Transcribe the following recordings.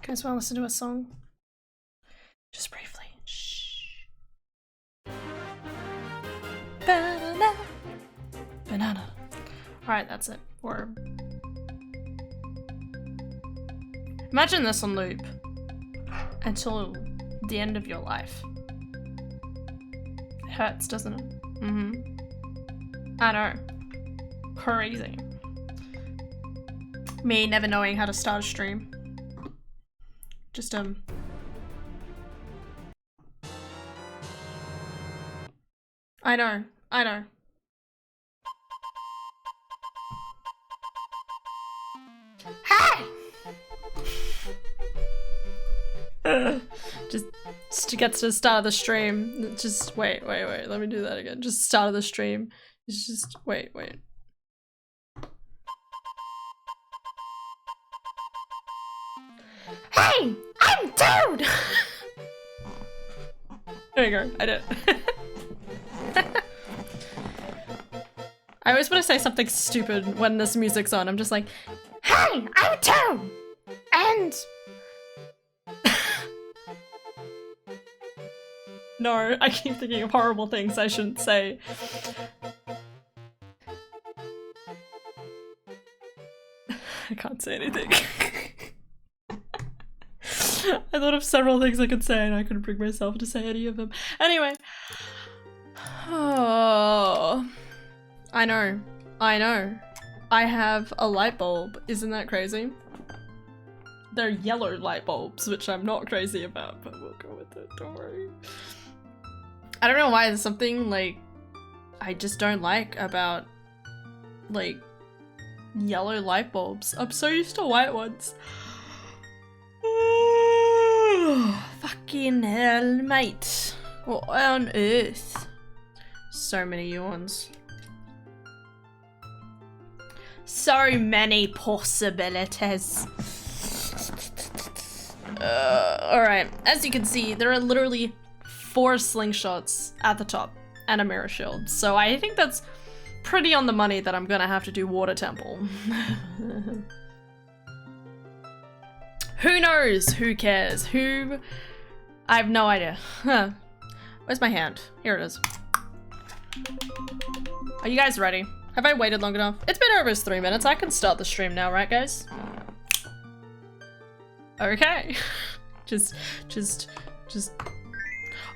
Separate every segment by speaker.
Speaker 1: Guys, want to listen to a song? Just briefly. Shh. Banana. Banana. Alright, that's it. Or imagine this on loop until the end of your life. It hurts, doesn't it? Mm-hmm. I know. Crazy. Me never knowing how to start a stream. Just I know. Hey! Just to get to the start of the stream. Just wait. Let me do that again. Just start of the stream. It's just wait. Hey! I'm Toad! There you go. I did. I always want to say something stupid when this music's on. I'm just like, hey, I'm Toad! And... No, I keep thinking of horrible things I shouldn't say. I can't say anything. I thought of several things I could say and I couldn't bring myself to say any of them. Anyway. Oh... I know. I have a light bulb. Isn't that crazy? They're yellow light bulbs, which I'm not crazy about, but we'll go with it, don't worry. I don't know why, there's something, like, I just don't like about, like, yellow light bulbs. I'm so used to white ones. Fucking hell, mate. What on earth? So many yawns. So many possibilities. Alright, as you can see, there are literally 4 slingshots at the top and a mirror shield. So I think that's pretty on the money that I'm gonna have to do Water Temple. Who knows? Who cares? Who? I have no idea. Huh. Where's my hand? Here it is. Are you guys ready? Have I waited long enough? It's been over 3 minutes. I can start the stream now, right, guys? Okay. just.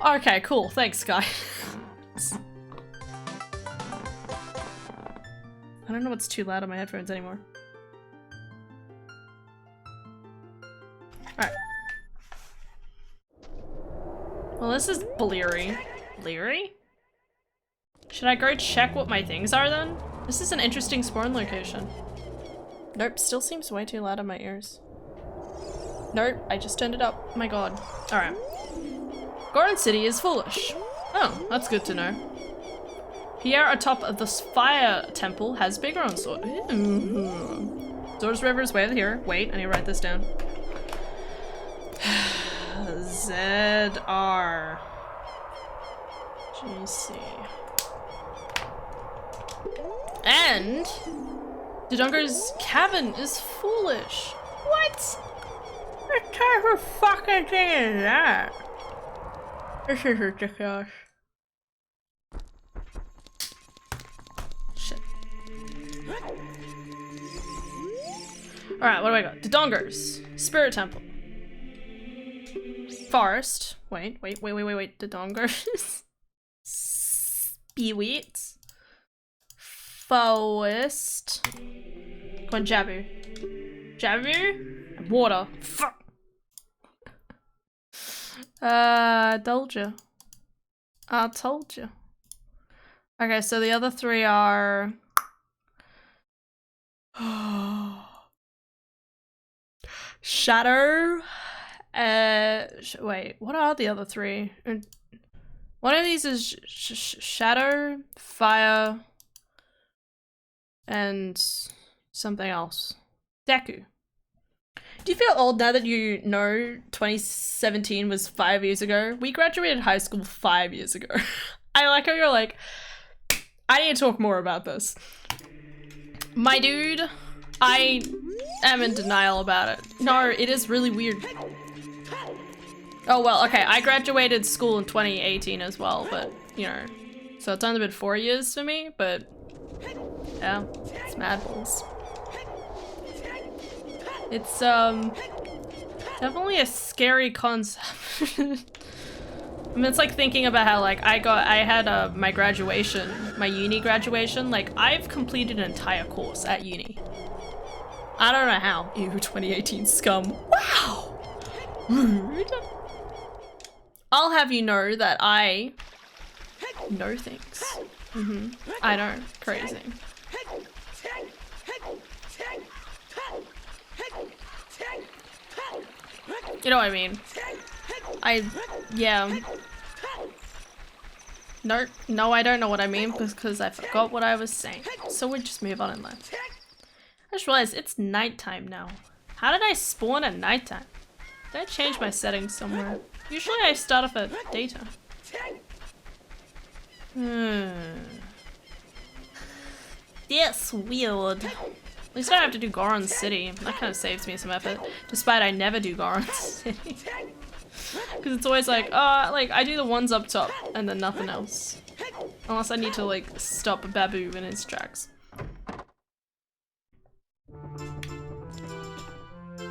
Speaker 1: Okay, cool. Thanks, guys. I don't know what's too loud on my headphones anymore. Alright. Well, this is bleary. Bleary? Should I go check what my things are then? This is an interesting spawn location. Nope, still seems way too loud in my ears. Nope, I just turned it up. Oh my god. Alright. Goron City is foolish. Oh, that's good to know. Here atop of this fire temple has big Goron sword. Zor's River is way here. Wait, I need to write this down. ZR. GC. And Dodongo's cabin is foolish. What? What type of fucking thing is that? This is ridiculous. Shit. Alright, what do I got? Dodongo's Spirit Temple. Forest. Wait. Dodongo's Spirit. Forest. Go on, Jabu. And water. Fuck. I told you. Okay, so the other 3 are... Shadow. Wait, what are the other 3? One of these is Shadow, Fire, and something else. Deku. Do you feel old now that you know 2017 was 5 years ago? We graduated high school 5 years ago. I like how you're like, I need to talk more about this. My dude, I am in denial about it. No, it is really weird. Oh well, okay, I graduated school in 2018 as well, but, you know, so it's only been 4 years for me, but yeah, it's mad balls. It's, definitely a scary concept. I mean, it's like thinking about how, like, I had my graduation, my uni graduation, like, I've completed an entire course at uni. I don't know how. Ew, 2018 scum. Wow! Rude. I'll have you know that I know things. I know. Crazy. You know what I mean? Yeah. No, I don't know what I mean because I forgot what I was saying. So we'll just move on in life. I just realized it's nighttime now. How did I spawn at nighttime? Did I change my settings somewhere? Usually I start off at daytime. Yes, weird. At least I don't have to do Goron City. That kind of saves me some effort. Despite I never do Goron City. Because it's always like, I do the ones up top and then nothing else. Unless I need to, like, stop Babu in his tracks.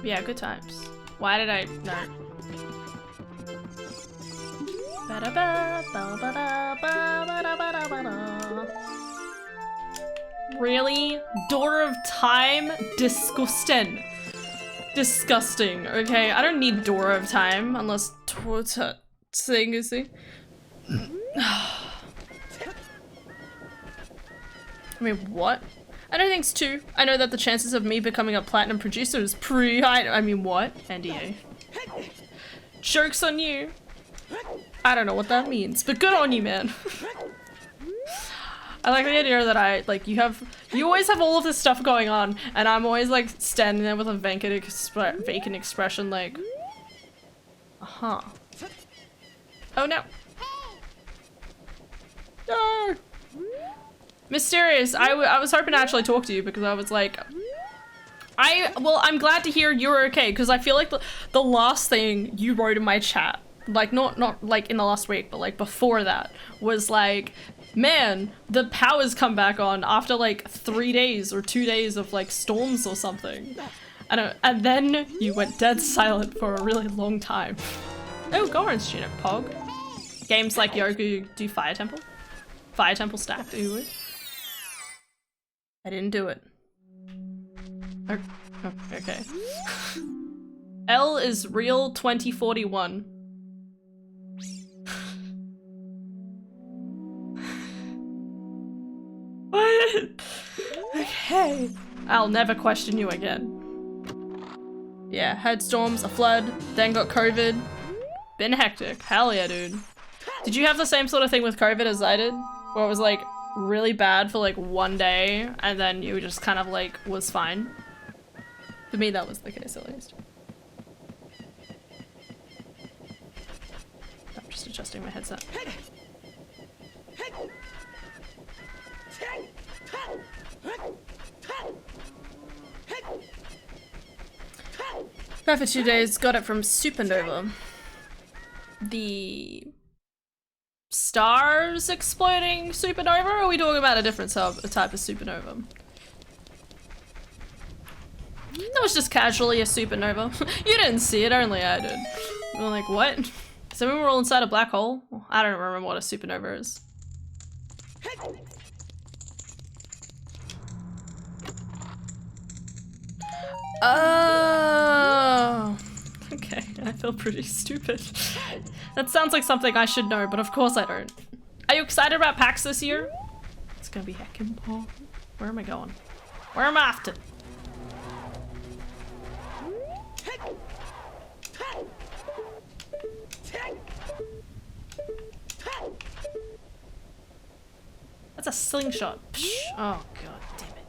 Speaker 1: Yeah, good times. Why did I... No. Really? Door of Time? Disgusting. Disgusting. Okay, I don't need Door of Time unless towards her thing, you see? I mean, what? I know things too. I know that the chances of me becoming a platinum producer is pretty high. I mean, what? NDA. Joke's on you. I don't know what that means, but good on you, man. I like the idea that you always have all of this stuff going on, and I'm always like standing there with a vacant expression like, uh-huh. Oh no. No. Mysterious, I was hoping to actually talk to you because I was like, I'm glad to hear you're okay, because I feel like the last thing you wrote in my chat, like not like in the last week, but like before that, was like, man, the power's come back on after like 3 days or 2 days of like storms or something. And then you went dead silent for a really long time. Oh, Goron's student, Pog. Games like Yogu do Fire Temple. Fire Temple stacked, ooh. I didn't do it. Oh, okay. L is real 2041. What? Okay. I'll never question you again. Yeah, had storms, a flood, then got COVID. Been hectic. Hell yeah, dude. Did you have the same sort of thing with COVID as I did? Where it was like really bad for like 1 day and then you just kind of like was fine? For me, that was the case at least. I'm just adjusting my headset. Back for 2 days, got it from Supernova. The stars exploding supernova, or are we talking about a different type of supernova? That was just casually a supernova. You didn't see it, only I did. We were like, what? So we were all inside a black hole? I don't remember what a supernova is. Oh, okay, I feel pretty stupid. That sounds like something I should know, but of course I don't. Are you excited about PAX this year? It's gonna be heckin' Paul. Where am I going? Where am I off to? That's a slingshot. Psh, oh god damn it.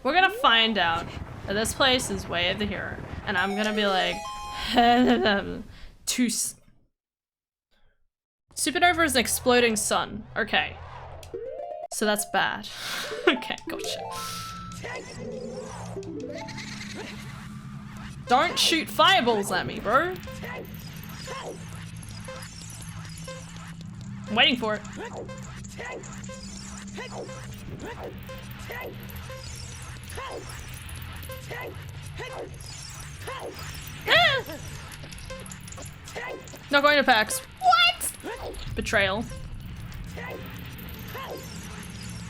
Speaker 1: We're gonna find out that this place is way over here, and I'm gonna be like, supernova is an exploding sun. Okay. So that's bad. Okay, gotcha. Don't shoot fireballs at me, bro. I'm waiting for it. Ah! Not going to PAX. What? Betrayal.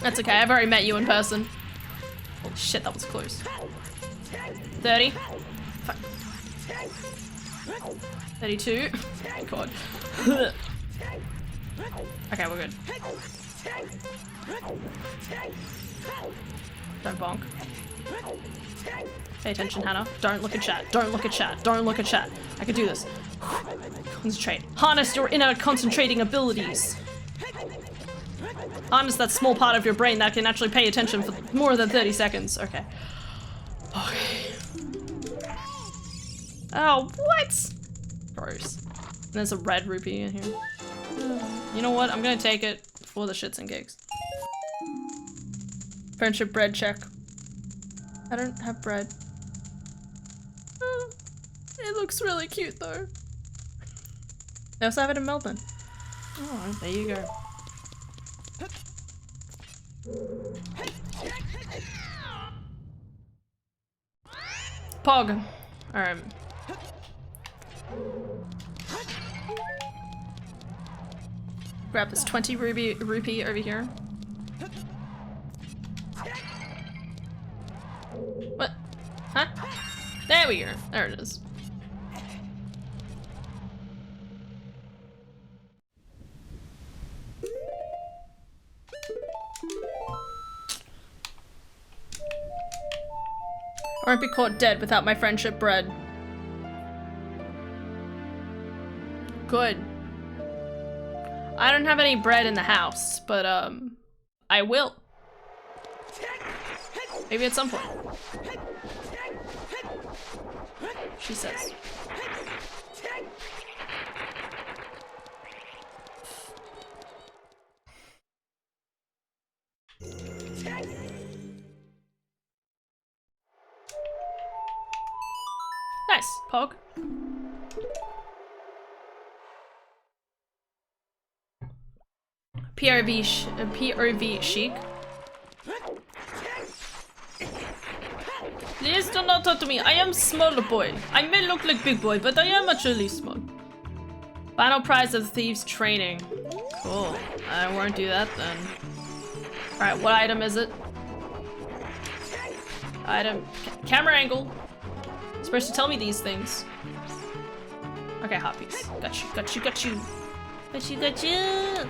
Speaker 1: That's okay, I've already met you in person. Holy shit, that was close. 30. Fuck. 32. God. Okay, we're good. Don't bonk. Pay attention, Hannah. Don't look at chat. Don't look at chat. Don't look at chat. I can do this. Concentrate. Harness your inner concentrating abilities. Harness that small part of your brain that can actually pay attention for more than 30 seconds. Okay. Okay. Oh, what? Gross. And there's a red rupee in here. You know what? I'm gonna take it for the shits and gigs. Friendship bread check. I don't have bread. Oh, it looks really cute though. They also have it in Melbourne. Oh, there you go. Pog. Alright. Grab this 20 rupee over here. What? Huh? There we go. There it is. I won't be caught dead without my friendship bread. Good. I don't have any bread in the house, but I will. Maybe at some point. She says. Nice, Pog. POV chic. Please do not talk to me. I am small boy. I may look like big boy, but I am actually small. Final prize of thieves training. Cool. I won't do that then. Alright, what item is it? Item. Camera angle. You're supposed to tell me these things. Okay, hoppies. Got you, got you, got you. Got you, got you.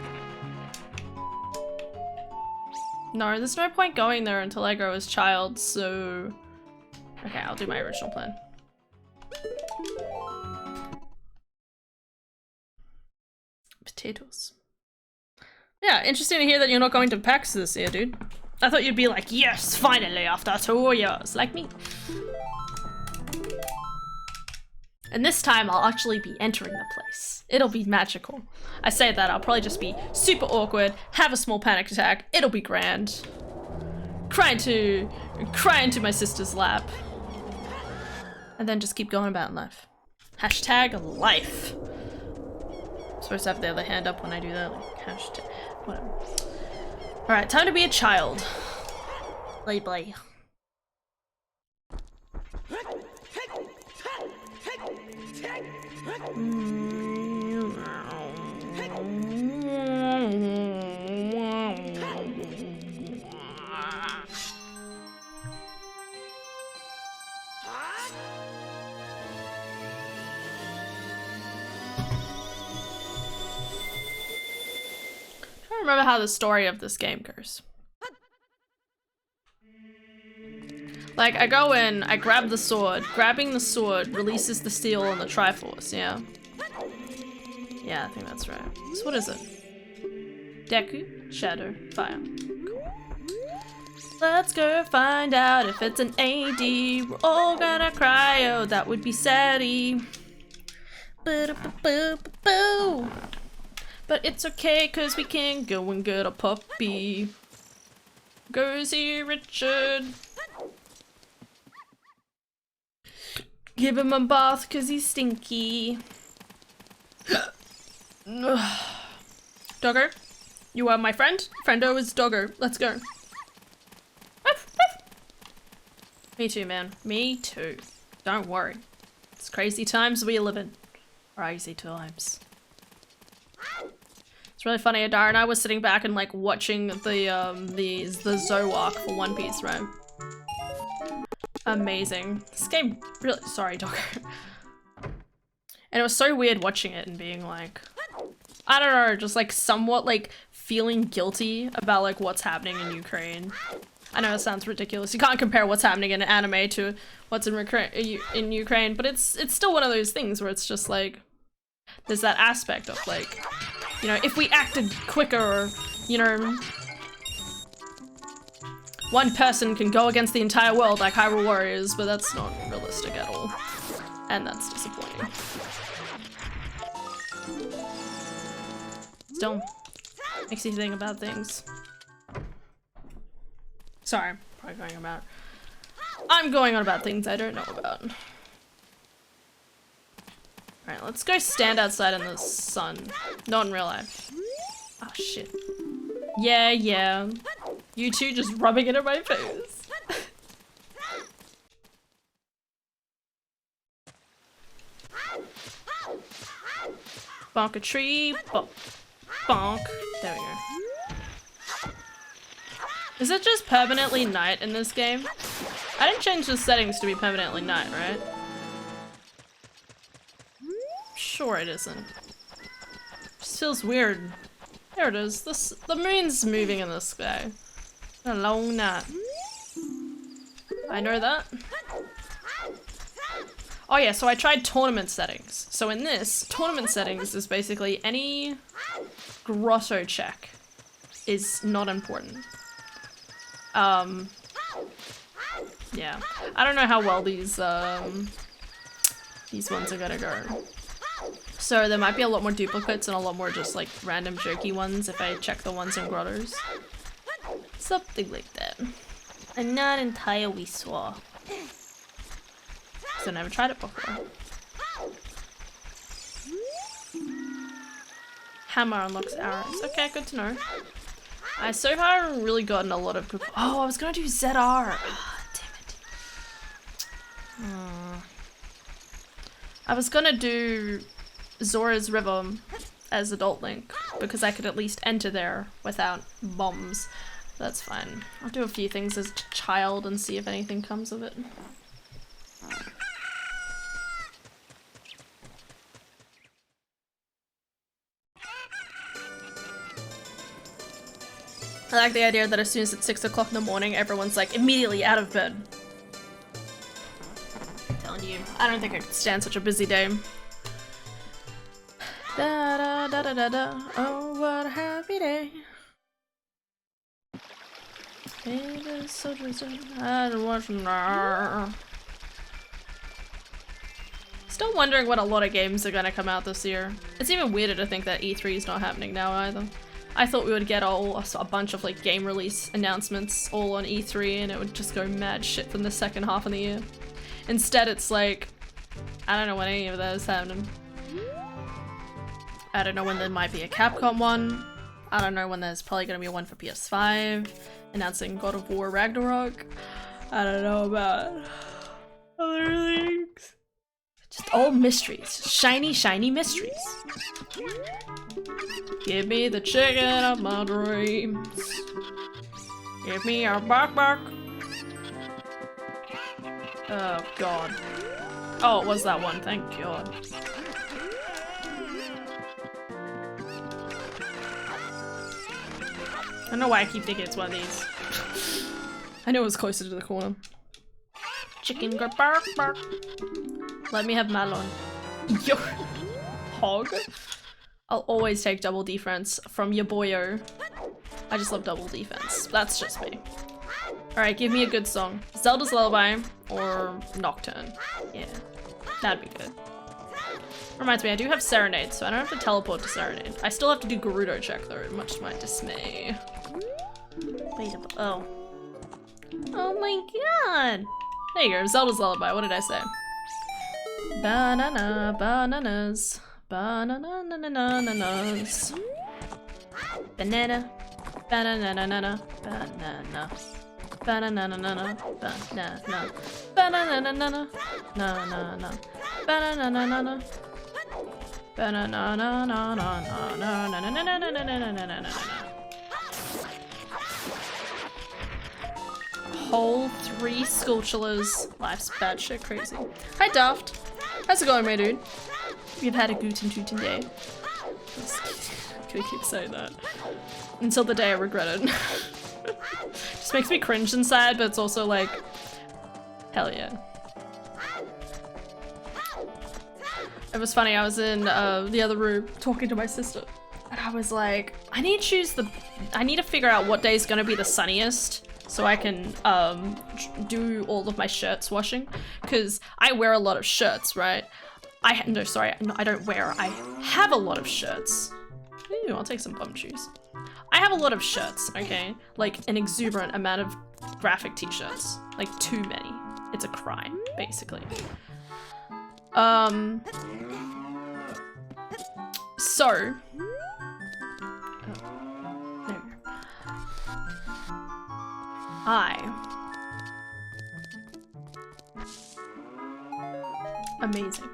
Speaker 1: No, there's no point going there until I grow as child, so... Okay, I'll do my original plan. Potatoes. Yeah, interesting to hear that you're not going to PAX this year, dude. I thought you'd be like, yes, finally, after 2 years, like me. And this time, I'll actually be entering the place. It'll be magical. I say that, I'll probably just be super awkward, have a small panic attack, it'll be grand. Cry into my sister's lap. And then just keep going about in life. Hashtag life. I'm supposed to have the other hand up when I do that, like hashtag, whatever. Alright, time to be a child. Play, play. I don't remember how the story of this game goes. Like, I go in, I grab the sword. Grabbing the sword releases the steel on the Triforce, yeah? Yeah, I think that's right. So what is it? Deku, Shadow, Fire. Cool. Let's go find out if it's an AD. We're all gonna cry, oh, that would be saddy. Boo-boo-boo-boo-boo. But it's okay, cause we can go and get a puppy. Go see Richard. Give him a bath cause he's stinky. Doggo, you are my friend. Friendo is Doggo. Let's go. Me too, man. Me too. Don't worry. It's crazy times we live in. Crazy times. It's really funny. Adara and I was sitting back and like watching the Zowak for One Piece, right? Amazing. This game really— sorry, Doggo. And it was so weird watching it and being like, I don't know, just like somewhat like feeling guilty about like what's happening in Ukraine. I know it sounds ridiculous. You can't compare what's happening in anime to what's in Ukraine, but it's still one of those things where it's just like, there's that aspect of like, you know, if we acted quicker, or, you know, one person can go against the entire world like Hyrule Warriors, but that's not realistic at all. And that's disappointing. Still makes you think about things. Sorry, probably going about— I'm going on about things I don't know about. Alright, let's go stand outside in the sun. Not in real life. Oh shit. Yeah, yeah. You two just rubbing it in my face. Bonk a tree, bonk. Bonk. There we go. Is it just permanently night in this game? I didn't change the settings to be permanently night, right? Sure it isn't. Just feels weird. There it is. The moon's moving in the sky. A long night. I know that. Oh yeah, so I tried tournament settings. So in this, tournament settings is basically any grotto check is not important. Yeah. I don't know how well these ones are gonna go. So there might be a lot more duplicates and a lot more just like random jokey ones if I check the ones in grottos. Something like that. I'm not entirely sure. So I never tried it before. Hammer unlocks arrows. Okay, good to know. I so far haven't really gotten a lot of good— oh, I was gonna do ZR. Oh, damn it. I was gonna do Zora's River as Adult Link because I could at least enter there without bombs. That's fine. I'll do a few things as child and see if anything comes of it. I like the idea that as soon as it's 6 o'clock in the morning, everyone's like immediately out of bed. I'm telling you, I don't think I could stand such a busy day. Da da da da da da. Oh, what a happy day. It is so twisted. I don't want to— still wondering what a lot of games are gonna come out this year. It's even weirder to think that E3 is not happening now either. I thought we would get a bunch of like game release announcements all on E3 and it would just go mad shit from the second half of the year. Instead it's like, I don't know when any of that is happening. I don't know when there might be a Capcom one. I don't know when there's probably gonna be one for PS5 announcing God of War Ragnarok. I don't know about other things. Just all mysteries. Shiny, shiny mysteries. Give me the chicken of my dreams. Give me a bark bark. Oh god. Oh, it was that one, thank god. I don't know why I keep thinking it's one of these. I knew it was closer to the corner. Chicken go bark bark. Let me have Malon. Yo, hog. I'll always take double defense from your boyo. I just love double defense. That's just me. Alright, give me a good song. Zelda's Lullaby or Nocturne. Yeah, that'd be good. Reminds me, I do have Serenade, so I don't have to teleport to Serenade. I still have to do Gerudo check though, much to my dismay. Wait a— oh. Oh my god! There you go, Zelda's Lullaby, what did I say? Banana, bananas. Banana-na-na-na-na-nas. Banana. Banana-na-na-na. Banana. Banana-na-na-na. Banana. Banana-na-na-na. Na-na-na. Banana-na-na-na. Banana-na-na-na-na-na-na-na-na-na-na-na-na-na-na-na-na-na. Whole 3 Skulltulas. Life's bad shit crazy. Hi Daft. How's it going, my dude? We've had a Guten Tuten day. Can I keep saying that? Until the day I regret it. Just makes me cringe inside, but it's also like, hell yeah. It was funny, I was in the other room talking to my sister, and I was like, I need to figure out what day is gonna be the sunniest so I can do all of my shirts washing, because I wear a lot of shirts, right? I don't wear, I have a lot of shirts. Ooh, I'll take some bum shoes. I have a lot of shirts, okay? Like an exuberant amount of graphic t-shirts. Like too many. It's a crime, basically. So. Amazing.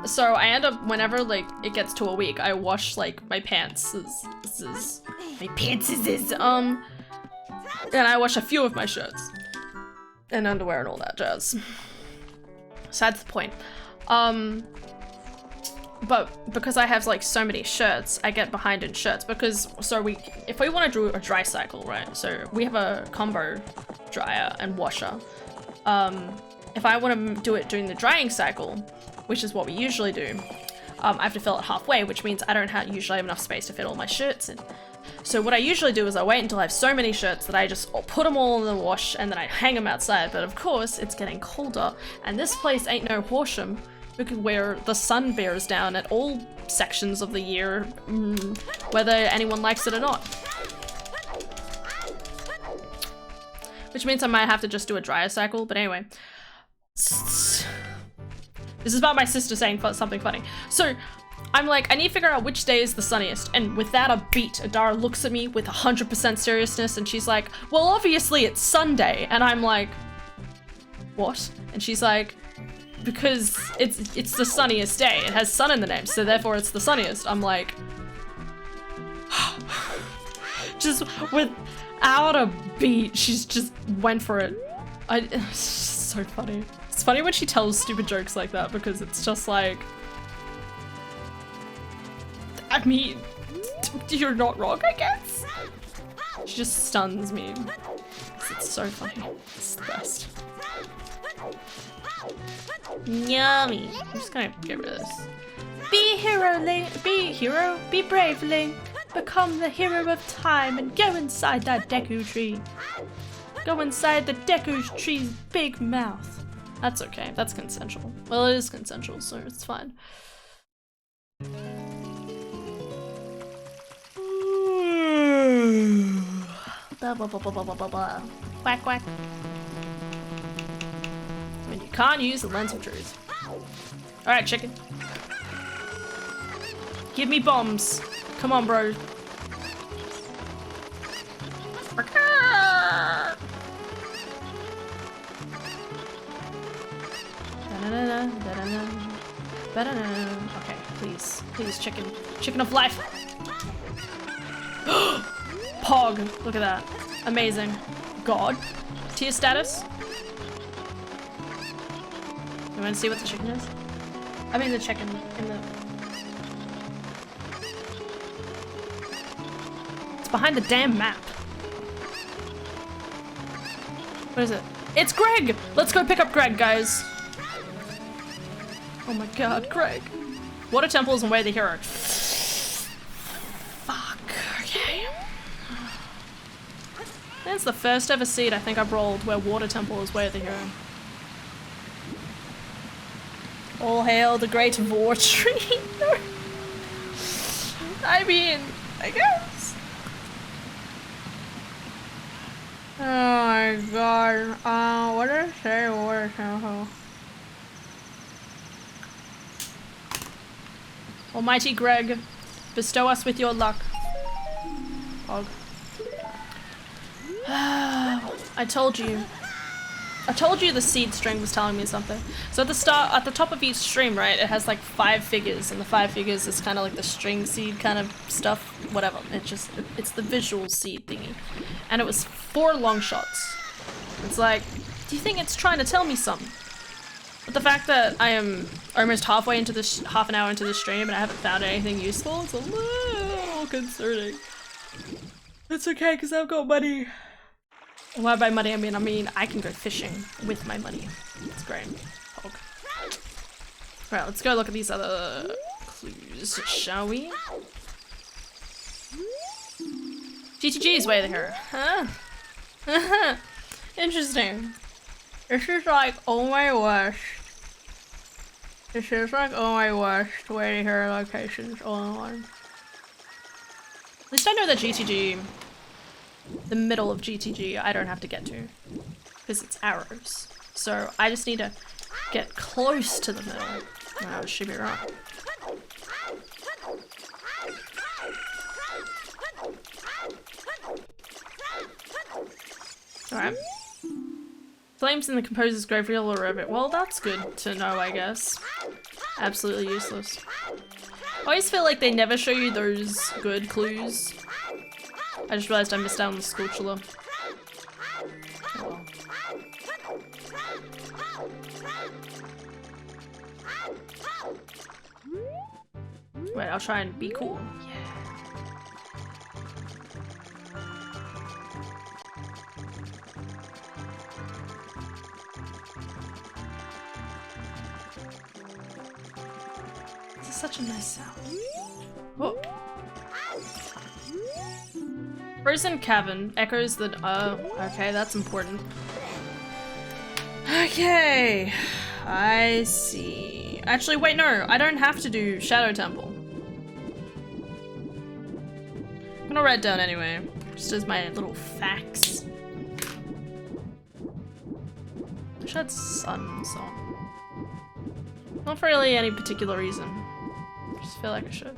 Speaker 1: So I end up, whenever like it gets to a week, I wash like my pants. And I wash a few of my shirts and underwear and all that jazz. Besides the point. But because I have like so many shirts, I get behind in shirts because if we want to do a dry cycle, right? So we have a combo dryer and washer. If I want to do it during the drying cycle, which is what we usually do, I have to fill it halfway, which means I don't usually have enough space to fit all my shirts in. So what I usually do is I wait until I have so many shirts that I just put them all in the wash and then I hang them outside. But of course, it's getting colder, and this place ain't no Horsham, where the sun bears down at all sections of the year, whether anyone likes it or not. Which means I might have to just do a dryer cycle, but anyway. This is about my sister saying something funny. So, I'm like, I need to figure out which day is the sunniest, and without a beat, Adara looks at me with 100% seriousness, and she's like, well, obviously it's Sunday, and I'm like, what? And she's like, because it's the sunniest day. It has sun in the name, so therefore it's the sunniest. I'm like, just without a beat, she's just went for it. It's so funny. It's funny when she tells stupid jokes like that because it's just like, I mean, you're not wrong, I guess. She just stuns me. It's so funny. It's the best. Yummy. I'm just gonna get rid of this. Be hero, Link. Be hero. Be brave, Link. Become the hero of time and go inside that Deku tree. Go inside the Deku tree's big mouth. That's okay. That's consensual. Well, it is consensual, so it's fine. Blah, blah, blah, blah, blah, blah, blah. Quack, quack. When you can't use the lens of truth. Alright, chicken. Give me bombs. Come on, bro. Okay, please. Please, chicken. Chicken of life. Pog. Look at that. Amazing. God. Tier status. You want to see what the chicken is? I mean the chicken in the... It's behind the damn map. What is it? It's Greg! Let's go pick up Greg, guys. Oh my god, Greg. Water temples and Way of the Hero. Fuck. Okay. That's the first ever seed I think I've rolled where Water Temple is Way of the Hero. All hail the great Vor tree. I mean, I guess. my god. What did I say? Almighty Greg, bestow us with your luck. Og. I told you. I told you the seed string was telling me something. So at the top of each stream, right, it has like 5 figures, and the 5 figures is kind of like the string seed kind of stuff, whatever. It's the visual seed thingy. And it was 4 long shots. It's like, do you think it's trying to tell me something? But the fact that I am almost halfway into this, half an hour into the stream and I haven't found anything useful, it's a little concerning. It's okay, because I've got money. And by money, I mean I can go fishing with my money. It's great. Hog. Right, let's go look at these other clues, shall we? GTG is way here. Huh? Interesting. This is like, oh my gosh. This is like, oh my gosh, way to hear locations all in one. At least I know that GTG, the middle of GTG, I don't have to get to. Because it's arrows. So I just need to get close to the middle. Wow, this should be wrong. Alright. Flames in the composer's graveyard or ribbit. Well, that's good to know, I guess. Absolutely useless. I always feel like they never show you those good clues. I just realized I missed out on the Sculptula. Oh well. Wait, I'll try and be cool. Yeah. This is such a nice sound. Whoa. Frozen Cavern echoes the okay, that's important. Okay, I see. Actually, wait, no, I don't have to do Shadow Temple. I'm gonna write down anyway, just as my little facts. I wish I had Sun Song. Not for really any particular reason. I just feel like I should.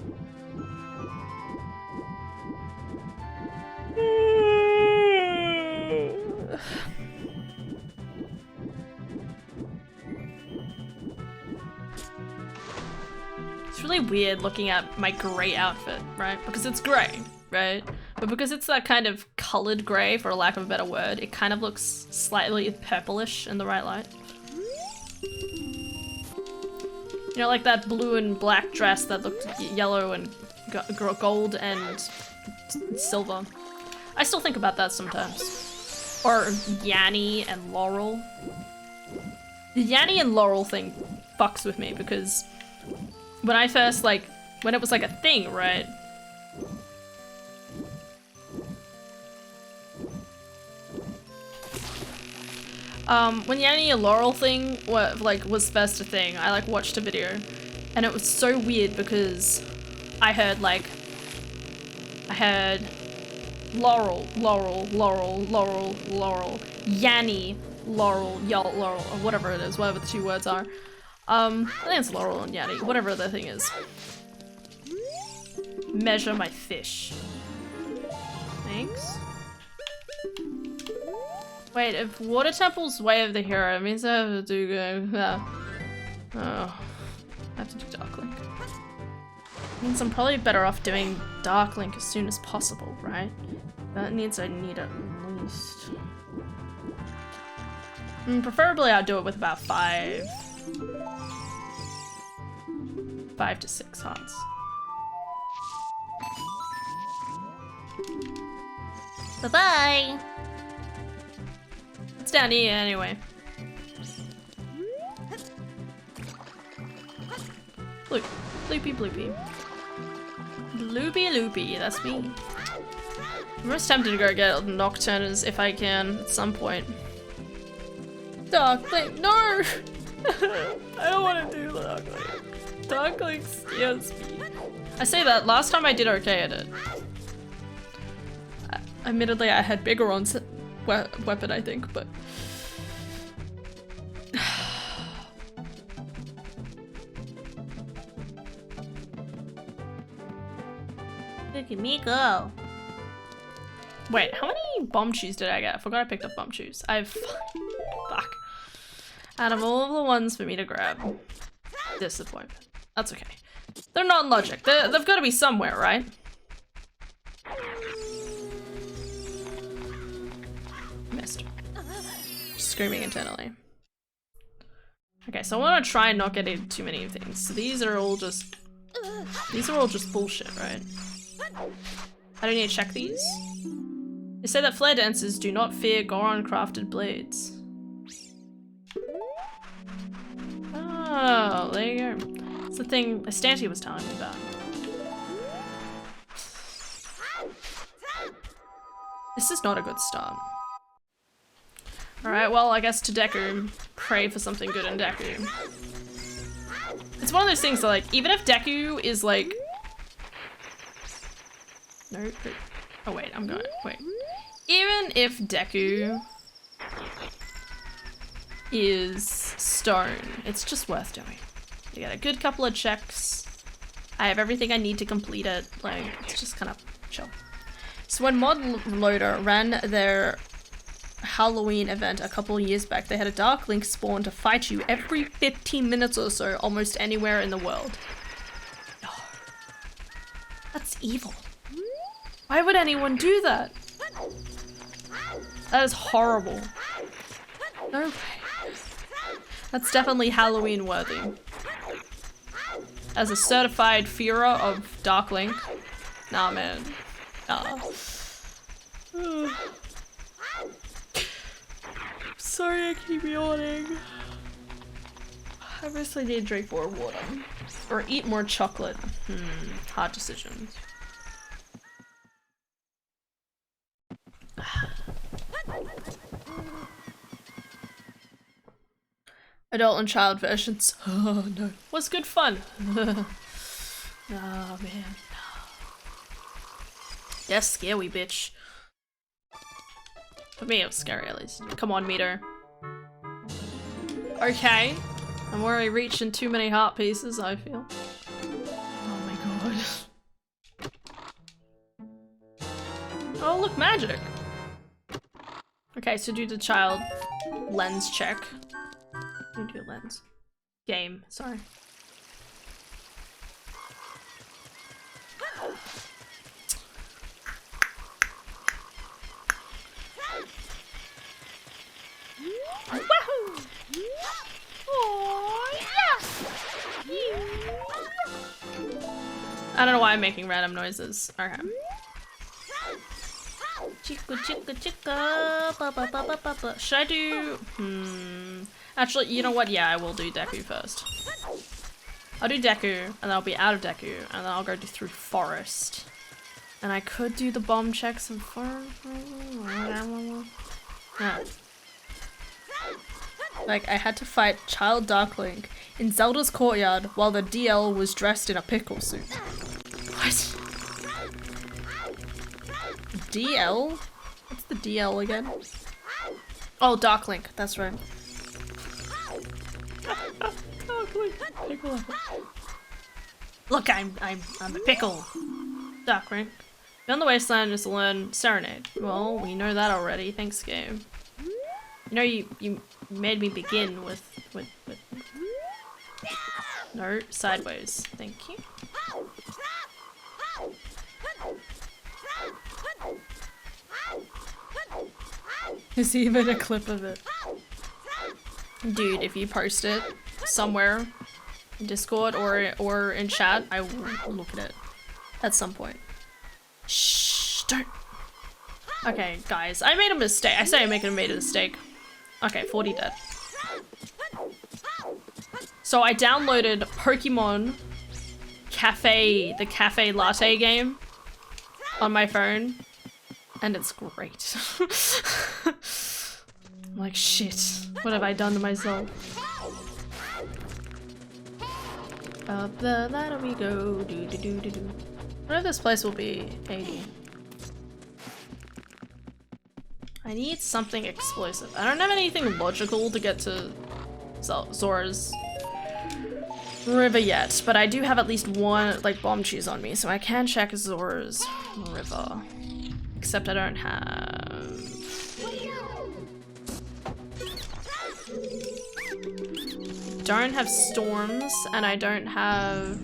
Speaker 1: It's really weird looking at my grey outfit, right? Because it's grey, right? But because it's that kind of coloured grey, for lack of a better word, it kind of looks slightly purplish in the right light. You know, like that blue and black dress that looked yellow and gold and silver. I still think about that sometimes. Or Yanni and Laurel. The Yanni and Laurel thing fucks with me because when I first, like, when it was like a thing, right? When Yanni and Laurel thing was first a thing, I like watched a video and it was so weird because I heard Laurel, Yanni, Laurel, Laurel, or whatever it is, whatever the 2 words are. I think it's Laurel and Yanni, whatever the thing is. Measure my fish. Thanks. Wait, if Water Temple's way of the hero, it means I have to do oh. I have to do Dark Link. Means I'm probably better off doing Dark Link as soon as possible, right? That means I need at least... preferably I'll do it with about 5 to 6 hearts. Bye-bye! It's down here anyway. Look, Loopy Bloopy. Loopy Loopy, that's me. I'm most tempted to go get Nocturners if I can at some point. Dark Link, no! I don't want to do Dark Link. Dark Link scares me. I say that, last time I did okay at it. Admittedly, I had bigger weapon, I think, but...
Speaker 2: Look at me go.
Speaker 1: Wait, how many bomb chews did I get? I forgot I picked up bomb chews. Fuck. Out of all the ones for me to grab, disappointment. That's okay. They're not in logic. They've got to be somewhere, right? Missed. Screaming internally. Okay, so I want to try and not get into too many things. So these are all just bullshit, right? I don't need to check these. They say that flare dancers do not fear Goron crafted blades. Oh, there you go. It's the thing Astanti was telling me about. This is not a good start. Alright, well, I guess to Deku. Pray for something good in Deku. It's one of those things that, like, even if Deku is, like... No, oh wait, wait. Even if Deku is stone, it's just worth doing. You get a good couple of checks. I have everything I need to complete it. Like, it's just kind of chill. So when Mod Loader ran their Halloween event a couple of years back, they had a Dark Link spawn to fight you every 15 minutes or so, almost anywhere in the world. Oh, that's evil. Why would anyone do that? That is horrible. No way. That's definitely Halloween worthy. As a certified fearer of Dark Link. Nah, man. Nah. Sorry I keep yawning. I mostly need to drink more water. Or eat more chocolate. Hard decisions. Adult and child versions. Oh no. Was good fun. Oh man. Yes, scary bitch. For me, it was scary at least. Come on, meter. Okay. I'm already reaching too many heart pieces, I feel. Oh my god. Oh, look, magic. Okay, so do the child lens check. You do lens. Game, sorry. Woohoo! Oh, yes! I don't know why I'm making random noises. Okay. Chica, chica, chica. Ba, ba, ba, ba, ba, ba. Should I do... Actually, you know what? Yeah, I will do Deku first. I'll do Deku, and then I'll be out of Deku, and then I'll go through Forest. And I could do the bomb checks in Forest. Yeah. Like, I had to fight Child Dark Link in Zelda's courtyard while the DL was dressed in a pickle suit. What? DL? What's the DL again? Oh, Dark Link, that's right. Dark Link, pickle. Look, I'm a pickle. Dark Link. Beyond the Wasteland is to learn Serenade. Well, we know that already. Thanks, game. You know, you made me begin with... No, sideways. Thank you. There's even a clip of it. Dude, if you post it somewhere in Discord or in chat, I will look at it at some point. Shh, don't. Okay, guys, I made a mistake. I say I made a mistake. Okay, 40 dead. So I downloaded Pokemon Cafe, the Cafe Latte game on my phone, and it's great. I'm like, shit, what have I done to myself? Up the ladder we go, do do do do do. I wonder if this place will be 80. I need something explosive. I don't have anything logical to get to Zora's River yet, but I do have at least one, like, bomb cheese on me, so I can check Zora's River. Except I don't have... don't have storms, and I don't have...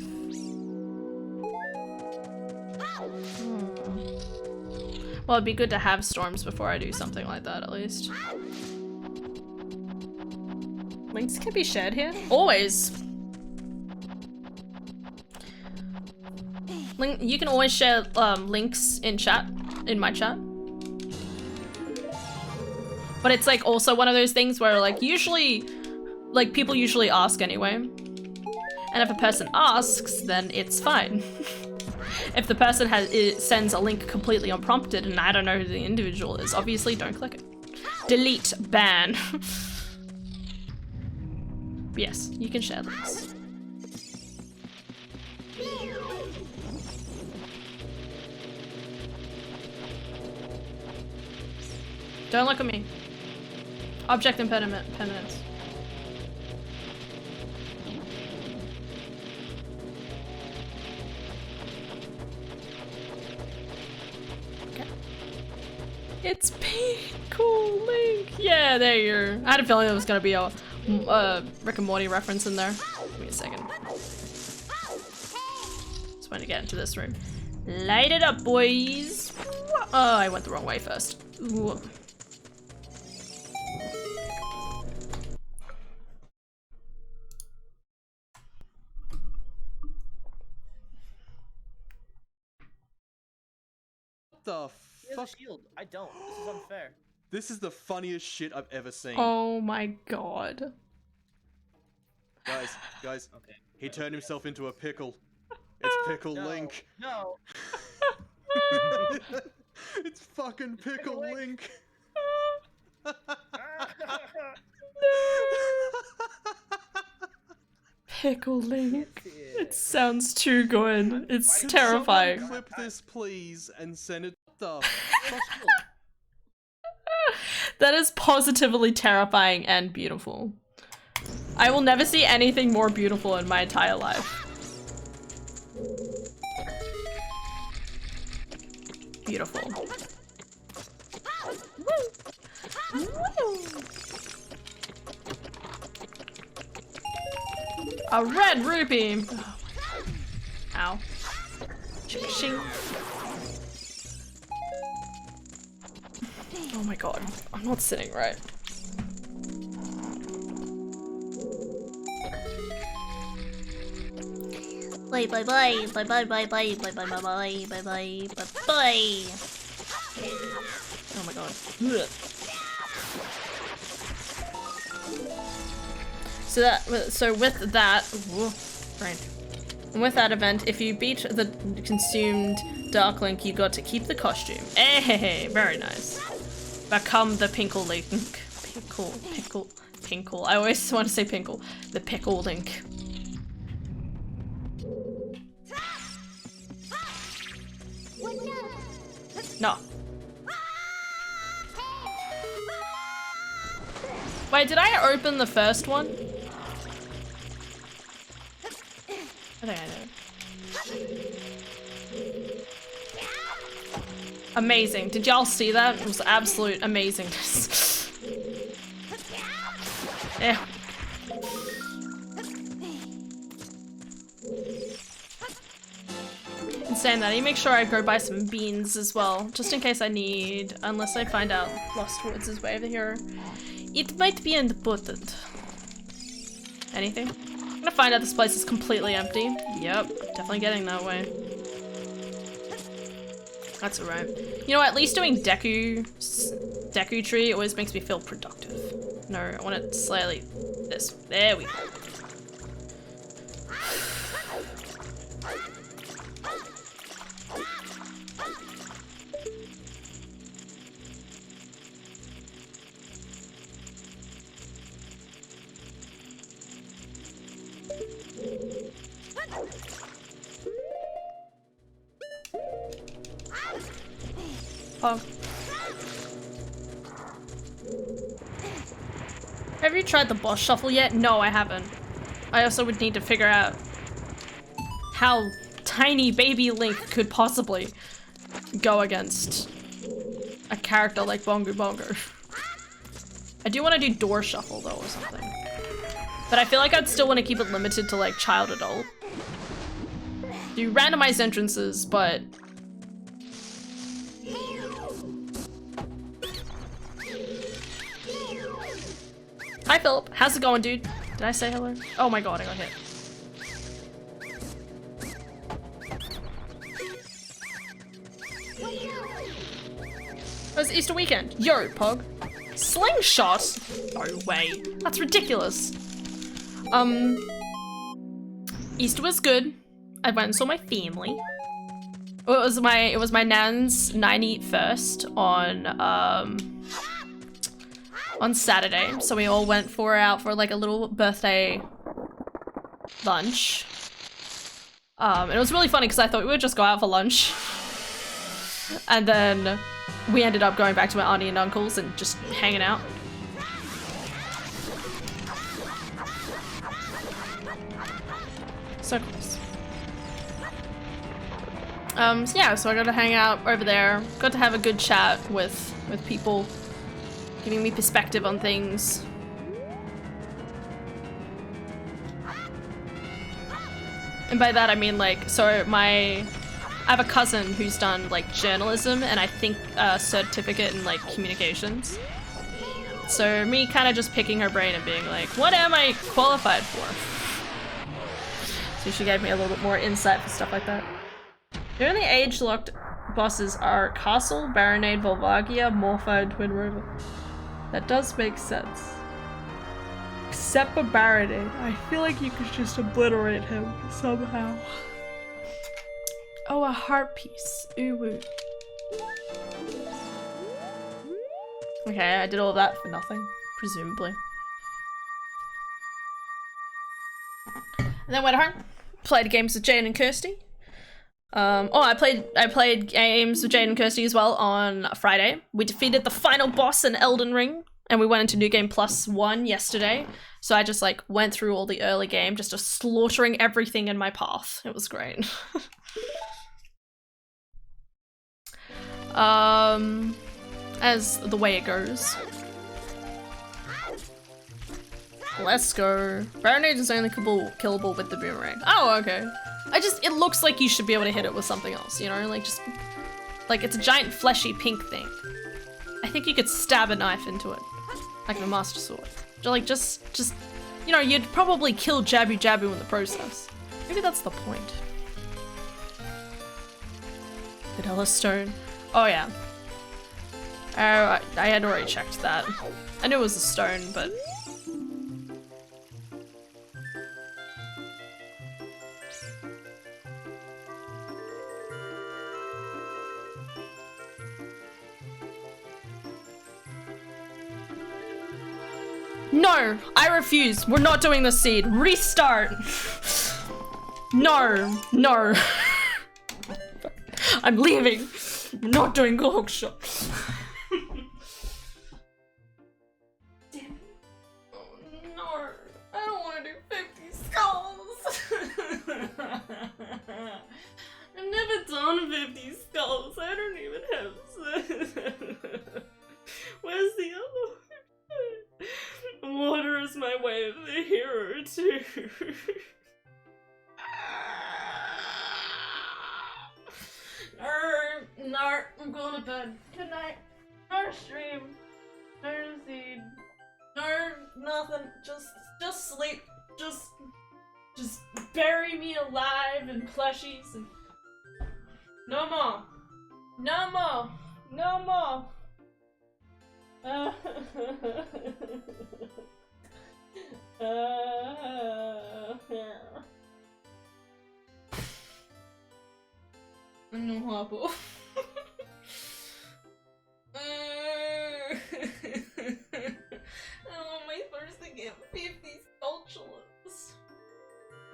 Speaker 1: Well, it'd be good to have storms before I do something like that, at least. Links can be shared here? Always! You can always share links in chat, in my chat. But it's like also one of those things where like usually, like people usually ask anyway. And if a person asks, then it's fine. If the person sends a link completely unprompted and I don't know who the individual is, obviously don't click it. Delete, ban. Yes, you can share links. Don't look at me. Object impediments. Okay. It's cool Link. Yeah, there you're. I had a feeling there was gonna be a Rick and Morty reference in there. Give me a second. Just want to get into this room. Light it up, boys. Oh, I went the wrong way first. Ooh.
Speaker 3: The fuck?
Speaker 4: Shield. I don't. This is unfair.
Speaker 3: This is the funniest shit I've ever seen.
Speaker 1: Oh my god.
Speaker 3: Guys,
Speaker 4: Okay.
Speaker 3: he turned himself into a pickle. It's Pickle Link.
Speaker 4: No.
Speaker 3: It's fucking Pickle Link.
Speaker 1: Pickle Link. It sounds too good. It's terrifying.
Speaker 3: Someone clip this, please, and send it. The fuck?
Speaker 1: That is positively terrifying and beautiful. I will never see anything more beautiful in my entire life. Beautiful. A red rupee! Ow. Shing. Oh my god, I'm not sitting right.
Speaker 2: Bye bye bye bye bye bye bye bye bye bye bye bye bye bye bye bye.
Speaker 1: Oh my god. So with that, brain. And with that event, if you beat the consumed Dark Link, you got to keep the costume. Hey, very nice. Become the Pinkle Link. Pinkle. I always want to say Pinkle. The Pickle Link. No. Wait, did I open the first one? I think I know. Amazing. Did y'all see that? It was absolute amazingness. Yeah. In saying that, I need to make sure I go buy some beans as well, just in case I need, unless I find out Lost Woods is way over here. It might be important. Anything? I'm gonna find out this place is completely empty. Yep, definitely getting that way. That's alright. You know what, at least doing Deku Tree always makes me feel productive. No, I want it slightly this. There we go. Oh. Have you tried the boss shuffle yet? No, I haven't. I also would need to figure out how tiny baby Link could possibly go against a character like Bongo Bongo. I do want to do door shuffle though or something. But I feel like I'd still want to keep it limited to like child adult. Do randomized entrances, but hi Philip, how's it going, dude? Did I say hello? Oh my god, I got hit. It was Easter weekend. Yo, Pog. Slingshot? No way. That's ridiculous. Easter was good. I went and saw my family. Well, it was my nan's 91st on Saturday. So we all went out for like a little birthday lunch. And it was really funny because I thought we would just go out for lunch. And then we ended up going back to my auntie and uncle's and just hanging out. So close. So yeah, so I got to hang out over there. Got to have a good chat with people, giving me perspective on things. And by that I mean like, so I have a cousin who's done like journalism and I think a certificate in like communications. So me kind of just picking her brain and being like, what am I qualified for? So she gave me a little bit more insight for stuff like that. The only age-locked bosses are Castle, Baronade, Volvagia, Morpha, and Twin River. That does make sense. Except for Baronade. I feel like you could just obliterate him somehow. Oh, a heart piece. Ooh woo. Okay, I did all that for nothing, presumably. And then went home, played games with Jane and Kirsty. I played games with Jane and Kirsty as well on Friday. We defeated the final boss in Elden Ring, and we went into New Game +1 yesterday. So I just like went through all the early game, just slaughtering everything in my path. It was great. As the way it goes. Let's go. Baronade is only killable with the boomerang. Oh, okay. It looks like you should be able to hit it with something else, you know? Like, just, like, it's a giant fleshy pink thing. I think you could stab a knife into it. Like a master sword. Just, you know, you'd probably kill Jabu Jabu in the process. Maybe that's the point. Vanilla stone. Oh, yeah. I had already checked that. I knew it was a stone, but... No! I refuse! We're not doing the seed! Restart! No! No! I'm leaving! We're not doing the hook shot. Damn it. Oh no! I don't want to do 50 skulls! I've never done 50 skulls. I don't even have... Where's the other one? Water is my way of the hero too. No, I'm going to bed. Good night. No stream. No seed. No, nothing. Just sleep. Just bury me alive in plushies and no more. No more. No more. No hobble. I want my first to get 50 sculptures.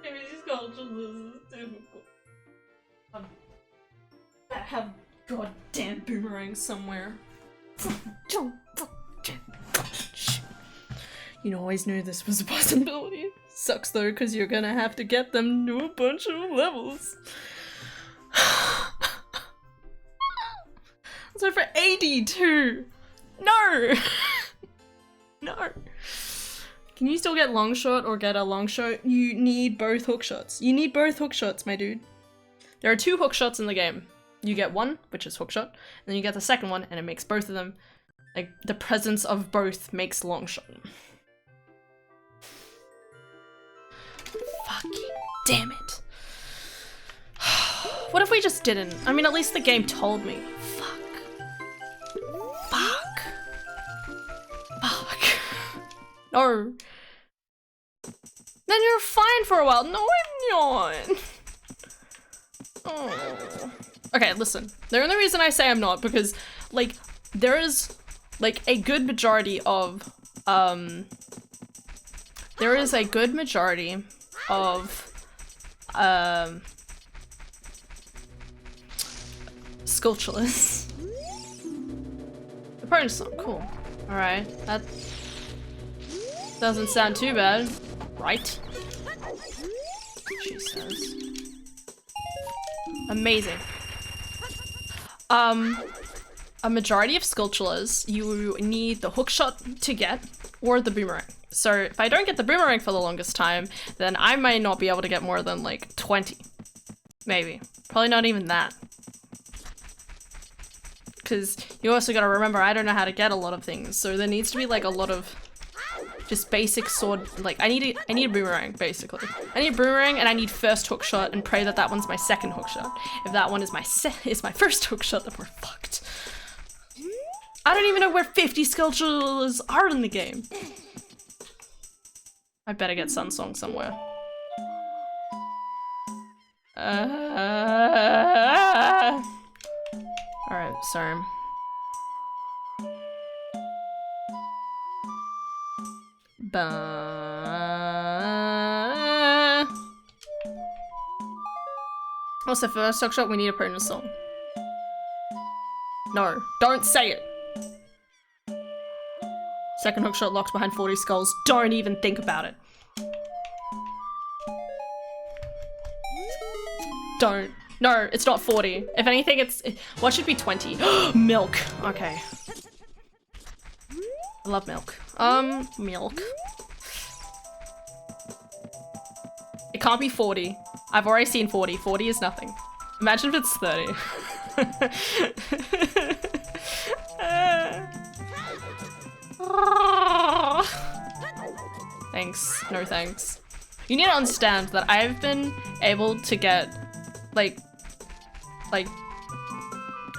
Speaker 1: 50 sculptures is difficult. I have goddamn boomerang somewhere. You always knew this was a possibility. Sucks though, because you're gonna have to get them to a bunch of levels. So for 82! No! No. Can you still get long shot or get a long shot? You need both hook shots. You need both hook shots, my dude. There are 2 hook shots in the game. You get one, which is hook shot, and then you get the second one, and it makes both of them. Like, the presence of both makes long shot. Fucking damn it. What if we just didn't? I mean, at least the game told me. Fuck. No. Then you're fine for a while. No, I'm not. Oh. Okay, listen. The only reason I say I'm not, because, like, there is, like, a good majority of, Sculptureless. The bonus song, cool. Alright, that doesn't sound too bad, right? She says. Amazing. A majority of sculptureless, you need the hookshot to get, or the boomerang. So if I don't get the boomerang for the longest time, then I might not be able to get more than like 20. Maybe. Probably not even that. Because you also gotta remember, I don't know how to get a lot of things, so there needs to be like a lot of just basic sword, like I need a boomerang, basically. I need a boomerang and I need first hook shot and pray that that one's my second hook shot. If that one is my first hook shot, then we're fucked. I don't even know where 50 sculptures are in the game. I better get Sun Song somewhere. Alright, sorry. Also, for first hook shot, we need a bonus song. No, don't say it! Second hook shot locked behind 40 skulls. Don't even think about it. Don't. No, it's not 40. If anything, it's... What should be 20? Milk. Okay. I love milk. Milk. It can't be 40. I've already seen 40. 40 is nothing. Imagine if it's 30. Thanks. No thanks. You need to understand that I've been able to get, like,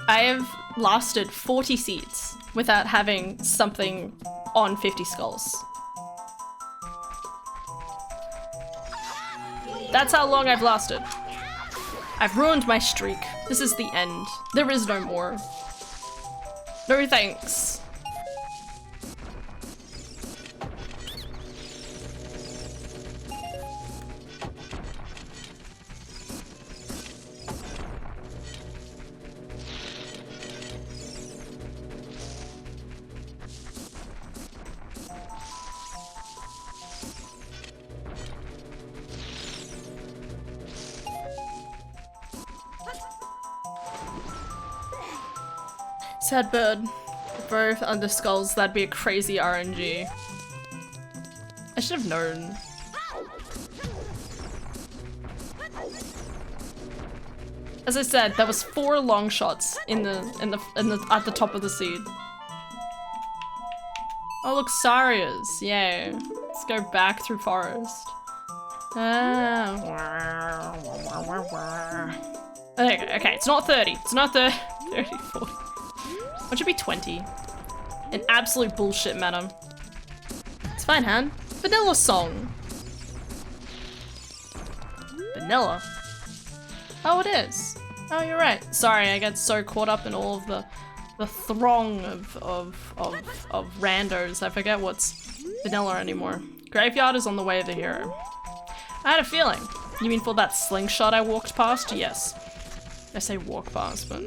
Speaker 1: I have lasted 40 seeds without having something on 50 skulls. That's how long I've lasted. I've ruined my streak. This is the end. There is no more. No thanks. Sad bird. Both under skulls, that'd be a crazy RNG. I should have known. As I said, there was 4 long shots at the top of the seed. Oh look, Sarias. Yay. Let's go back through forest. Okay, it's not 30. It's not 30, 40. What should be 20? An absolute bullshit madam. It's fine, Han. Vanilla song. Vanilla? Oh, it is. Oh, you're right. Sorry, I get so caught up in all of the throng of randos. I forget what's vanilla anymore. Graveyard is on the way of the hero. I had a feeling. You mean for that slingshot I walked past? Yes. I say walk past, but...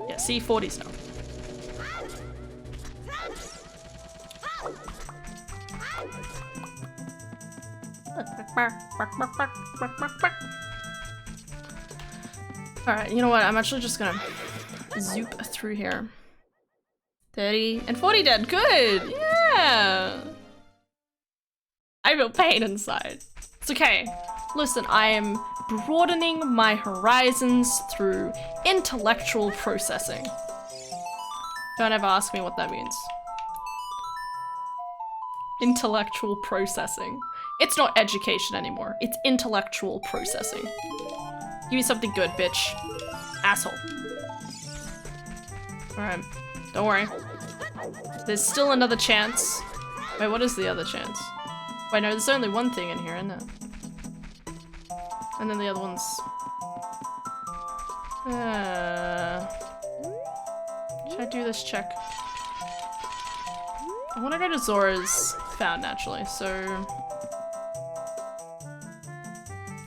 Speaker 1: Yeah, see, 40s now. Alright, you know what? I'm actually just gonna zoop through here. 30 and 40 dead. Good! Yeah! I feel pain inside. It's okay. Listen, I am broadening my horizons through intellectual processing. Don't ever ask me what that means. Intellectual processing. It's not education anymore. It's intellectual processing. Give me something good, bitch. Asshole. Alright. Don't worry. There's still another chance. Wait, what is the other chance? Wait, no, there's only one thing in here, isn't there? And then the other one's... Should I do this check? I want to go to Zora's Fountain, actually, so...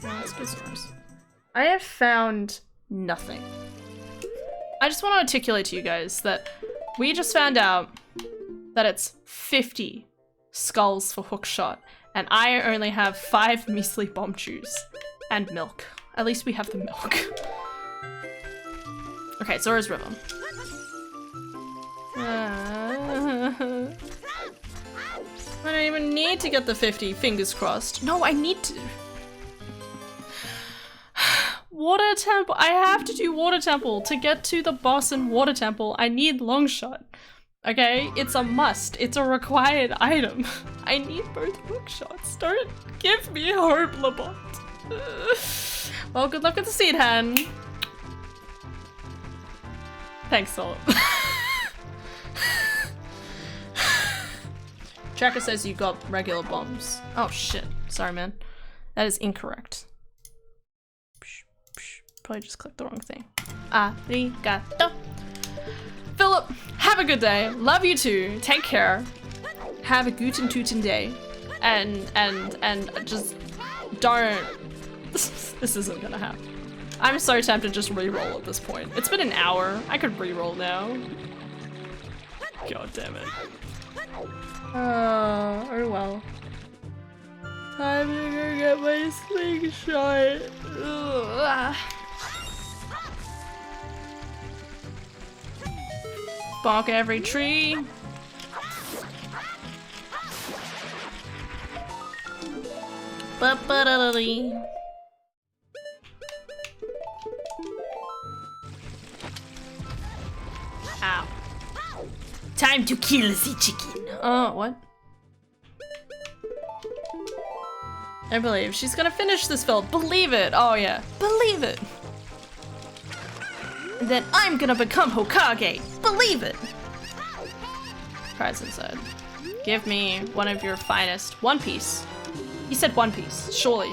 Speaker 1: Yeah, let's go Zora's. I have found nothing. I just want to articulate to you guys that we just found out that it's 50 skulls for hookshot, and I only have 5 measly bomb chews and milk. At least we have the milk. Okay, Zora's River. I don't even need to get the 50, fingers crossed. No, I need to. Water Temple. I have to do Water Temple. To get to the boss in Water Temple, I need Longshot. Okay? It's a must. It's a required item. I need both hookshots. Don't give me hope, Labont. Well, good luck with the seed hand. Thanks, Solid. Tracker says you got regular bombs. Oh shit. Sorry, man. That is incorrect. Probably just clicked the wrong thing. Arigato. Philip, have a good day. Love you too. Take care. Have a guten tuten day. And just don't... This isn't gonna happen. I'm so tempted to just re-roll at this point. It's been an hour. I could re-roll now. God damn it. Oh well. Time to go get my slingshot. Ugh. Bonk every tree.
Speaker 2: Ba-ba-da-da-dee.
Speaker 1: Ow. Time to kill the chicken. Oh, what? I believe she's gonna finish this build. Believe it. Oh yeah. Believe it. And then I'm gonna become Hokage. Believe it. Prize inside. Give me one of your finest. One Piece. You said One Piece, surely.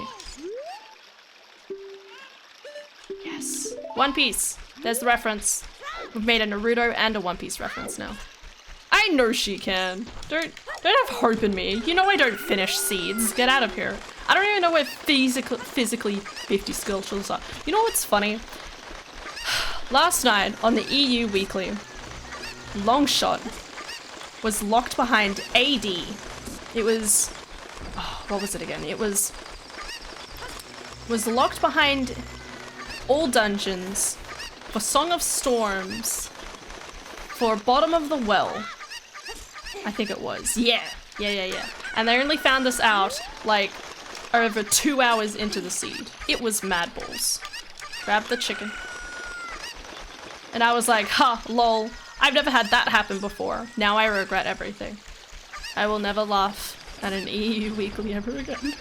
Speaker 1: Yes. One Piece. There's the reference. We've made a Naruto and a One Piece reference now. I know she can. Don't have hope in me. You know I don't finish seeds. Get out of here. I don't even know where physically 50 skill chills are. You know what's funny? Last night on the EU Weekly, Longshot was locked behind AD. It was... Oh, what was it again? It was locked behind all dungeons for Song of Storms, for Bottom of the Well. I think it was. Yeah. And they only found this out, like, over 2 hours into the seed. It was mad balls. Grab the chicken. And I was like, ha, lol. I've never had that happen before. Now I regret everything. I will never laugh at an EU Weekly ever again.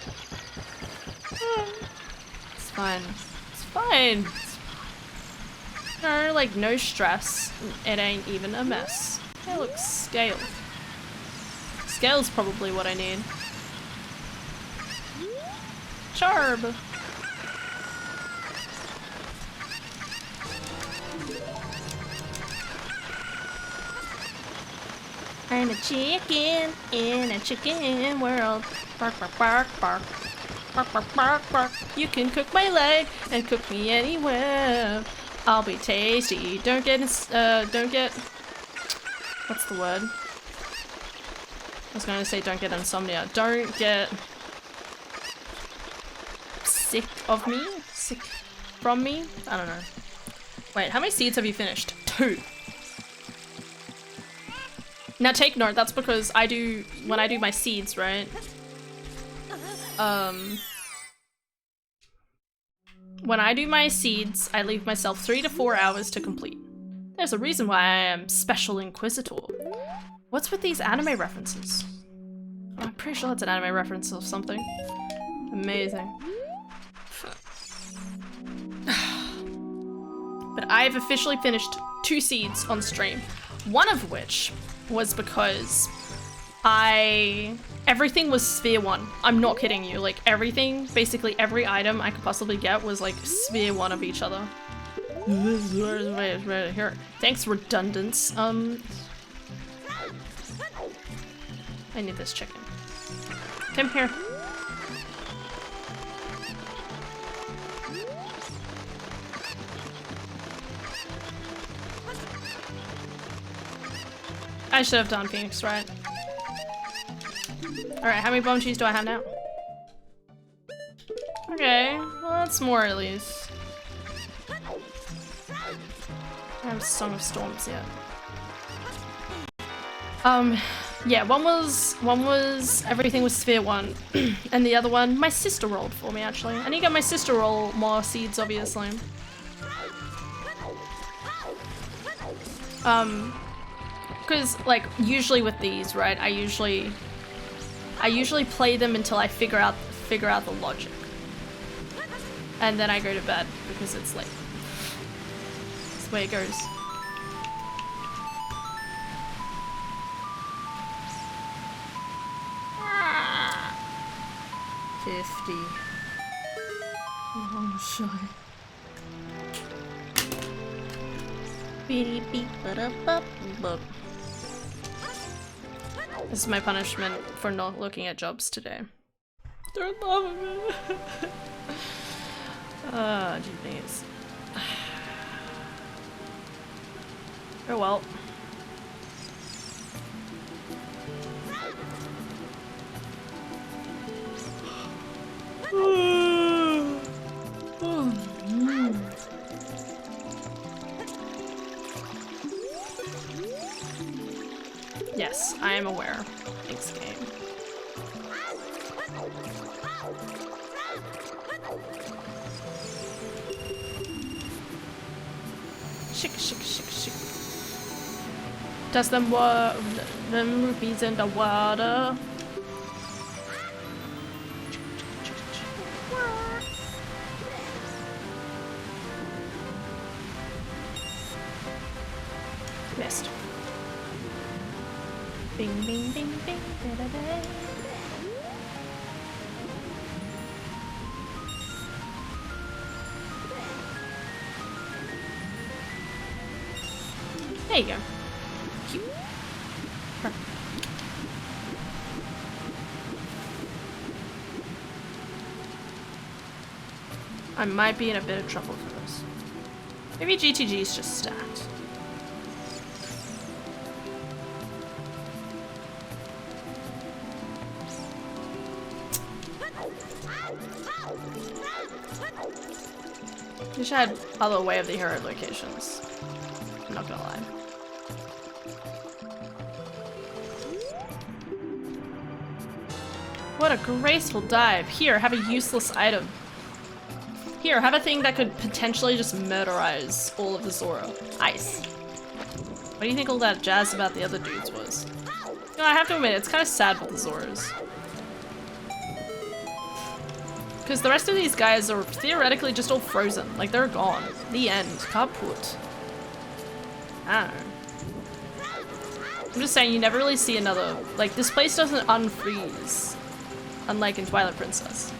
Speaker 1: It's fine. It's fine. No, like, no stress. It ain't even a mess. Hey, look, scale. Scale's probably what I need. Charb! I'm a chicken in a chicken world. Bark, bark, bark, bark. Bark, bark, bark, bark. You can cook my leg and cook me anywhere. I'll be tasty. Don't get, what's the word? I was gonna say don't get insomnia. Don't get sick of me? Sick from me? I don't know. Wait, how many seeds have you finished? 2. Now take note, that's because when I do my seeds, right? When I do my seeds, I leave myself 3 to 4 hours to complete. There's a reason why I am Special Inquisitor. What's with these anime references? I'm pretty sure that's an anime reference or something. Amazing. But I've officially finished 2 seeds on stream. One of which was because everything was sphere 1. I'm not kidding you. Like everything, basically every item I could possibly get was like sphere 1 of each other. Here. Thanks, redundance. I need this chicken. Come here. I should have done Phoenix, right? Alright, how many bone cheese do I have now? Okay, well that's more at least. I have Song of Storms yet. Yeah, one was everything was sphere 1, and the other one, my sister rolled for me actually. I need to get my sister roll more seeds, obviously. Because like usually with these, right? I usually play them until I figure out the logic, and then I go to bed because it's late. That's the way it goes. Ah. 50. Oh, shy.
Speaker 2: Beep beep ba ba ba.
Speaker 1: This is my punishment for not looking at jobs today. They're loving it. Ah, jeez. Oh well. Yes, I am aware. Thanks, game. Shik. Does them rupees in the water? Missed. Bing, bing, bing, bing, da, da, da. There you go. Cute. I might be in a bit of trouble for this. Maybe GTG is just stacked. Wish I had other Way of the Hero locations. I'm not gonna lie. What a graceful dive. Here, have a useless item. Here, have a thing that could potentially just murderize all of the Zora. Ice. What do you think all that jazz about the other dudes was? You know, I have to admit, it's kind of sad with the Zoras. Because the rest of these guys are theoretically just all frozen. Like, they're gone. The end. Kaput. I don't know. I'm just saying, you never really see another... Like, this place doesn't unfreeze. Unlike in Twilight Princess.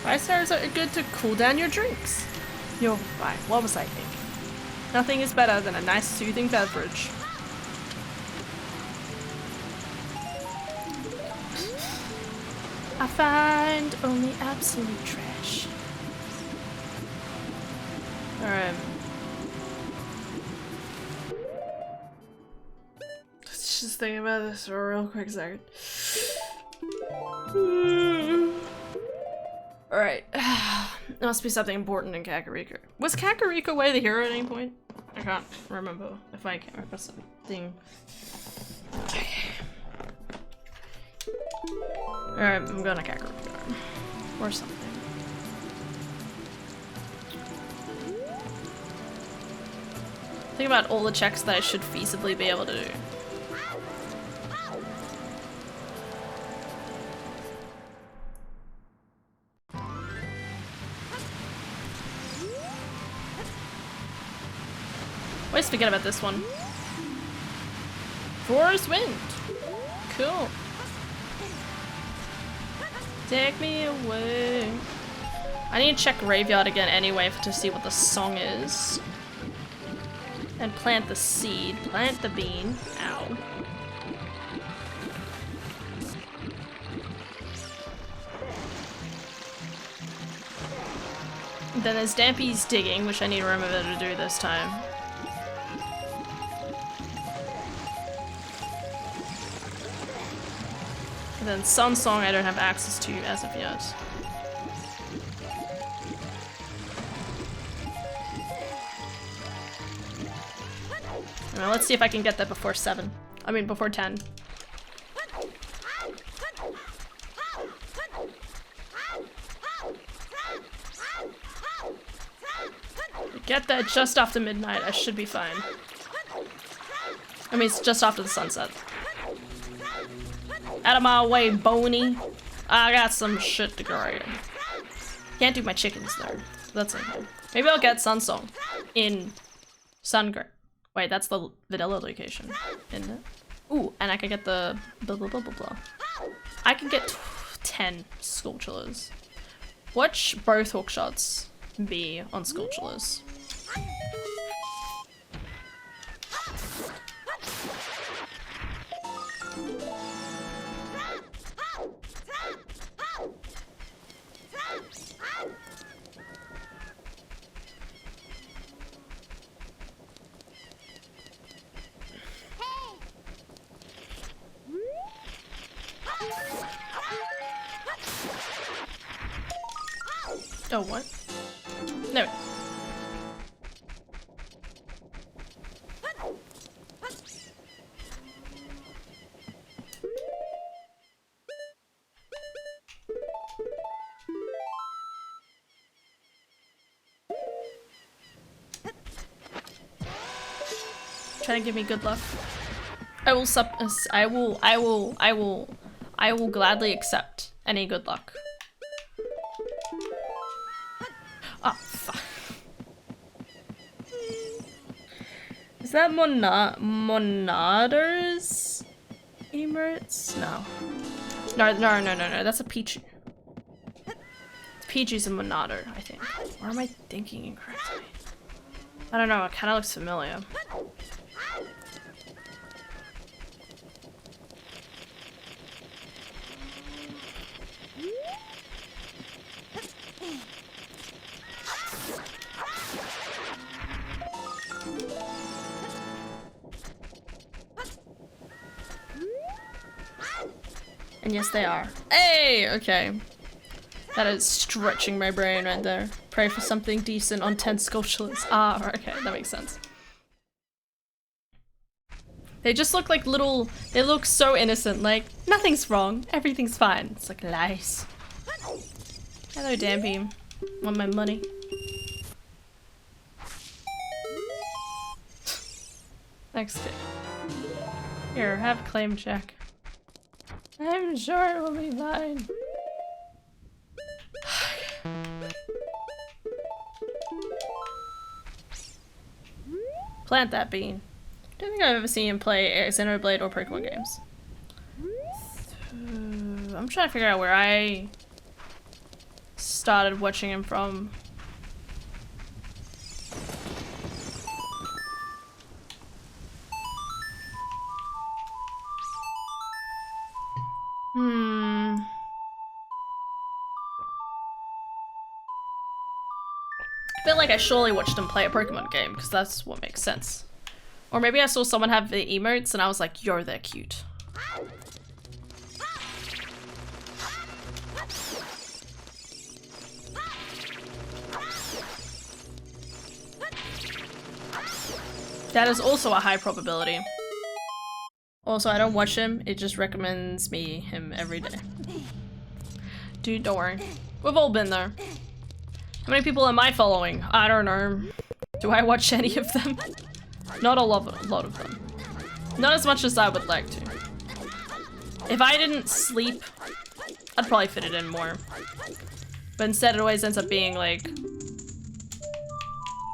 Speaker 1: Ice stars are good to cool down your drinks. You're right. What was I thinking? Nothing is better than a nice soothing beverage. I find only absolute trash. Alright. It's just thinking about this for a real quick second. Alright. There must be something important in Kakariko. Was Kakariko Way the hero at any point? I can't remember if I came across something. Okay. Alright, I'm going to Kakariko. Or something. Think about all the checks that I should feasibly be able to do. Always forget about this one. Forest Wind. Cool. Take me away. I need to check Graveyard again anyway to see what the song is. And plant the seed. Plant the bean. Ow. Then there's Dampy's digging, which I need to remember to do this time. And then Sun Song I don't have access to as of yet. Well, let's see if I can get that before 7. I mean, before 10. Get that just after midnight, I should be fine. I mean, it's just after the sunset. Out of my way, Boney. I got some shit to grind. Can't do my chickens though. That's okay. Maybe I'll get Sunsong in Sungra. Wait, that's the vanilla location, isn't it? Ooh, and I can get the blah blah blah blah blah. I can get 10 Skulltulas. Watch both hookshots be on Skulltulas. Oh, what? No. Trying to give me good luck. I will gladly accept any good luck. Oh, fuck. Is that Monader's emotes? No. No, that's a Pichu. Pichu's a Monader, I think. Or am I thinking incorrectly? I don't know, it kinda looks familiar. And yes, they are. Hey! Okay. That is stretching my brain right there. Pray for something decent on 10 Skulltulas. Ah, okay, that makes sense. They just look like little- they look so innocent, like, nothing's wrong, everything's fine. It's like lies. Hello, Dampy. Want my money? Next kick. Here, have claim check. I'm sure it will be fine. Plant that bean. Don't think I've ever seen him play Xenoblade or Pokemon games. I'm trying to figure out where I started watching him from. I feel like I surely watched him play a Pokemon game, because that's what makes sense. Or maybe I saw someone have the emotes and I was like, yo, they're cute. That is also a high probability. Also, I don't watch him, it just recommends me him every day. Dude, don't worry. We've all been there. How many people am I following? I don't know. Do I watch any of them? Not a lot of them. Not as much as I would like to. If I didn't sleep, I'd probably fit it in more. But instead it always ends up being like...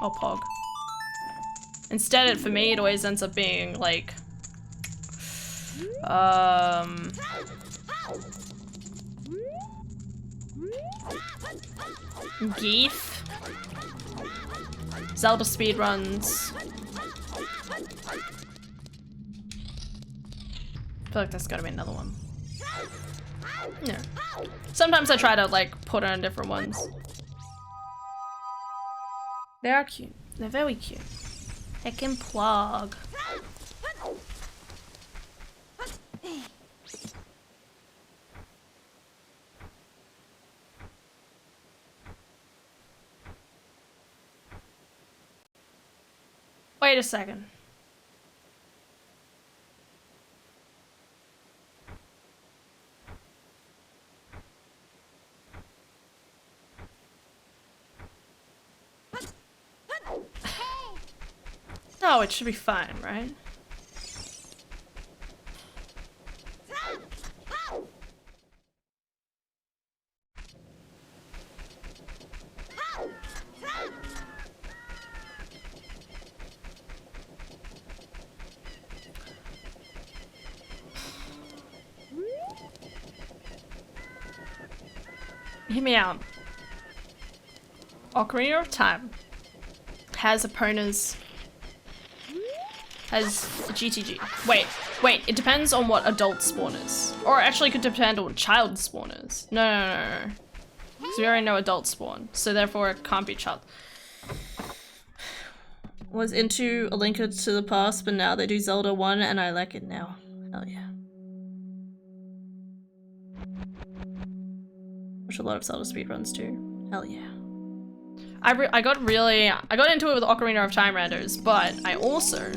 Speaker 1: Oh, Pog. Instead, for me, it always ends up being like... Geef. Zelda speedruns. I feel like there's gotta be another one. Yeah. Sometimes I try to like put on different ones. They are cute. They're very cute. Heckin' plug. Wait a second. No, it should be fine, right? Hear me out. Ocarina of Time has opponents. Has GTG. Wait, it depends on what adult spawn is. Or actually it could depend on what child spawn is. No. Because we already know adult spawn, so therefore it can't be child. Was into A Link to the Past, but now they do Zelda 1 and I like it now. Hell yeah. Watch a lot of Zelda speedruns too. Hell yeah. I got into it with Ocarina of Time randos, but I also...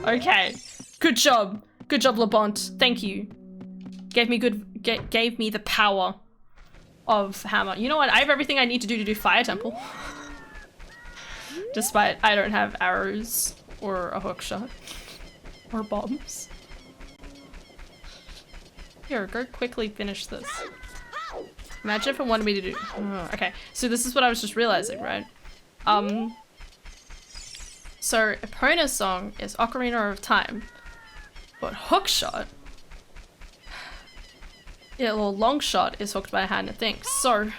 Speaker 1: Okay. Good job. Good job, Labont. Thank you. Gave me the power of hammer. You know what? I have everything I need to do Fire Temple. Despite I don't have arrows or a hook shot or bombs. Here, go quickly finish this. Imagine if it wanted me to do. Oh, okay, so this is what I was just realizing, right? So Epona's song is Ocarina of Time, but hookshot, yeah, well, long shot is hooked by a hand and things. So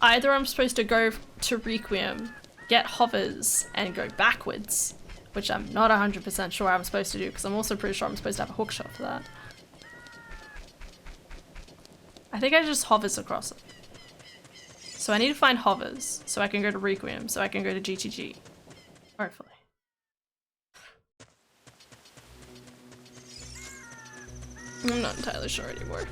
Speaker 1: either I'm supposed to go to Requiem, get hovers, and go backwards, which I'm not 100% sure I'm supposed to do, because I'm also pretty sure I'm supposed to have a hookshot for that. I think I just hovers across it. So I need to find hovers, so I can go to Requiem, so I can go to GTG. Hopefully. I'm not entirely sure anymore.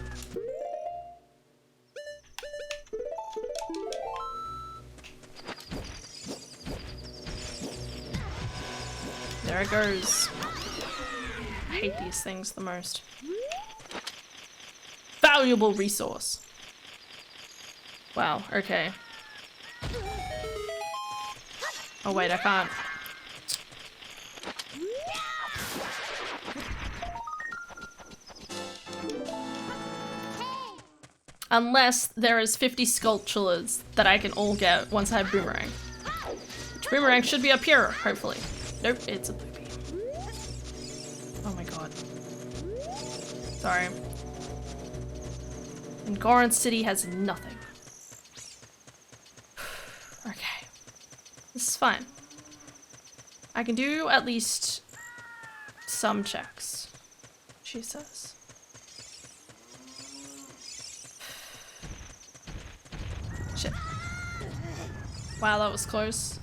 Speaker 1: There it goes. I hate these things the most. Valuable resource. Wow, okay. Oh wait, I can't. Unless there is 50 sculptures that I can all get once I have Boomerang. Which Boomerang should be up here, hopefully. Nope, it's a poopy. Oh my god. Sorry. And Goron City has nothing. Okay. This is fine. I can do at least some checks, she says. Shit. Wow, that was close.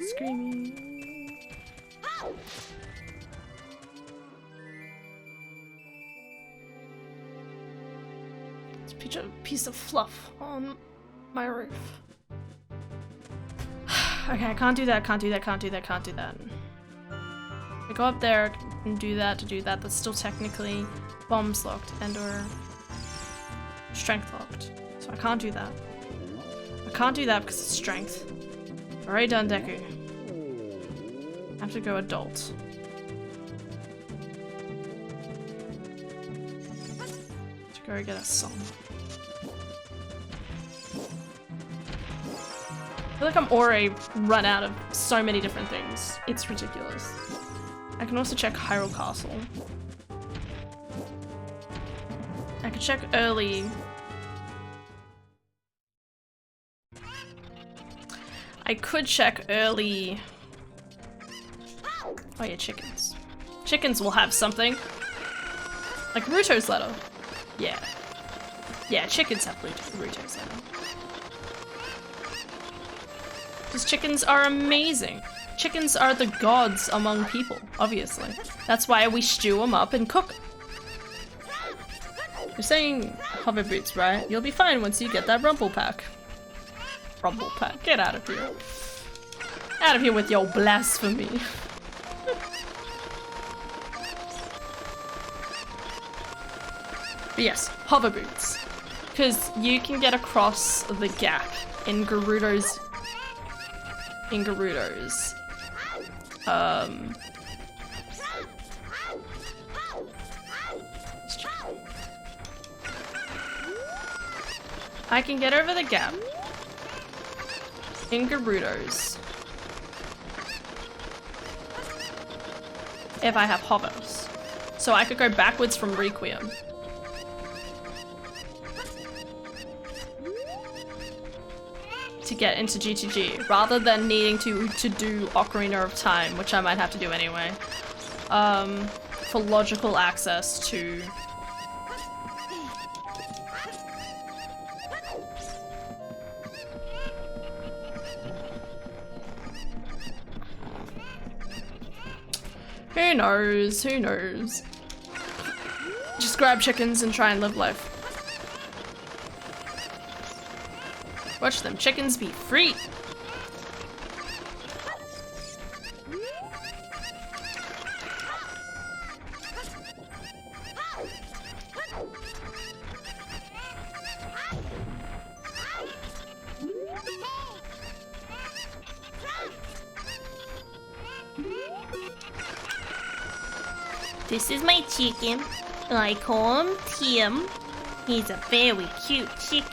Speaker 1: Screaming. It's a piece of fluff on my roof. Okay, I can't do that, can't do that, can't do that, can't do that. I go up there and do that to do that. That's still technically bombs locked and or strength locked. So I can't do that. I can't do that because it's strength. I've already done Deku. I have to go adult. To go get a song. I feel like I'm already run out of so many different things. It's ridiculous. I can also check Hyrule Castle. I could check early. I could check early. Oh yeah, chickens. Chickens will have something. Like Ruto's letter. Yeah. Yeah, chickens have Ruto's letter. Because chickens are amazing. Chickens are the gods among people, obviously. That's why we stew them up and cook. You're saying hover boots, right? You'll be fine once you get that rumble pack. Rumble pack, get out of here. Out of here with your blasphemy. But yes, hover boots. Because you can get across the gap in Gerudo's I can get over the gap in Gerudo's if I have hovers. So I could go backwards from Requiem. To get into GTG, rather than needing to do Ocarina of Time, which I might have to do anyway, for logical access to who knows, who knows. Just grab chickens and try and live life. Watch them chickens be free.
Speaker 2: This is my chicken. I call him Tim. He's a very cute chicken.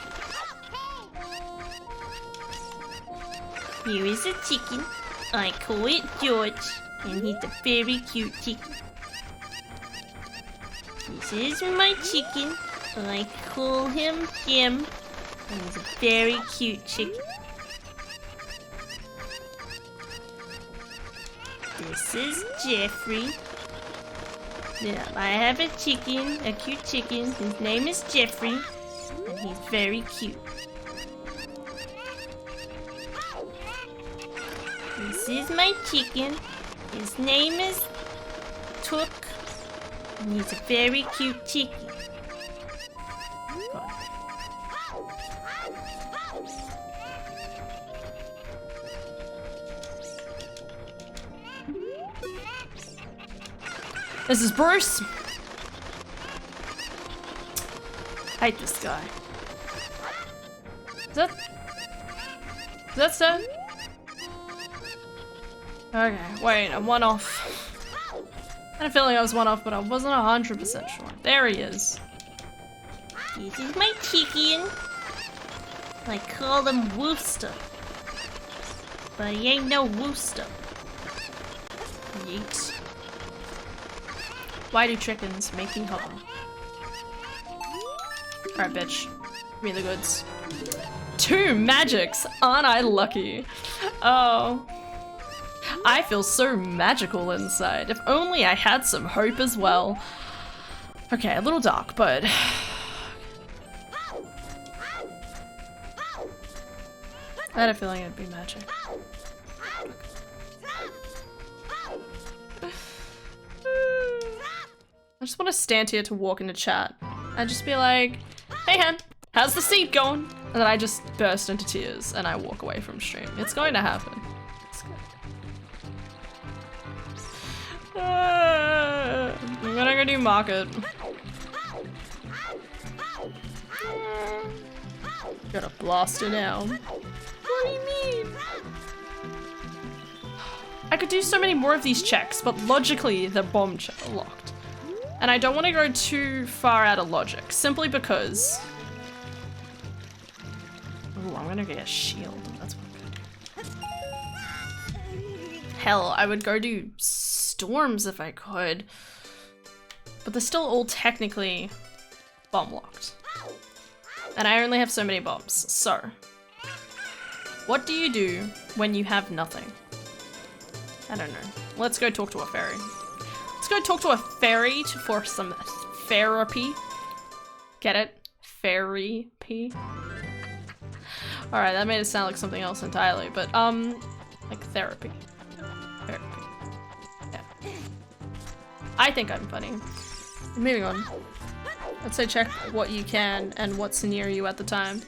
Speaker 2: Here is a chicken. I call it George, and he's a very cute chicken. This is my chicken. I call him Jim, and he's a very cute chicken. This is Jeffrey. Yeah, I have a chicken, a cute chicken. His name is Jeffrey, and he's very cute. This is my chicken. His name is Took, and he's a very cute chicken.
Speaker 1: This is Bruce. I hate this guy. Is that so? Okay, wait, I'm one off. I had a feeling I was one off, but I wasn't 100% sure. There he is.
Speaker 2: This is my chicken. I call him Wooster. But he ain't no Wooster. Yeet.
Speaker 1: Why do chickens make me hover? Alright, bitch. Give me the goods. 2 magics! Aren't I lucky? Oh. I feel so magical inside. If only I had some hope as well. Okay, a little dark, but... I had a feeling it'd be magic. I just want to stand here to walk into chat and just be like, hey hen, how's the seed going? And then I just burst into tears and I walk away from stream. It's going to happen. I'm gonna go do market. Gotta blast it out. What do you mean? I could do so many more of these checks, but logically they're bomb locked. And I don't want to go too far out of logic, simply because... Ooh, I'm gonna get a shield. That's what I'm gonna do. Hell, I would go do storms if I could. But they're still all technically bomb locked. And I only have so many bombs, so... What do you do when you have nothing? I don't know. Let's go talk to a fairy. Let's go talk to a fairy for some therapy. Get it? Fairy-py. Alright, that made it sound like something else entirely, but, like therapy. Therapy. Yeah. I think I'm funny. Moving on. Let's say check what you can and what's near you at the time.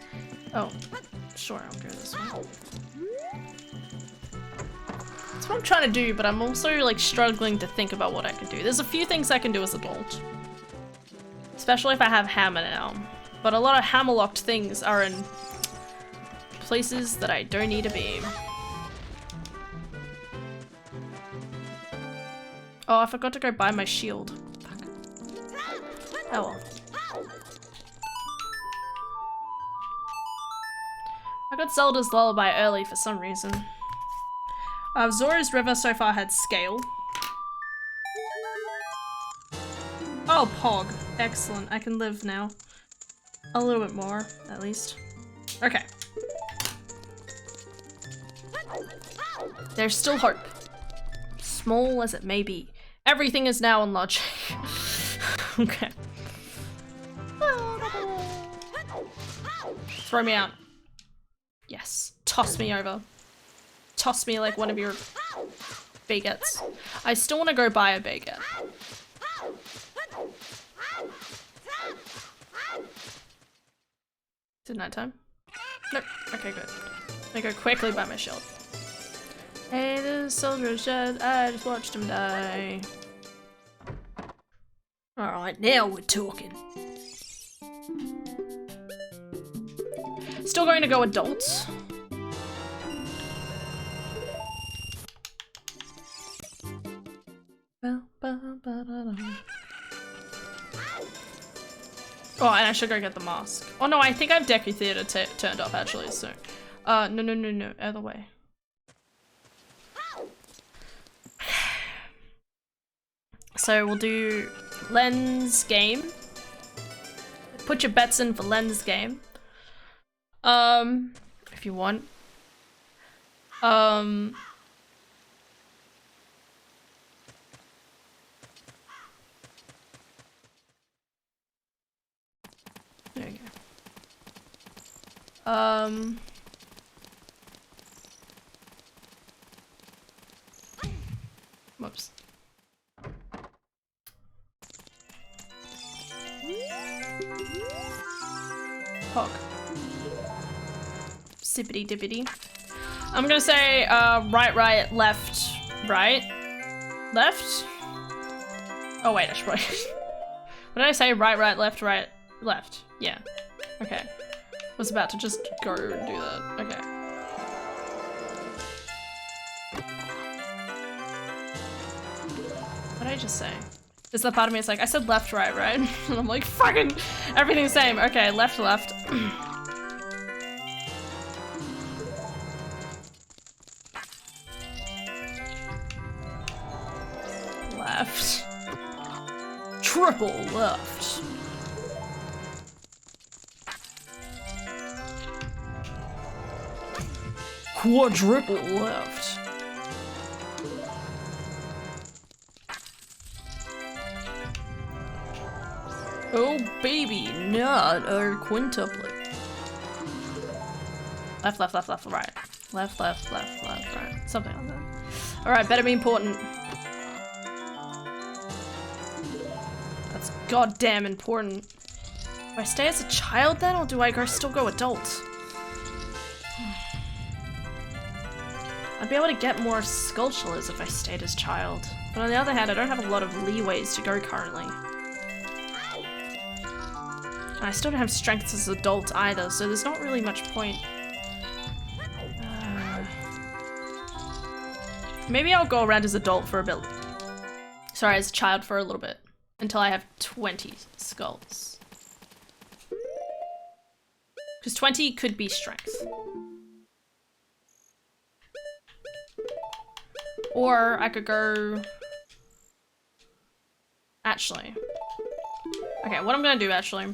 Speaker 1: Oh, sure, I'll go this way. That's what I'm trying to do, but I'm also like struggling to think about what I can do. There's a few things I can do as a adult. Especially if I have hammer now. But a lot of hammer locked things are in places that I don't need to be. Oh, I forgot to go buy my shield. Fuck. Oh well. I got Zelda's Lullaby early for some reason. Zora's River so far had scale. Oh, Pog. Excellent. I can live now. A little bit more, at least. Okay. There's still hope. Small as it may be. Everything is now in logic. Okay. Throw me out. Yes. Toss me over. Toss me like one of your baguettes. I still want to go buy a baguette. Is it nighttime? Nope. Okay, good. I go quickly buy my shield. Hey, this soldier's dead. I just watched him die. Alright, now we're talking. Still going to go adults. Oh, and I should go get the mask. Oh no, I think I have Deku Theater turned off actually, so. No, other way. So we'll do lens game. Put your bets in for lens game. If you want. There you go. Whoops. Pog. Sippity dippity. I'm gonna say right, left, right. Left? Oh wait, I should probably what did I say? Right, left, left. Yeah. Okay. Was about to just go and do that. Okay. What did I just say? There's that part of me that's like, I said left, right? And I'm like, fucking everything's the same. Okay, left. Left. Triple left. Quadruple left. Oh baby, not a quintuplet. Left, left, left, left, right. Left, left, left, left, right. Something like that. Alright, better be important. That's goddamn important. Do I stay as a child then, or do I still go adult? I'd be able to get more sculptures if I stayed as child. But on the other hand, I don't have a lot of leeways to go currently. And I still don't have strength as an adult either, so there's not really much point. Maybe I'll go around as adult for a bit. Sorry, as a child for a little bit. Until I have 20 skulls. Because 20 could be strength. Or I could go... Actually. Okay, what I'm gonna do actually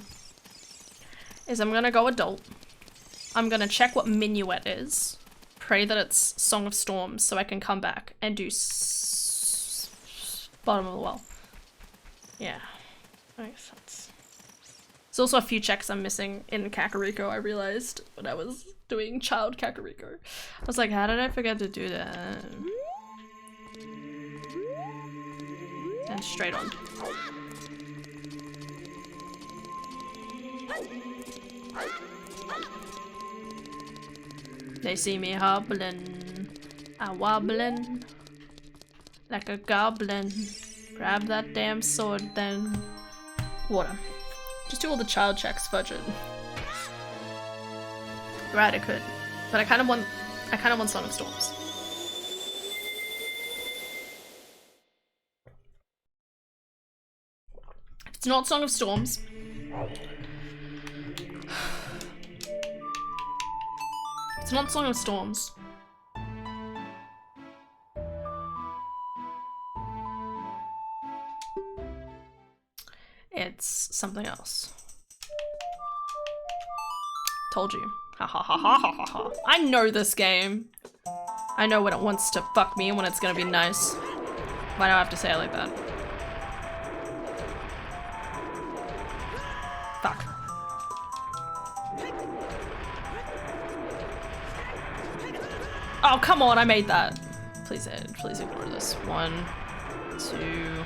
Speaker 1: is I'm gonna go adult. I'm gonna check what Minuet is. Pray that it's Song of Storms so I can come back and do bottom of the well. Yeah, makes sense. There's also a few checks I'm missing in Kakariko, I realized when I was doing child Kakariko. I was like, how did I forget to do that? And straight on. They see me hobbling, I'm wobbling like a goblin. Grab that damn sword then. Water. Just do all the child checks, fudge it. Right, I could. But I kind of want Song of Storms. If it's not Song of Storms, it's not Song of Storms. It's something else. Told you. Ha ha ha ha ha ha ha. I know this game. I know when it wants to fuck me and when it's gonna be nice. Why do I have to say it like that? Fuck. Oh, come on, I made that. Please ignore this. 1, 2,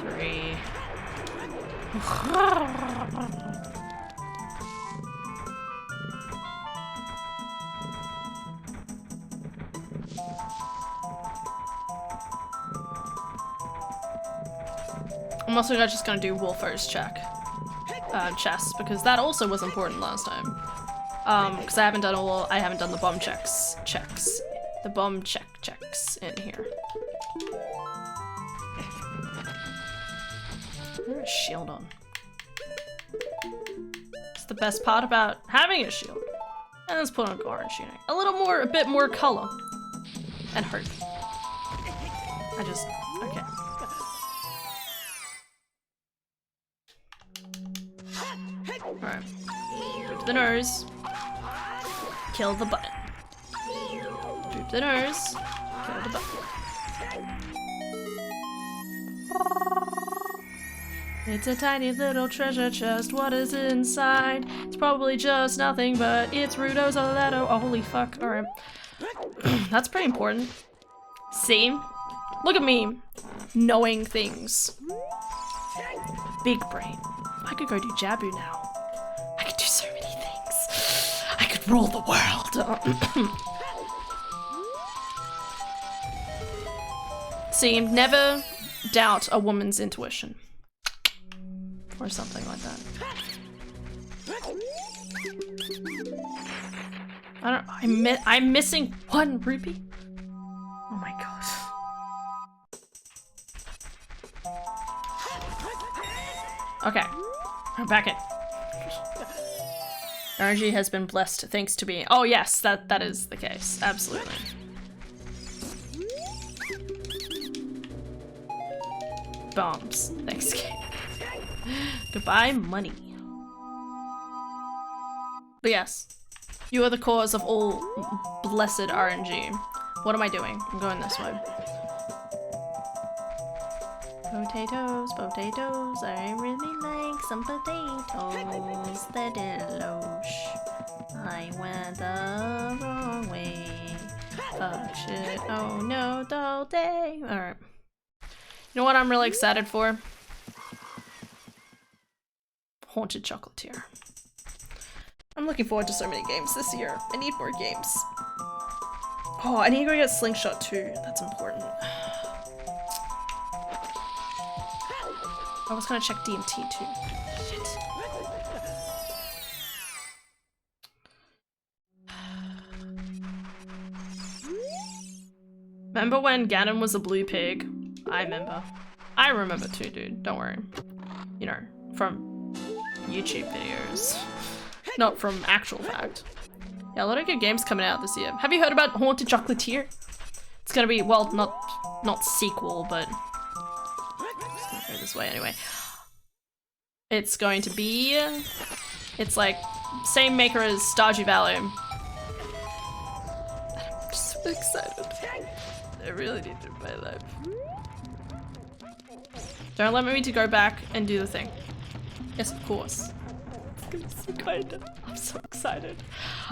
Speaker 1: 3. I'm also just gonna do Wolfo's chess because that also was important last time. Because I haven't done the bomb checks, the bomb checks in here. There's a shield on. It's the best part about having a shield. And let's put on guard shooting. A bit more color. And hope. Okay. Alright. Droop the nose. Kill the button. Droop the nose. Kill the button. It's a tiny little treasure chest, what is inside? It's probably just nothing, but it's Rudo's Aletto. Oh, holy fuck, alright. That's pretty important. See? Look at me, knowing things. Big brain. I could go do Jabu now. I could do so many things. I could rule the world. See, never doubt a woman's intuition. Or something like that. I'm missing 1 rupee? Oh my god. Okay, I'm back in. Energy has been blessed thanks to me. Oh yes, that is the case, absolutely. Bombs, thanks game. Goodbye, money. But yes, you are the cause of all blessed RNG. What am I doing? I'm going this way. Potatoes, potatoes, I really like some potatoes. The deluge. I I went the wrong way. Oh shit, oh no, the day. Alright. You know what I'm really excited for? Haunted Chocolatier. I'm looking forward to so many games this year. I need more games. Oh, I need to go get Slingshot too. That's important. I was gonna check DMT too. Shit. Remember when Ganon was a blue pig? I remember. I remember too, dude. Don't worry. You know, from YouTube videos. Not from actual fact. Yeah, a lot of good games coming out this year. Have you heard about Haunted Chocolatier? It's gonna be, well, not sequel, but I'm just gonna go this way anyway. It's going to be, it's like same maker as Stardew Valley. I'm just so excited. I really need to in my life. Don't let me to go back and do the thing. Yes, of course. I'm so excited.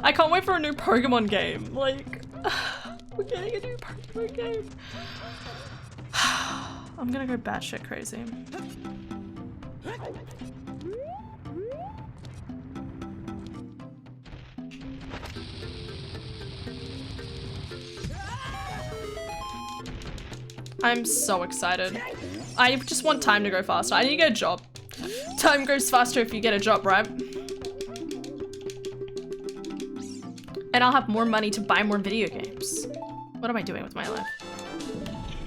Speaker 1: I can't wait for a new Pokemon game. Like, we're getting a new Pokemon game. I'm gonna go batshit crazy. I'm so excited. I just want time to go faster. I need to get a job. Time goes faster if you get a job, right? And I'll have more money to buy more video games. What am I doing with my life?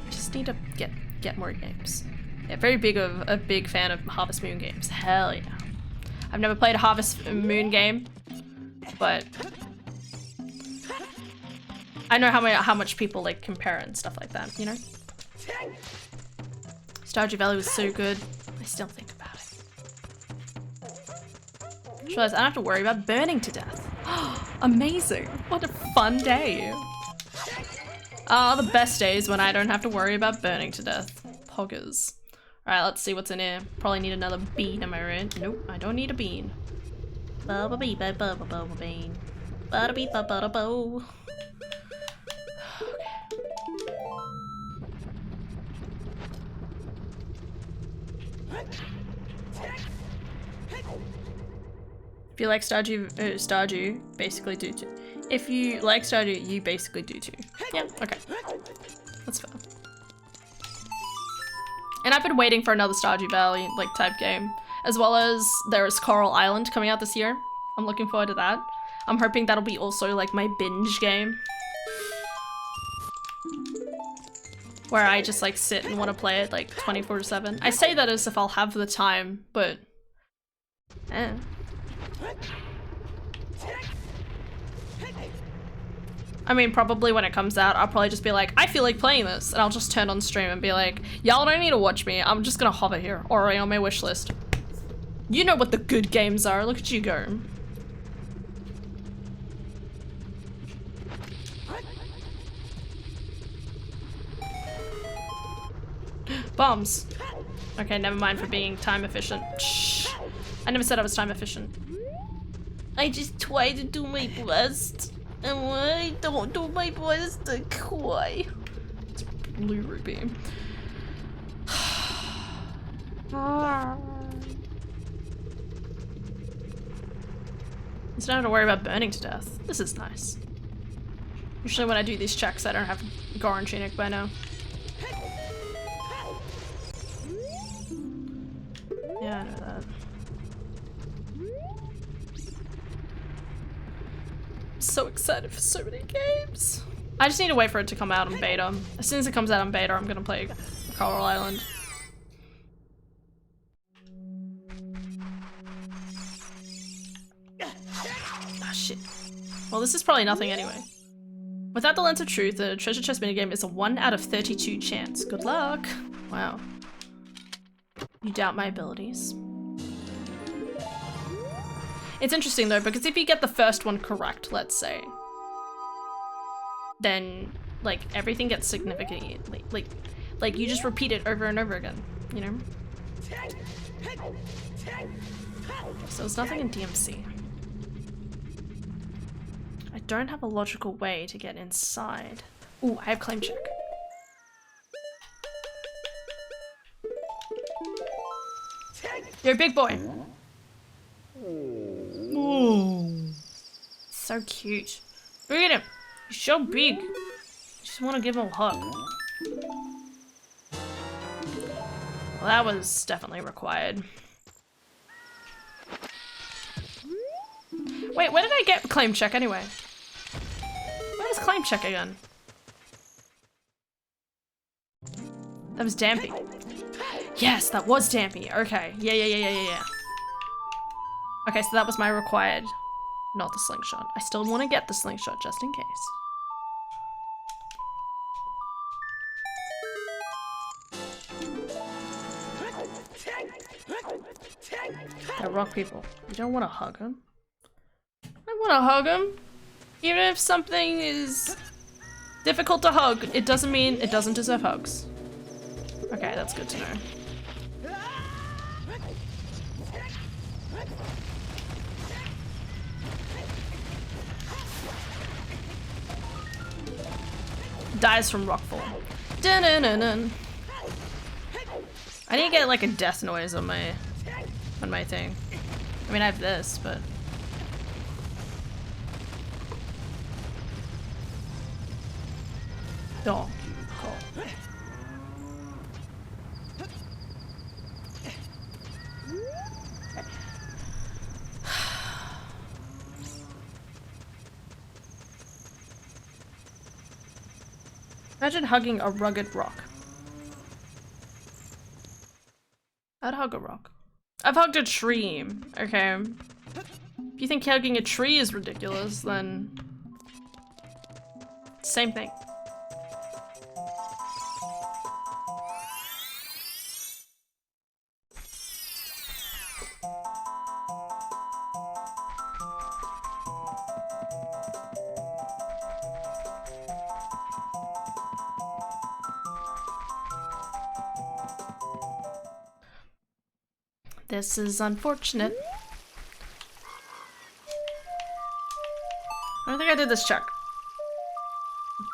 Speaker 1: I just need to get more games. Yeah, very big of a big fan of Harvest Moon games. Hell yeah. I've never played a Harvest Moon game, but I know how much people like compare it and stuff like that, you know? Stardew Valley was so good. I still think about it. Just realized I don't have to worry about burning to death. Amazing! What a fun day! The best days when I don't have to worry about burning to death. Poggers. Alright, let's see what's in here. Probably need another bean, am I right? Nope, I don't need a bean. Bubba bee ba bubba bubba bean. Bada bee ba bada bo. If you like Stardew, basically do too. If you like Stardew, you basically do too. Yeah, okay. That's fair. And I've been waiting for another Stardew Valley like type game. As well as there is Coral Island coming out this year. I'm looking forward to that. I'm hoping that'll be also like my binge game. Where I just like sit and want to play it like 24/7. I say that as if I'll have the time, but I mean, probably when it comes out, I'll probably just be like, I feel like playing this, and I'll just turn on stream and be like, y'all don't need to watch me, I'm just gonna hover here, already on my wish list. You know what the good games are, look at you go. Bombs. Okay, never mind for being time efficient. Shh. I never said I was time efficient. I just try to do my best. And when I don't do my best, I cry. It's blue ruby. Just don't have to worry about burning to death. This is nice. Usually when I do these checks, I don't have Goran Tunic by now. Yeah, I know that. I'm so excited for so many games. I just need to wait for it to come out on beta. As soon as it comes out on beta, I'm gonna play Coral Island. Ah, shit. Well, this is probably nothing anyway. Without the lens of truth, the treasure chest minigame is a 1 out of 32 chance. Good luck. Wow. You doubt my abilities. It's interesting though, because if you get the first one correct, let's say, then like everything gets significantly like you just repeat it over and over again, you know? So there's nothing in DMC. don't have a logical way to get inside. Ooh, I have claim check. You're a big boy. Ooh. So cute. Look at him. He's so big. Just want to give him a hug. Well, that was definitely required. Wait, where did I get claim check anyway? Where was claim check again? That was Dampy. Yes, that was Dampy. Okay. Yeah. Okay, so that was my required, not the slingshot. I still want to get the slingshot just in case. The rock people. You don't want to hug them. I want to hug them. Even if something is difficult to hug, it doesn't mean it doesn't deserve hugs. Okay, that's good to know. Dies from rockfall. Dun-dun-dun-dun. I need to get like a death noise on my thing. I mean, I have this, but Donkey Kong. Imagine hugging a rugged rock. I'd hug a rock. I've hugged a tree, okay? If you think hugging a tree is ridiculous, then same thing. This is unfortunate. I don't think I did this check.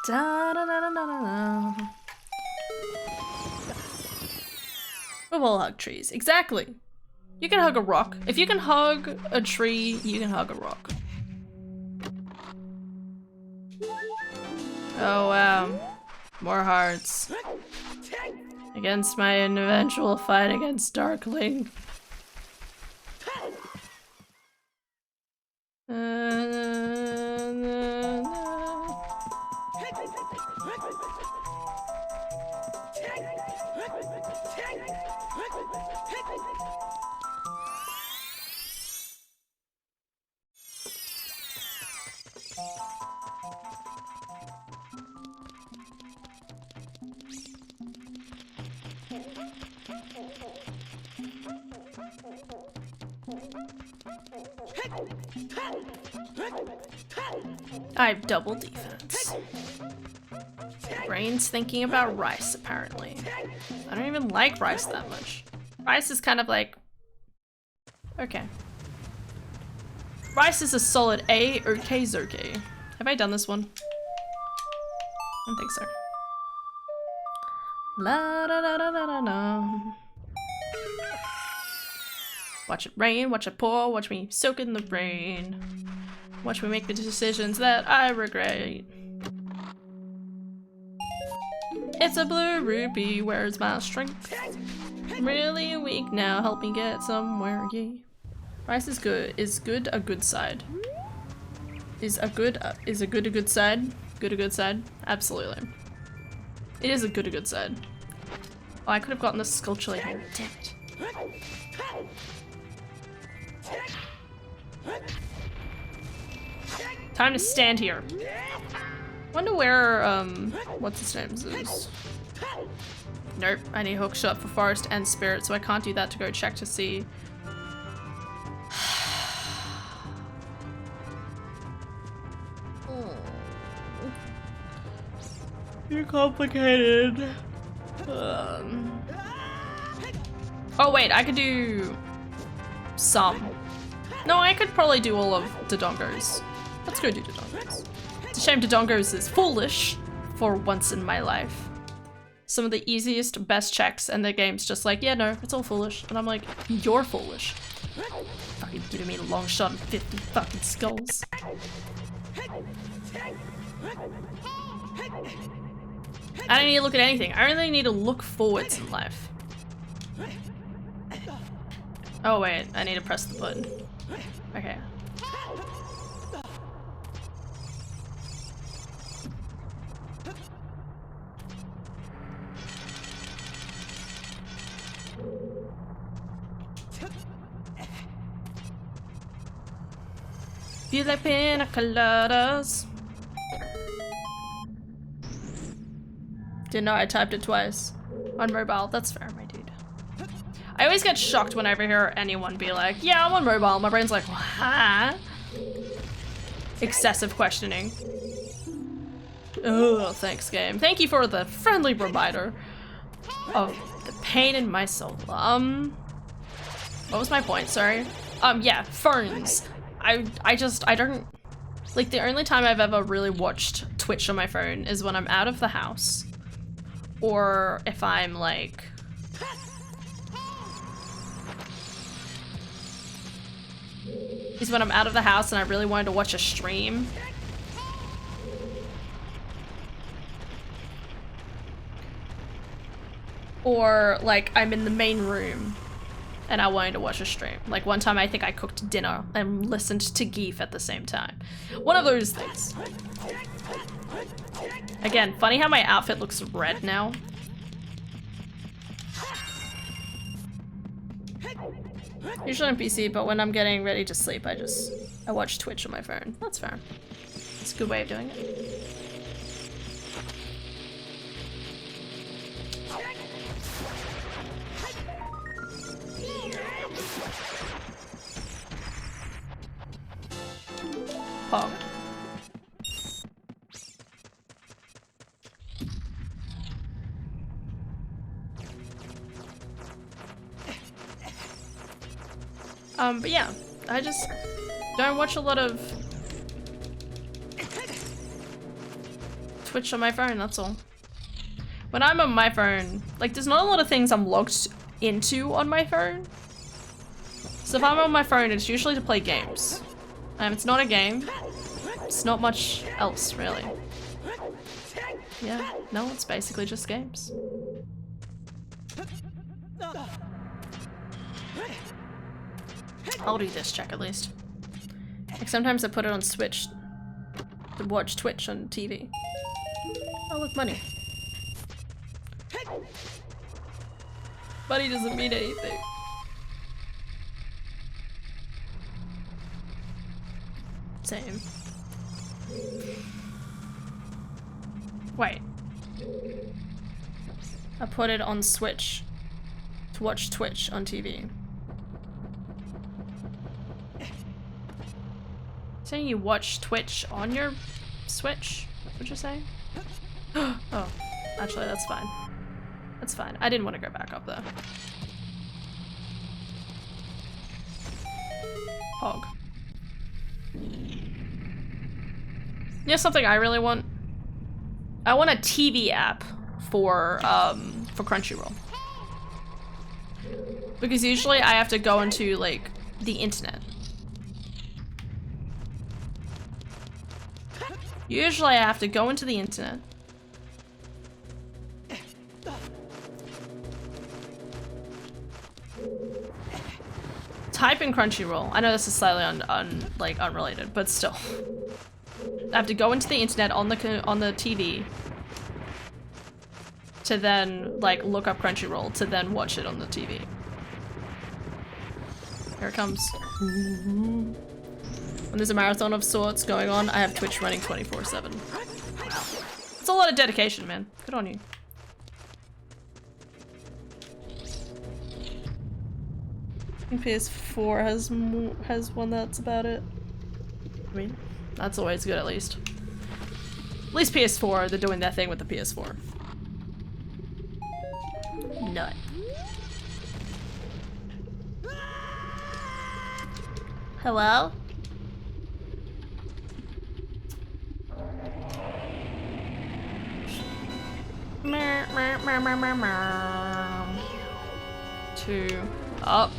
Speaker 1: Da da da da da da. We will hug trees. Exactly. You can hug a rock. If you can hug a tree, you can hug a rock. Oh wow. More hearts. Against my eventual fight against Darkling. I have double defense. Brain's thinking about rice, apparently. I don't even like rice that much. Rice is kind of like... okay. Rice is a solid A, okay, Zerke. Have I done this one? I don't think so. La da da da da da da. Watch it rain, watch it pour, watch me soak in the rain. Watch me make the decisions that I regret. It's a blue rupee, where's my strength? I'm really weak now, help me get somewhere, yeah. Rice is good. Is good a good side? Is a good side? Good a good side? Absolutely. It is a good side. Oh, I could have gotten this sculpture here. Damn it. Time to stand here. Wonder where, what's his name is. Nope, I need a hook shot for Forest and Spirit, so I can't do that to go check to see. You're complicated. Oh wait, I could do some. No, I could probably do all of Dodongo's. Let's go do Dodongos. It's a shame Dodongos is foolish for once in my life. Some of the easiest, best checks and the game's just like, yeah, no, it's all foolish. And I'm like, you're foolish. Fucking giving me a long shot and 50 fucking skulls. I don't need to look at anything. I only need to look forwards in life. Oh wait, I need to press the button. Okay. Feel like pina coladas. Didn't know I typed it twice. On mobile, that's fair, my dude. I always get shocked whenever I hear anyone be like, yeah, I'm on mobile. My brain's like, huh? Excessive questioning. Oh, thanks, game. Thank you for the friendly reminder of the pain in my soul. What was my point? Sorry. Yeah, ferns. I don't, like, the only time I've ever really watched Twitch on my phone is when I'm out of the house. Or if I'm, like, is when I'm out of the house and I really wanted to watch a stream. Or, like, I'm in the main room and I wanted to watch a stream. Like, one time I think I cooked dinner and listened to Geef at the same time. One of those things. Again, funny how my outfit looks red now. Usually on PC, but when I'm getting ready to sleep, I watch Twitch on my phone. That's fair. It's a good way of doing it. Oh. But yeah, I just don't watch a lot of Twitch on my phone, that's all. When I'm on my phone, like, there's not a lot of things I'm logged into on my phone. So if I'm on my phone, it's usually to play games. It's not a game. It's not much else, really. Yeah, no, it's basically just games. I'll do this check at least. Like, sometimes I put it on Switch to watch Twitch on TV. Oh, look, money. Money doesn't mean anything. Same. Wait. I put it on Switch to watch Twitch on TV. Saying you watch Twitch on your Switch? What'd you say? Oh, actually, that's fine. That's fine. I didn't want to go back up there. Hog. You know something I really want? I want a TV app for Crunchyroll. Because usually I have to go into, like, the internet. Usually I have to go into the internet. Type in Crunchyroll. I know this is slightly unrelated, but still. I have to go into the internet on the TV to then, like, look up Crunchyroll to then watch it on the TV. Here it comes. When there's a marathon of sorts going on, I have Twitch running 24/7. It's a lot of dedication, man. Good on you. I think PS4 has one that's about it. I mean, that's always good, at least. At least PS4, they're doing that thing with the PS4. Nut. Hello? Two. Up.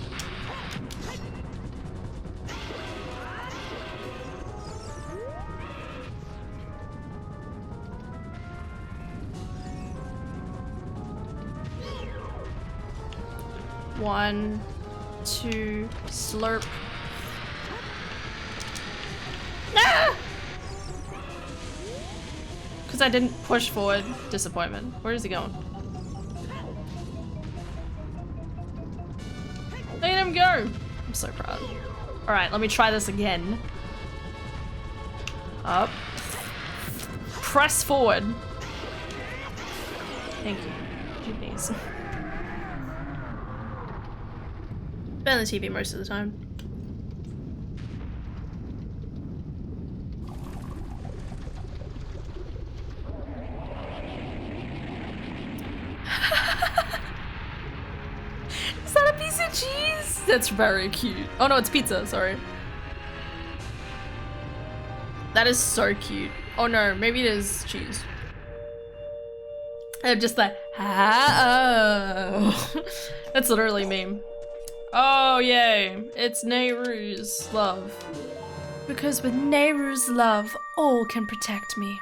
Speaker 1: One, two, slurp. Ah! Because I didn't push forward. Disappointment. Where is he going? Look at him go! I'm so proud. Alright, let me try this again. Up. Press forward. Thank you. Jeez. Been on the TV most of the time. Is that a piece of cheese? That's very cute. Oh no, it's pizza, sorry. That is so cute. Oh no, maybe it is cheese. I'm just like, oh. That's literally meme. Oh yay, it's Nehru's love. Because with Nehru's love, all can protect me.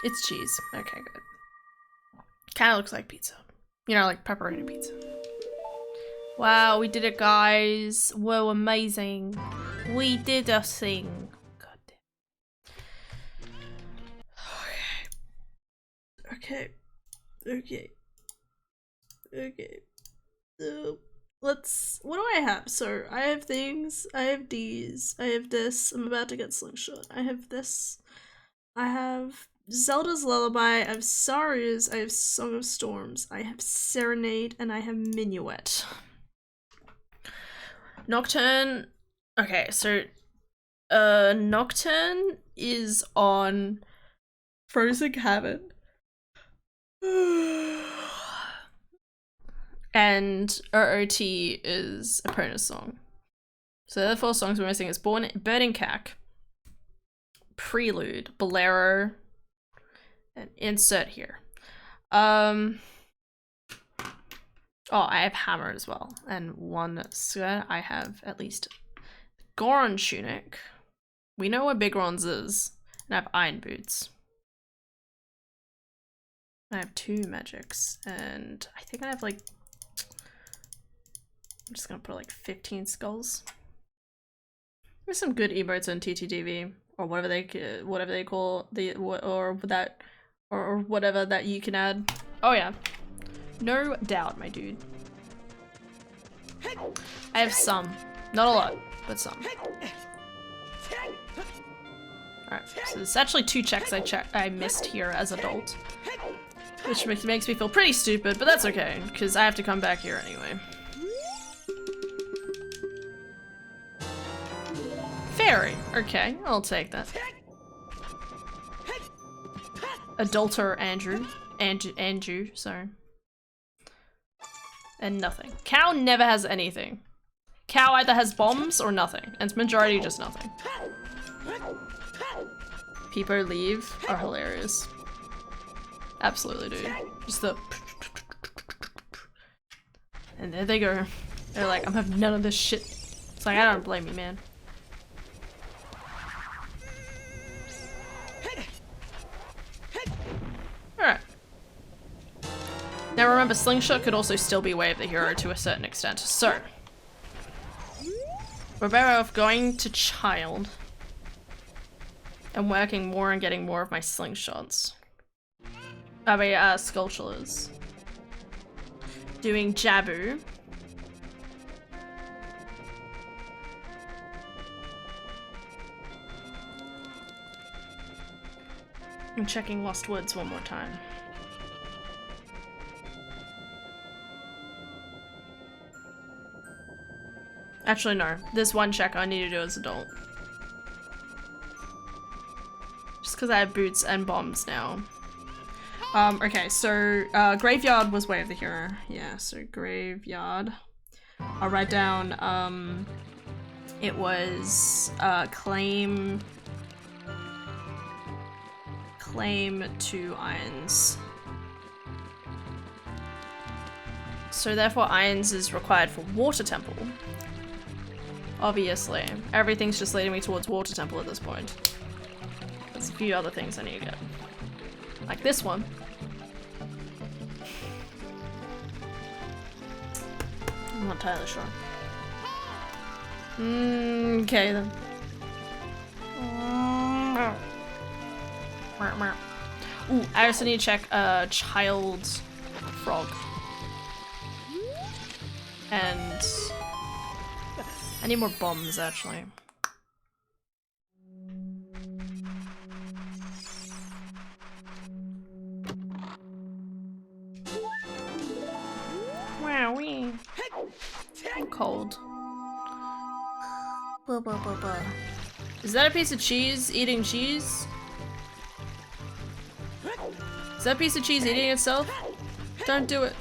Speaker 1: It's cheese. Okay, good. Kinda looks like pizza. You know, like pepperoni pizza. Wow, we did it, guys. Whoa, amazing. We did a thing. God damn. Okay. Okay. Okay. Let's, what do I have? So I have things, I have these, I have this, I'm about to get slingshot, I have this, I have Zelda's Lullaby, I have Saru's, I have Song of Storms, I have Serenade, and I have Minuet. Nocturne, okay, so Nocturne is on Frozen Cabin. And OOT is Apprentice Song. So the other 4 songs we're missing is Burning Cack, Prelude, Bolero, and insert here. Oh, I have Hammer as well. And one skirt. I have at least Goron Tunic. We know what Big Ron's is. And I have Iron Boots. I have 2 magics. And I think I have like, I'm just gonna put like 15 skulls. There's some good emotes on TTDV or whatever they call the or whatever that you can add. Oh yeah, no doubt, my dude. I have some, not a lot, but some. Alright, so there's actually 2 checks I missed here as adult, which makes me feel pretty stupid, but that's okay because I have to come back here anyway. Fairy. Okay, I'll take that. Adulter Andrew, sorry. And nothing. Cow never has anything. Cow either has bombs or nothing, and it's majority just nothing. People leave are hilarious. Absolutely, dude. Just the... And there they go. They're like, I'm having none of this shit. It's like, I don't blame you, man. Alright. Now remember, Slingshot could also still be Way of the Hero to a certain extent, so... we're better off going to Child and working more and getting more of my Slingshots. Skulltulars. Doing Jabu. I'm checking Lost Woods one more time. Actually, no. This one check I need to do as adult. Just because I have boots and bombs now. Okay, so Graveyard was Way of the Hero. Yeah, so Graveyard. I'll write down, it was claim 2 irons. So therefore irons is required for water temple. Obviously. Everything's just leading me towards water temple at this point. There's a few other things I need to get. Like this one. I'm not entirely sure. Okay then. Ooh, I also need to check child frog. And I need more bombs actually. Wowee. I'm cold. Blah, blah, blah, blah. Is that a piece of cheese eating cheese? Is that piece of cheese eating itself? Don't do it.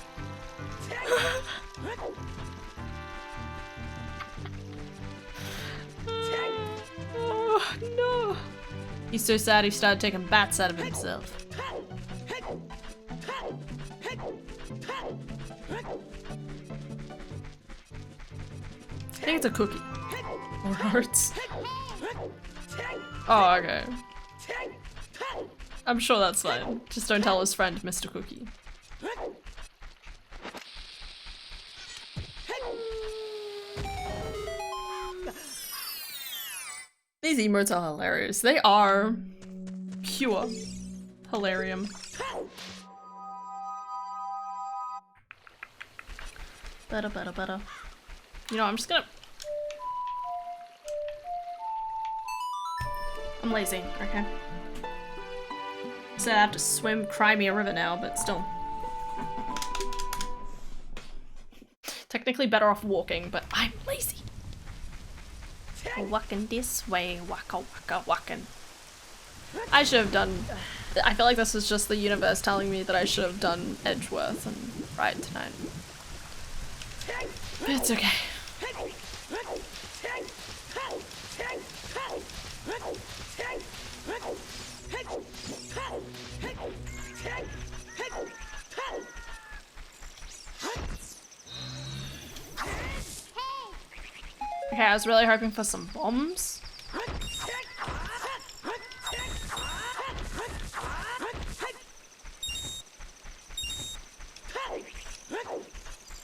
Speaker 1: Oh, no. He's so sad he started taking bats out of himself. I think it's a cookie. Or hearts. Oh, okay. I'm sure that's fine. Just don't tell his friend, Mr. Cookie. These emotes are hilarious. They are pure hilarium. Better. You know, I'm just gonna... I'm lazy, okay? So I have to swim Crimea River now, but still. Technically better off walking, but I'm lazy. Walking this way, waka waka walking. I should have done... I feel like this is just the universe telling me that I should have done Edgeworth and Ride tonight. But it's okay. Okay, I was really hoping for some bombs.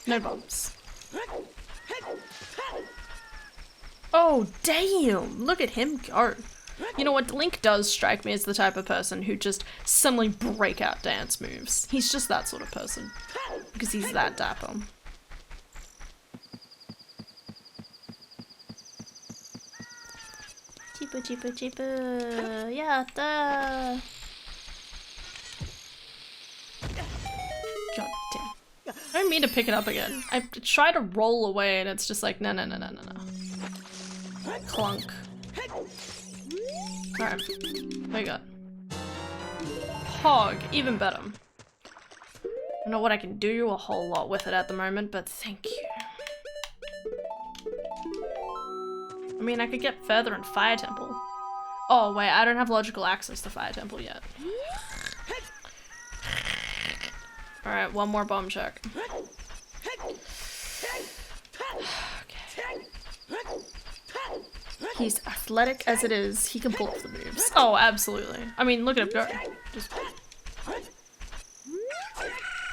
Speaker 1: No bombs. Oh, damn! Look at him go. You know what? Link does strike me as the type of person who just suddenly break out dance moves. He's just that sort of person. Because he's that dapper. Cheaper. Yeah, God damn. I don't mean to pick it up again. I try to roll away and it's just like, no. Clunk. Alright. What you got? Hog. Even better. I don't know what I can do a whole lot with it at the moment, but thank you. I mean, I could get further in Fire Temple. Oh, wait, I don't have logical access to Fire Temple yet. Alright, one more bomb check. Okay. He's athletic as it is. He can pull off the moves. Oh, absolutely. I mean, look at him go. Just...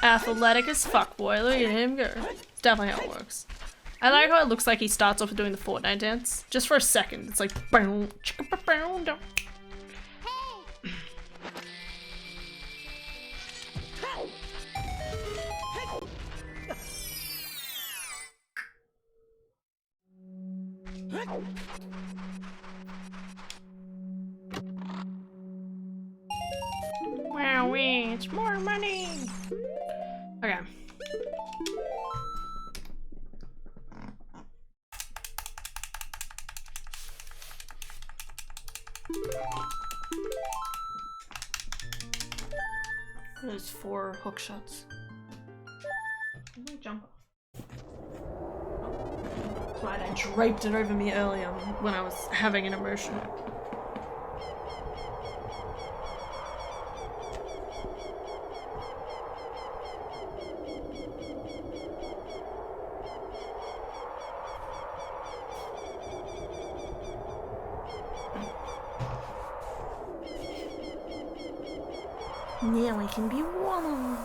Speaker 1: athletic as fuck, boy. Look at him go. It's definitely how it works. I like how it looks like he starts off doing the Fortnite dance. Just for a second. It's like... boom, chicka, boom, down. Wowee, it's more money! Okay. There's 4 hook shots. Let me jump off. That's right, I draped it over me earlier when I was having an emotion.
Speaker 2: Now I can be warm.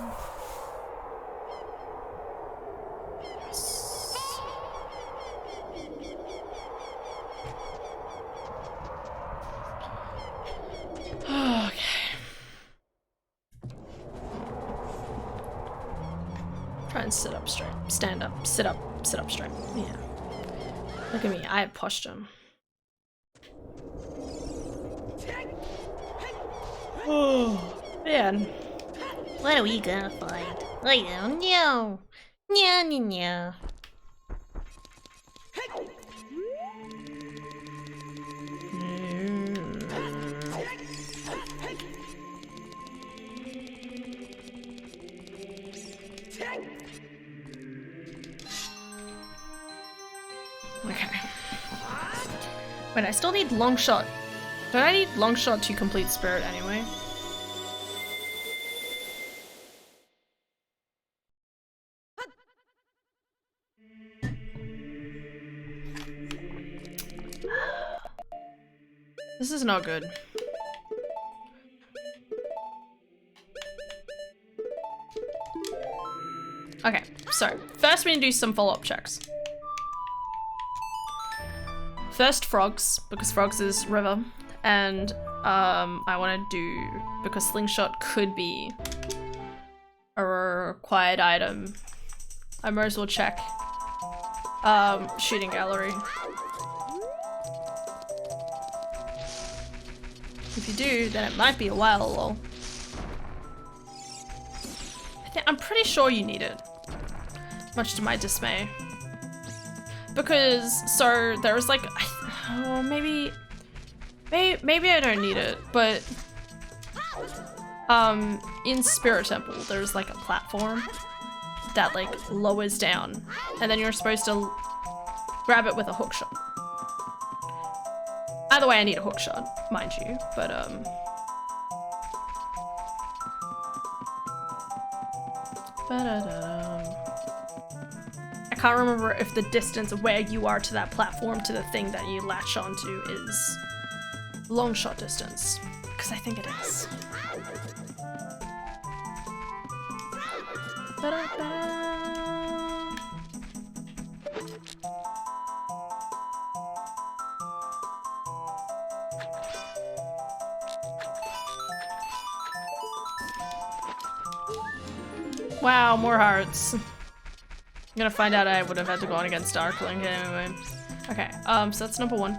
Speaker 1: Okay. Try and sit up straight. Stand up. Sit up straight. Yeah. Look at me. I have posture. Oh, man.
Speaker 2: What are we gonna find? I don't know. No, no, no.
Speaker 1: Okay. Wait, I still need long shot. Don't I need long shot to complete spirit anyway? This is not good. Okay, so first we need to do some follow-up checks. First frogs, because frogs is river, and I want to do, because slingshot could be a required item, I might as well check shooting gallery. If you do, then it might be a while, lol. I'm pretty sure you need it, much to my dismay. Because, so, there's like, oh, maybe I don't need it, but, in Spirit Temple, there's like a platform that like lowers down, and then you're supposed to grab it with a hook shot. Either way, I need a hook shot, mind you, but, I can't remember if the distance of where you are to that platform to the thing that you latch onto is long shot distance, because I think it is. Wow, more hearts. I'm gonna find out I would have had to go on against Darkling anyway. Okay, so that's number one.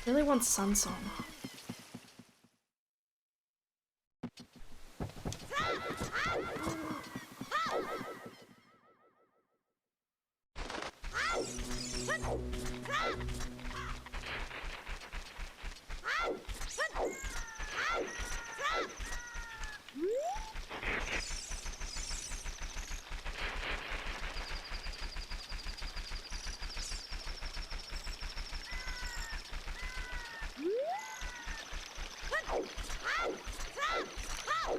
Speaker 1: Really want Sun Song.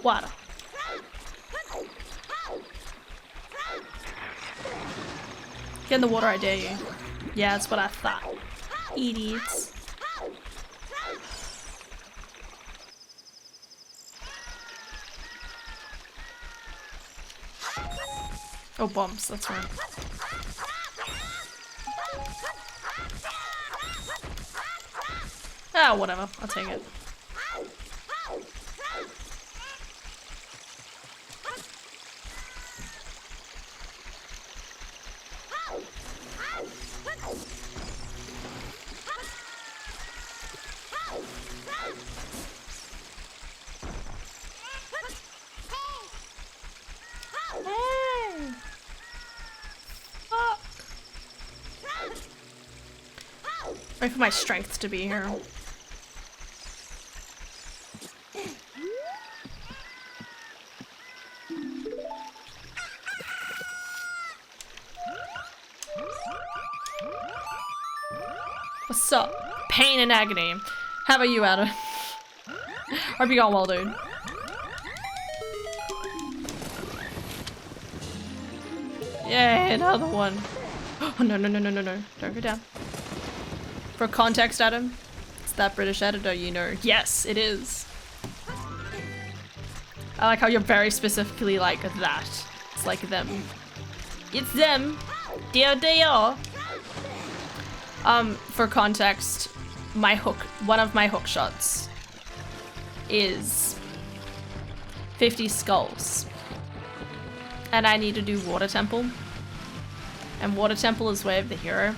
Speaker 1: Water. Get in the water, I dare you. Yeah, that's what I thought. Idiots. Oh, bombs, that's right. Ah, whatever, I'll take it. Wait for my strength to be here. What's up? Pain and agony. How about you, Adam? Hope you got well, dude. Yay, another one. Oh, no, no, no, no, no, no. Don't go down. For context, Adam, it's that British editor, you know. Yes, it is. I like how you're very specifically like that. It's like them. It's them. There they are. For context, one of my hook shots is 50 skulls. And I need to do Water Temple. And Water Temple is Way of the Hero.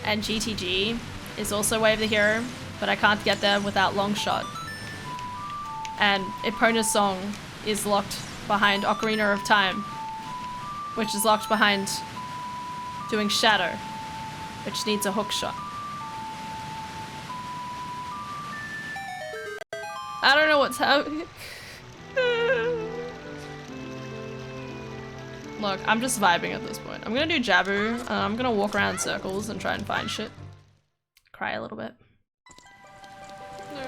Speaker 1: And GTG is also Way of the Hero, but I can't get there without Long Shot. And Epona's song is locked behind Ocarina of Time, which is locked behind doing Shadow, which needs a hook shot. I don't know what's happening. Look, I'm just vibing at this point. I'm gonna do Jabu, and I'm gonna walk around in circles and try and find shit. Cry a little bit. No.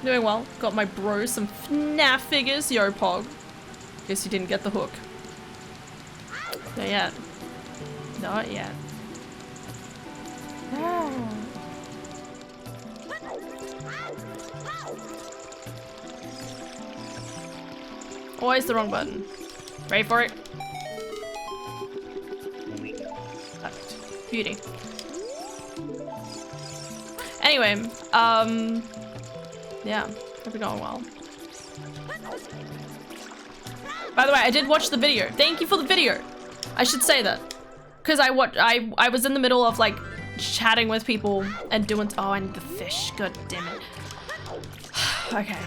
Speaker 1: Doing well. Got my bro some FNAF figures. Yo, Pog. Guess you didn't get the hook. Not yet. Not yet. Oh. Always the wrong button. Ready for it? Perfect. Beauty. Anyway, yeah, hope we're going well. By the way, I did watch the video. Thank you for the video. I should say that. Because I was in the middle of like chatting with people and doing, oh, I need the fish, god damn it. Okay.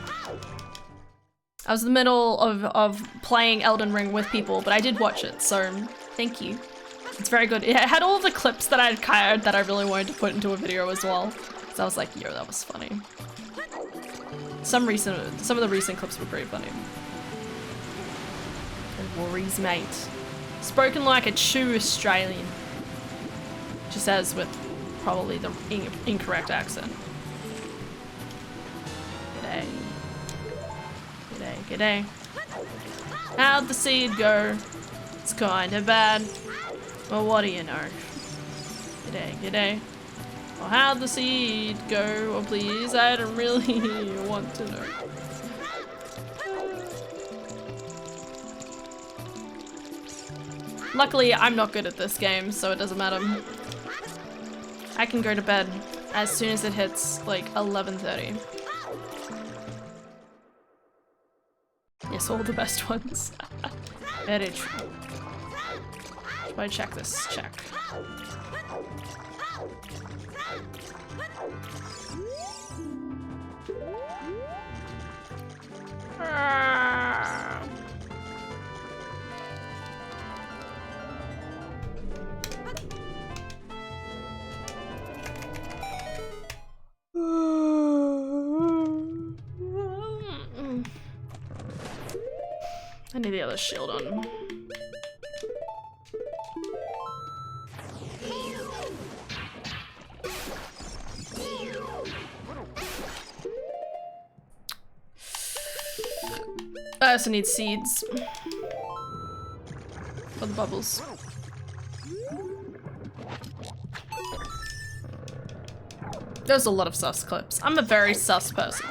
Speaker 1: I was in the middle of playing Elden Ring with people, but I did watch it, so thank you. It's very good. It had all of the clips that I had that I really wanted to put into a video as well. So I was like, yo, that was funny. Some of the recent clips were pretty funny. No worries, mate. Spoken like a true Australian. She says with probably the incorrect accent. G'day. G'day, g'day. How'd the seed go? It's kinda bad. Well, what do you know? G'day, g'day. Well, how'd the seed go? Oh, please, I don't really want to know. Luckily, I'm not good at this game, so it doesn't matter. I can go to bed as soon as it hits, like, 11:30. Yes, all the best ones. Very true. Why check this? Check. I need the other shield on. I also need seeds for the bubbles. There's a lot of sus clips. I'm a very sus person.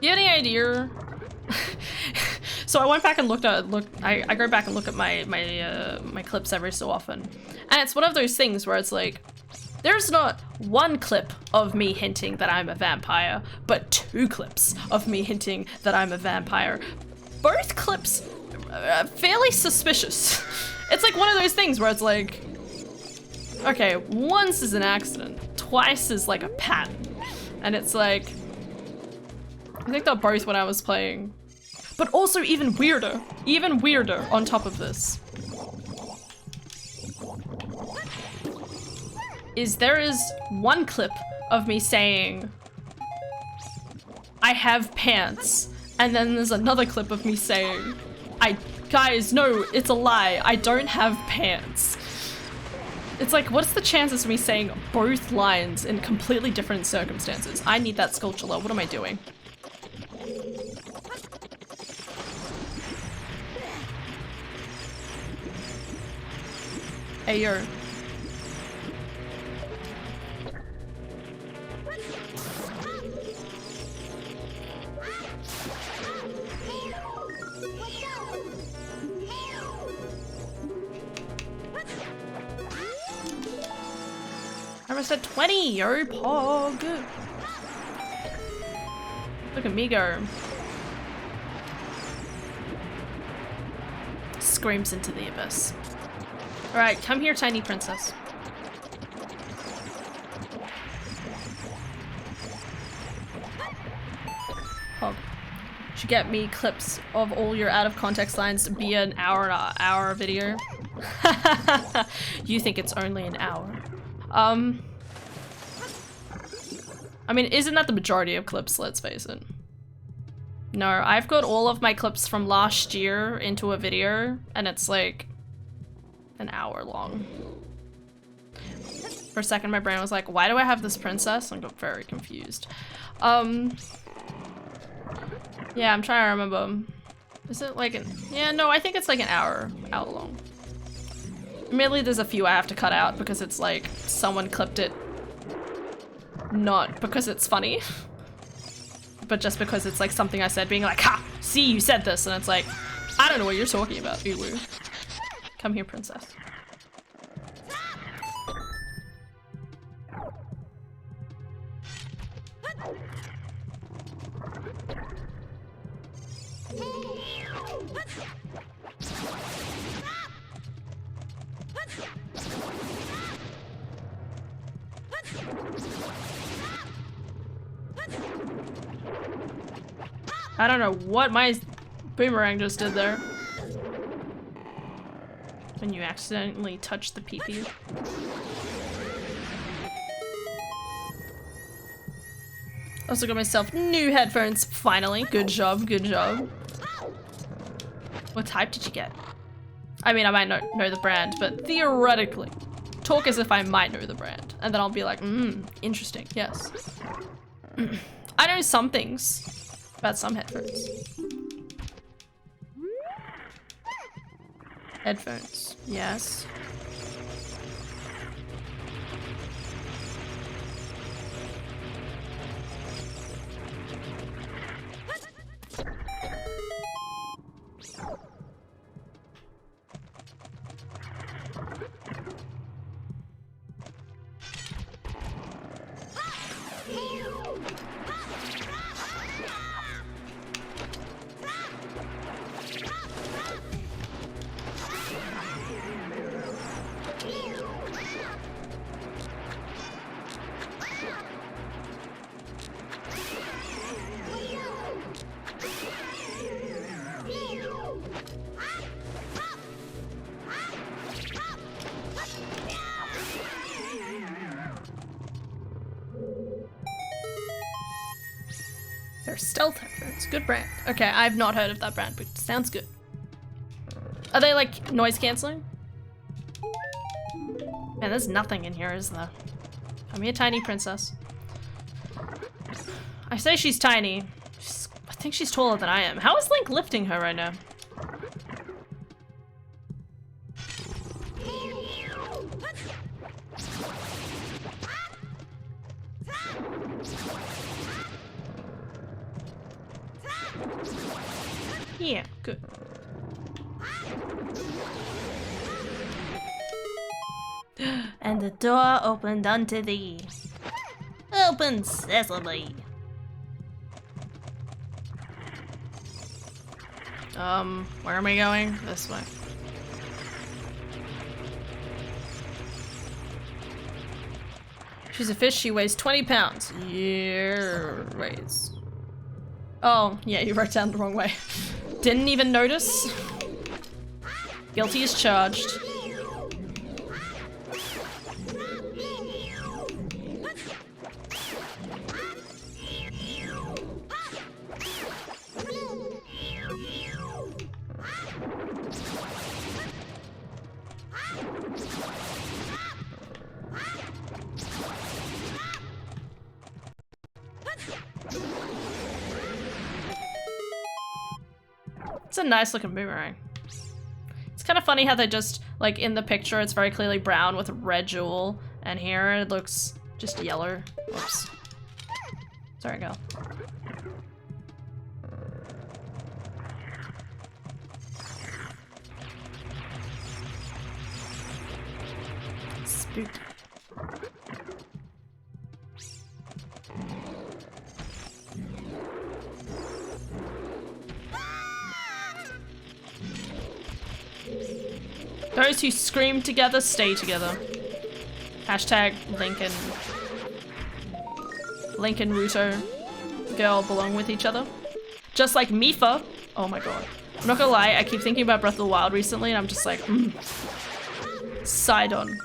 Speaker 1: You have any idea? So I went back and looked at I go back and look at my clips every so often, and it's one of those things where it's like, there's not one clip of me hinting that I'm a vampire, but 2 clips of me hinting that I'm a vampire. Both clips are fairly suspicious. It's like one of those things where it's like, okay, once is an accident, twice is like a pattern. And it's like, I think they're both when I was playing. But also even weirder on top of this, is there is one clip of me saying, I have pants, and then there's another clip of me saying, guys, no, it's a lie, I don't have pants. It's like, what's the chances of me saying both lines in completely different circumstances? I need that sculpture. What am I doing? Ayo. I almost at 20, yo, pog. Look at me go. Screams into the abyss. Alright, come here, tiny princess. Pog. Should get me clips of all your out of context lines to be an hour video. You think it's only an hour. I mean, isn't that the majority of clips, let's face it? No, I've got all of my clips from last year into a video, and it's like an hour long. For a second, my brain was like, why do I have this princess? And I got very confused. Yeah, I'm trying to remember. Is it like yeah, no, I think it's like an hour long. Admittedly, there's a few I have to cut out because it's like someone clipped it not because it's funny, but just because it's like something I said being like, ha, see, you said this, and it's like, I don't know what you're talking about, ew. Come here, princess. I don't know what my boomerang just did there. When you accidentally touch the pee-pee. Also got myself new headphones, finally. Good job, good job. What type did you get? I mean, I might not know the brand, but theoretically, talk as if I might know the brand. And then I'll be like, interesting, yes. I know some things about some headphones. Headphones, yes. They're stealth headphones. Good brand. Okay, I've not heard of that brand, but sounds good. Are they like noise cancelling? Man, there's nothing in here, is there? Come here, tiny princess. I say she's tiny. I think she's taller than I am. How is Link lifting her right now? Yeah, good.
Speaker 2: And the door opened unto thee. Open sesame.
Speaker 1: Where am I going? This way. She's a fish, she weighs 20 pounds. Yeah, weighs. Oh, yeah, you wrote down the wrong way. Didn't even notice. Guilty as charged. It's a nice looking boomerang. It's kind of funny how they just Like in the picture, it's very clearly brown with a red jewel, and here it looks just yellow. Oops. Sorry, go. Spooky. Those who scream together stay together. Hashtag Lincoln Ruto girl belong with each other. Just like Mifa. Oh my god. I'm not gonna lie, I keep thinking about Breath of the Wild recently and I'm just like, Sidon.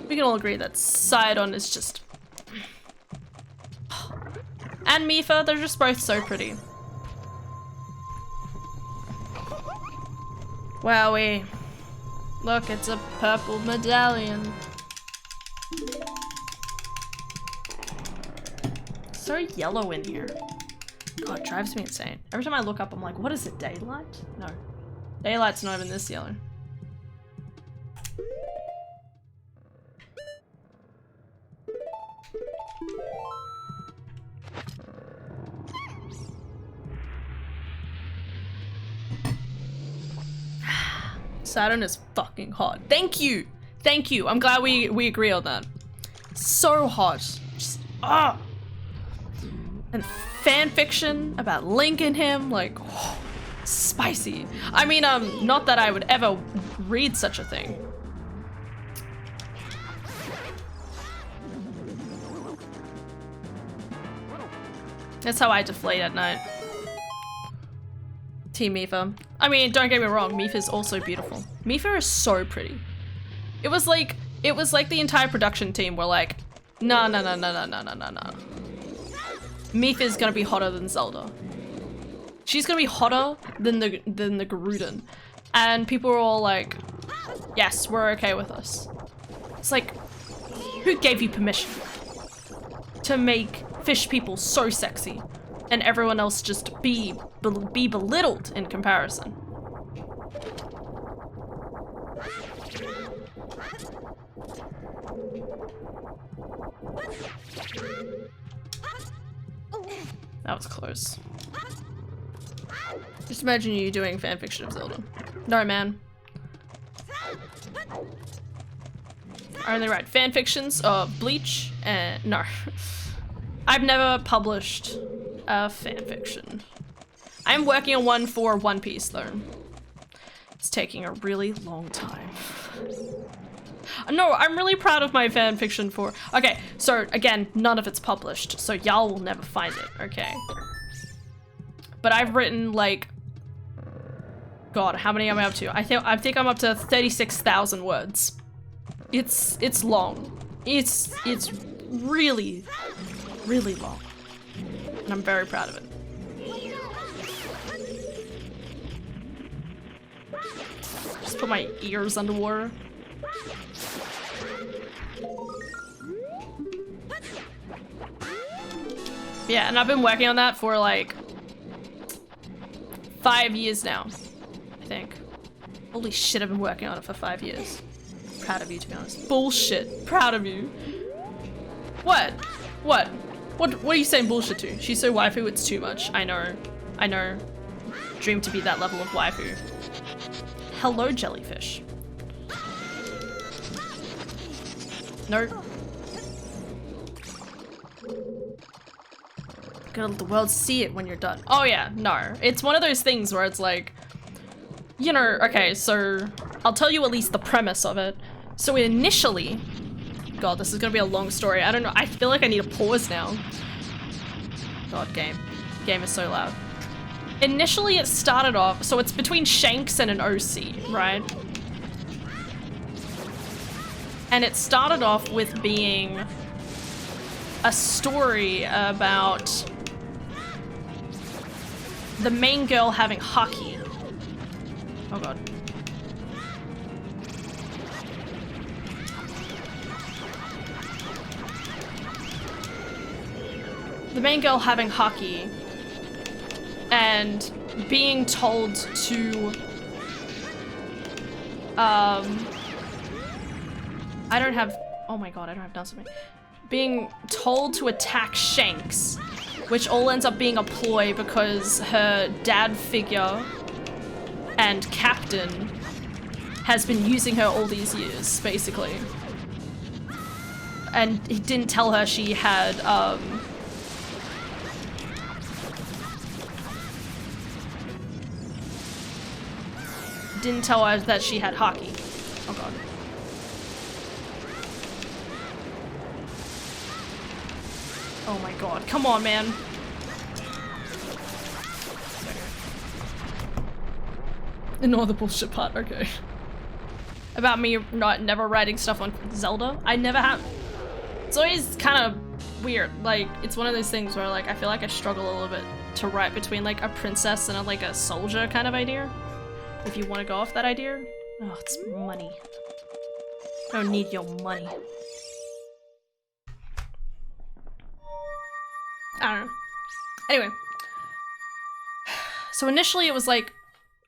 Speaker 1: We can all agree that Sidon is just... And Mifa, they're just both so pretty. Wowie. Look, it's a purple medallion. So yellow in here. God, it drives me insane. Every time I look up, I'm like, what is it, daylight? No. Daylight's not even this yellow. Saturn is fucking hot. Thank you! Thank you! I'm glad we agree on that. So hot. Just, ah! And fanfiction about Link and him, like, oh, spicy. I mean, not that I would ever read such a thing. That's how I deflate at night. Team Mifa. I mean, don't get me wrong, Mifa's also beautiful. Mifa is so pretty. It was like the entire production team were like, no. Mifa's gonna be hotter than Zelda. She's gonna be hotter than the Garuden. And people were all like, yes, we're okay with us. It's like, who gave you permission to make fish people so sexy and everyone else just be belittled in comparison? That was close. Just imagine you doing fanfiction of Zelda. No, man. I only write fanfictions of Bleach and no. I've never published a fanfiction. I'm working on one for One Piece though. It's taking a really long time. No, I'm really proud of my fanfiction for... Okay, so again, none of it's published, so y'all will never find it, okay? But I've written like... God, how many am I up to? I think I'm up to 36,000 words. It's long. It's really, really long. And I'm very proud of it. Just put my ears underwater. Yeah, and I've been working on that for like 5 years now, I think. Holy shit, I've been working on it for 5 years. Proud of you, to be honest. Bullshit. Proud of you. What? What? What are you saying bullshit to? She's so waifu, it's too much. I know. I know. Dream to be that level of waifu. Hello, jellyfish. No. Gotta let the world see it when you're done. Oh yeah, no. It's one of those things where it's like, you know, okay, so I'll tell you at least the premise of it. So initially, God, this is gonna be a long story. I don't know, I feel like I need a pause now. God, game. Game is so loud. Initially it started off, so it's between Shanks and an OC, right? And it started off with being a story about the main girl having hockey. Oh god. The main girl having hockey and being told to I don't have, oh my god, I don't have dance with me. Being told to attack Shanks, which all ends up being a ploy because her dad figure and captain has been using her all these years, basically. And he didn't tell her she had, didn't tell her that she had hockey. Oh god. Oh my god, come on, man. Ignore the bullshit part, okay. About me never writing stuff on Zelda. I never have. It's always kind of weird. Like, it's one of those things where, like, I feel like I struggle a little bit to write between, like, a princess and like a soldier kind of idea. If you want to go off that idea. Oh, it's money. I don't need your money. I don't know. Anyway. So initially it was like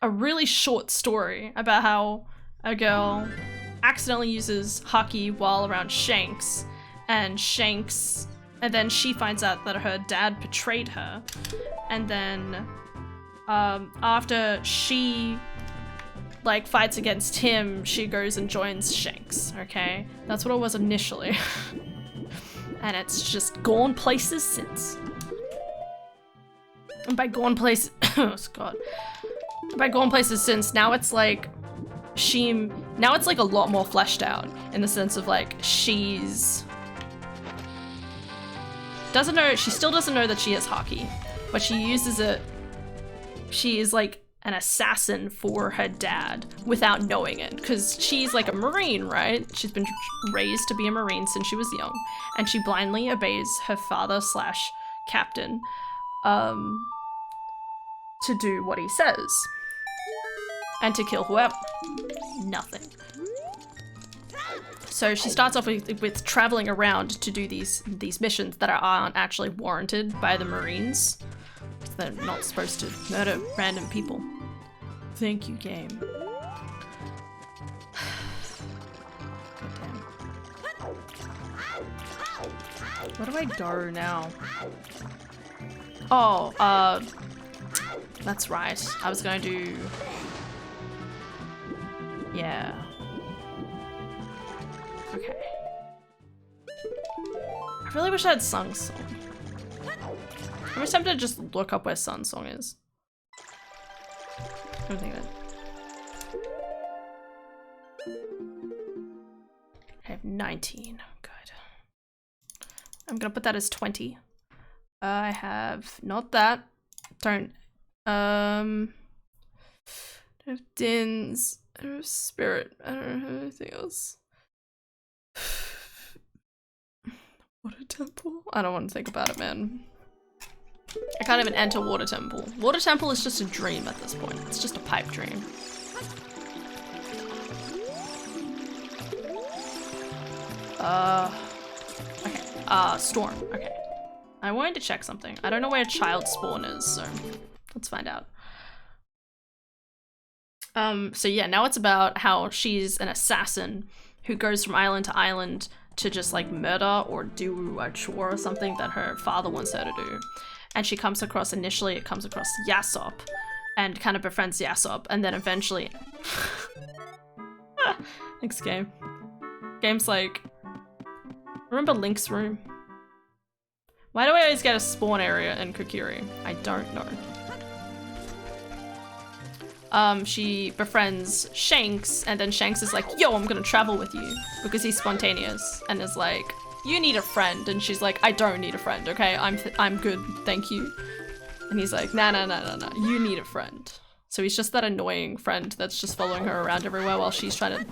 Speaker 1: a really short story about how a girl accidentally uses hockey while around Shanks, and then she finds out that her dad betrayed her, and then after she like fights against him, she goes and joins Shanks, okay? That's what it was initially. And it's just gone places since. And by gone places, oh god. By gone places since, now it's like now it's like a lot more fleshed out in the sense of like she still doesn't know that she has hockey, but she uses it. She is like an assassin for her dad without knowing it, because she's like a Marine, right? She's been raised to be a Marine since she was young, and she blindly obeys her father / captain to do what he says and to kill whoever. Nothing. So she starts off with traveling around to do these missions that aren't actually warranted by the Marines. They're not supposed to murder random people. Thank you, game. Goddamn. What do I do now? Oh, that's right. I was going to... Yeah. Okay. I really wish I had Sung Song. I'm just tempted to just look up where Sun Song is. I don't think that. I have 19. Good. I'm gonna put that as 20. I have not that. Don't. I have Dins. I don't have Spirit. I don't have anything else. Water Temple? I don't want to think about it, man. I can't even enter Water Temple. Water Temple is just a dream at this point. It's just a pipe dream. Okay. Storm. Okay. I wanted to check something. I don't know where Child Spawn is, so let's find out. So yeah, now it's about how she's an assassin who goes from island to island to just like murder or do a chore or something that her father wants her to do. And she comes across, initially it comes across Yasop and kind of befriends Yasop, and then eventually... Thanks, game. Game's like... Remember Link's room? Why do I always get a spawn area in Kokiri? I don't know. She befriends Shanks, and then Shanks is like, yo, I'm gonna travel with you, because he's spontaneous, and is like, you need a friend, and she's like, I don't need a friend, okay? I'm good, thank you. And he's like, nah, you need a friend. So he's just that annoying friend that's just following her around everywhere while she's trying to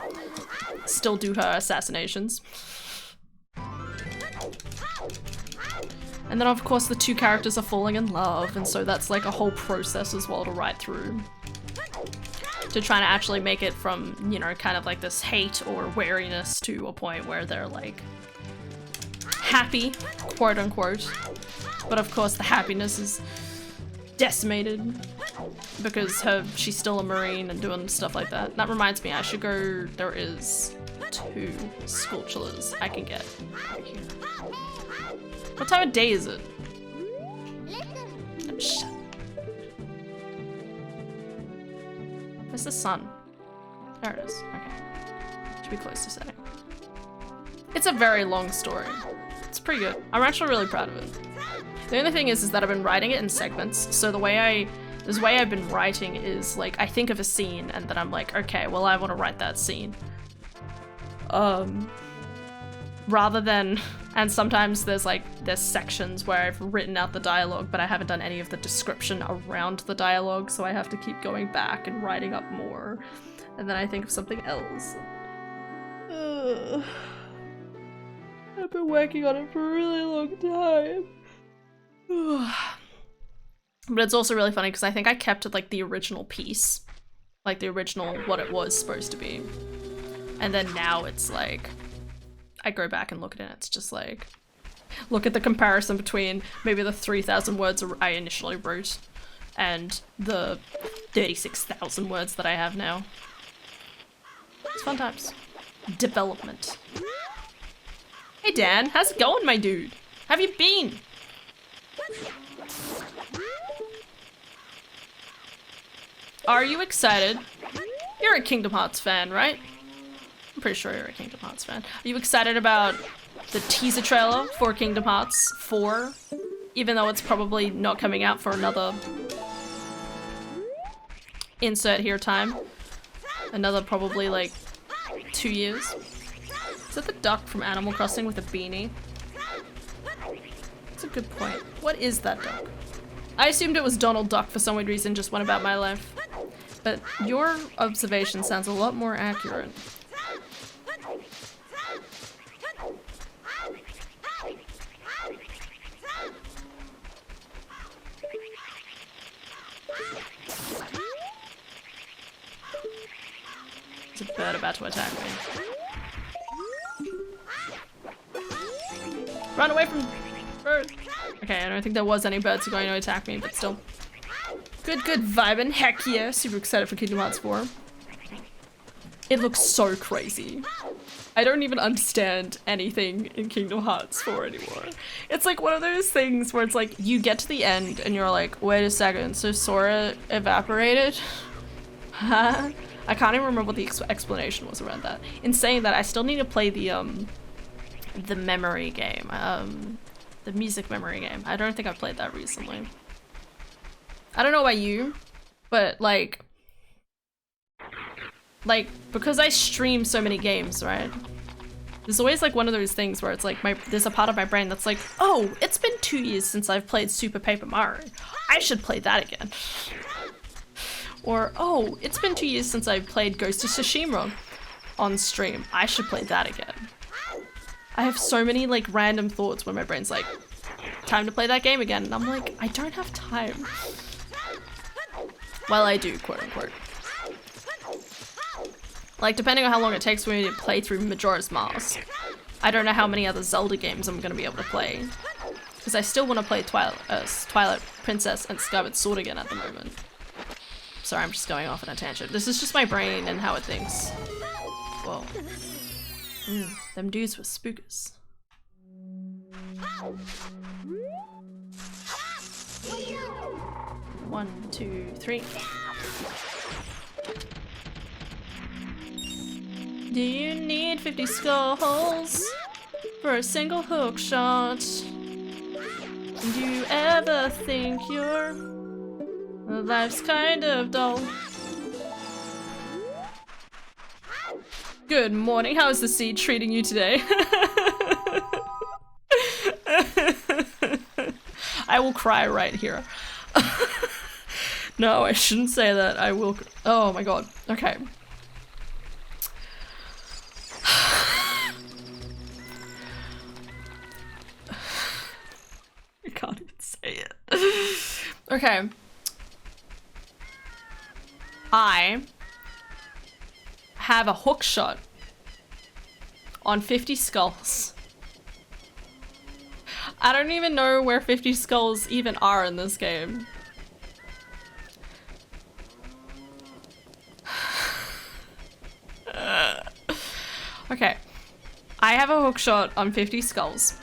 Speaker 1: still do her assassinations. And then of course the two characters are falling in love, and so that's like a whole process as well to write through. To try to actually make it from, you know, kind of like this hate or wariness to a point where they're like happy, quote unquote. But of course the happiness is decimated because she's still a marine and doing stuff like that. That reminds me, I should go. There is 2 sculptures I can get over here. What time of day is it? Oh, shit. Where's the sun? There it is. Okay. Should be close to setting. It's a very long story. It's pretty good. I'm actually really proud of it. The only thing is that I've been writing it in segments, so the way I've been writing is like I think of a scene and then I'm like, okay, well I want to write that scene. Rather than, and sometimes there's sections where I've written out the dialogue but I haven't done any of the description around the dialogue, so I have to keep going back and writing up more, and then I think of something else. I've been working on it for a really long time. But it's also really funny because I think I kept like the original piece, like the original what it was supposed to be, and then now it's like I go back and look at it and it's just like, look at the comparison between maybe the 3,000 words I initially wrote and the 36,000 words that I have now. It's fun times. Development. Hey Dan, how's it going, my dude? Have you been? Are you excited? You're a Kingdom Hearts fan, right? I'm pretty sure you're a Kingdom Hearts fan. Are you excited about the teaser trailer for Kingdom Hearts 4? Even though it's probably not coming out for another insert here time. Another probably like 2 years. Is that the duck from Animal Crossing with a beanie? That's a good point. What is that duck? I assumed it was Donald Duck for some weird reason, just went about my life. But your observation sounds a lot more accurate. There's a bird about to attack me. Run away from bird! Okay, I don't think there was any birds going to attack me, but still. Good, vibin'. Heck yeah, super excited for Kingdom Hearts 4. It looks so crazy. I don't even understand anything in Kingdom Hearts 4 anymore. It's like one of those things where it's like, you get to the end and you're like, wait a second, so Sora evaporated? Huh? I can't even remember what the explanation was around that. In saying that, I still need to play the memory game. The music memory game. I don't think I've played that recently. I don't know about you, but like because I stream so many games, right? There's always like one of those things where it's like there's a part of my brain that's like, oh, it's been 2 years since I've played Super Paper Mario. I should play that again. Or, oh, it's been 2 years since I've played Ghost of Tsushima on stream. I should play that again. I have so many like random thoughts when my brain's like, time to play that game again. And I'm like, I don't have time. Well, I do, quote unquote. Like, depending on how long it takes for me to play through Majora's Mask, I don't know how many other Zelda games I'm gonna be able to play. Because I still want to play Twilight Princess and Skyward Sword again at the moment. Sorry, I'm just going off on a tangent. This is just my brain and how it thinks. Whoa. Them dudes were spookers. 1, 2, 3. Do you need 50 skulls for a single hook shot? Do you ever think your life's kind of dull? Good morning, how's the sea treating you today? I will cry right here. No, I shouldn't say that. I will. Oh my god. Okay. I can't even say it. Okay. I have a hook shot on 50 skulls. I don't even know where 50 skulls even are in this game. Okay. I have a hookshot on 50 skulls.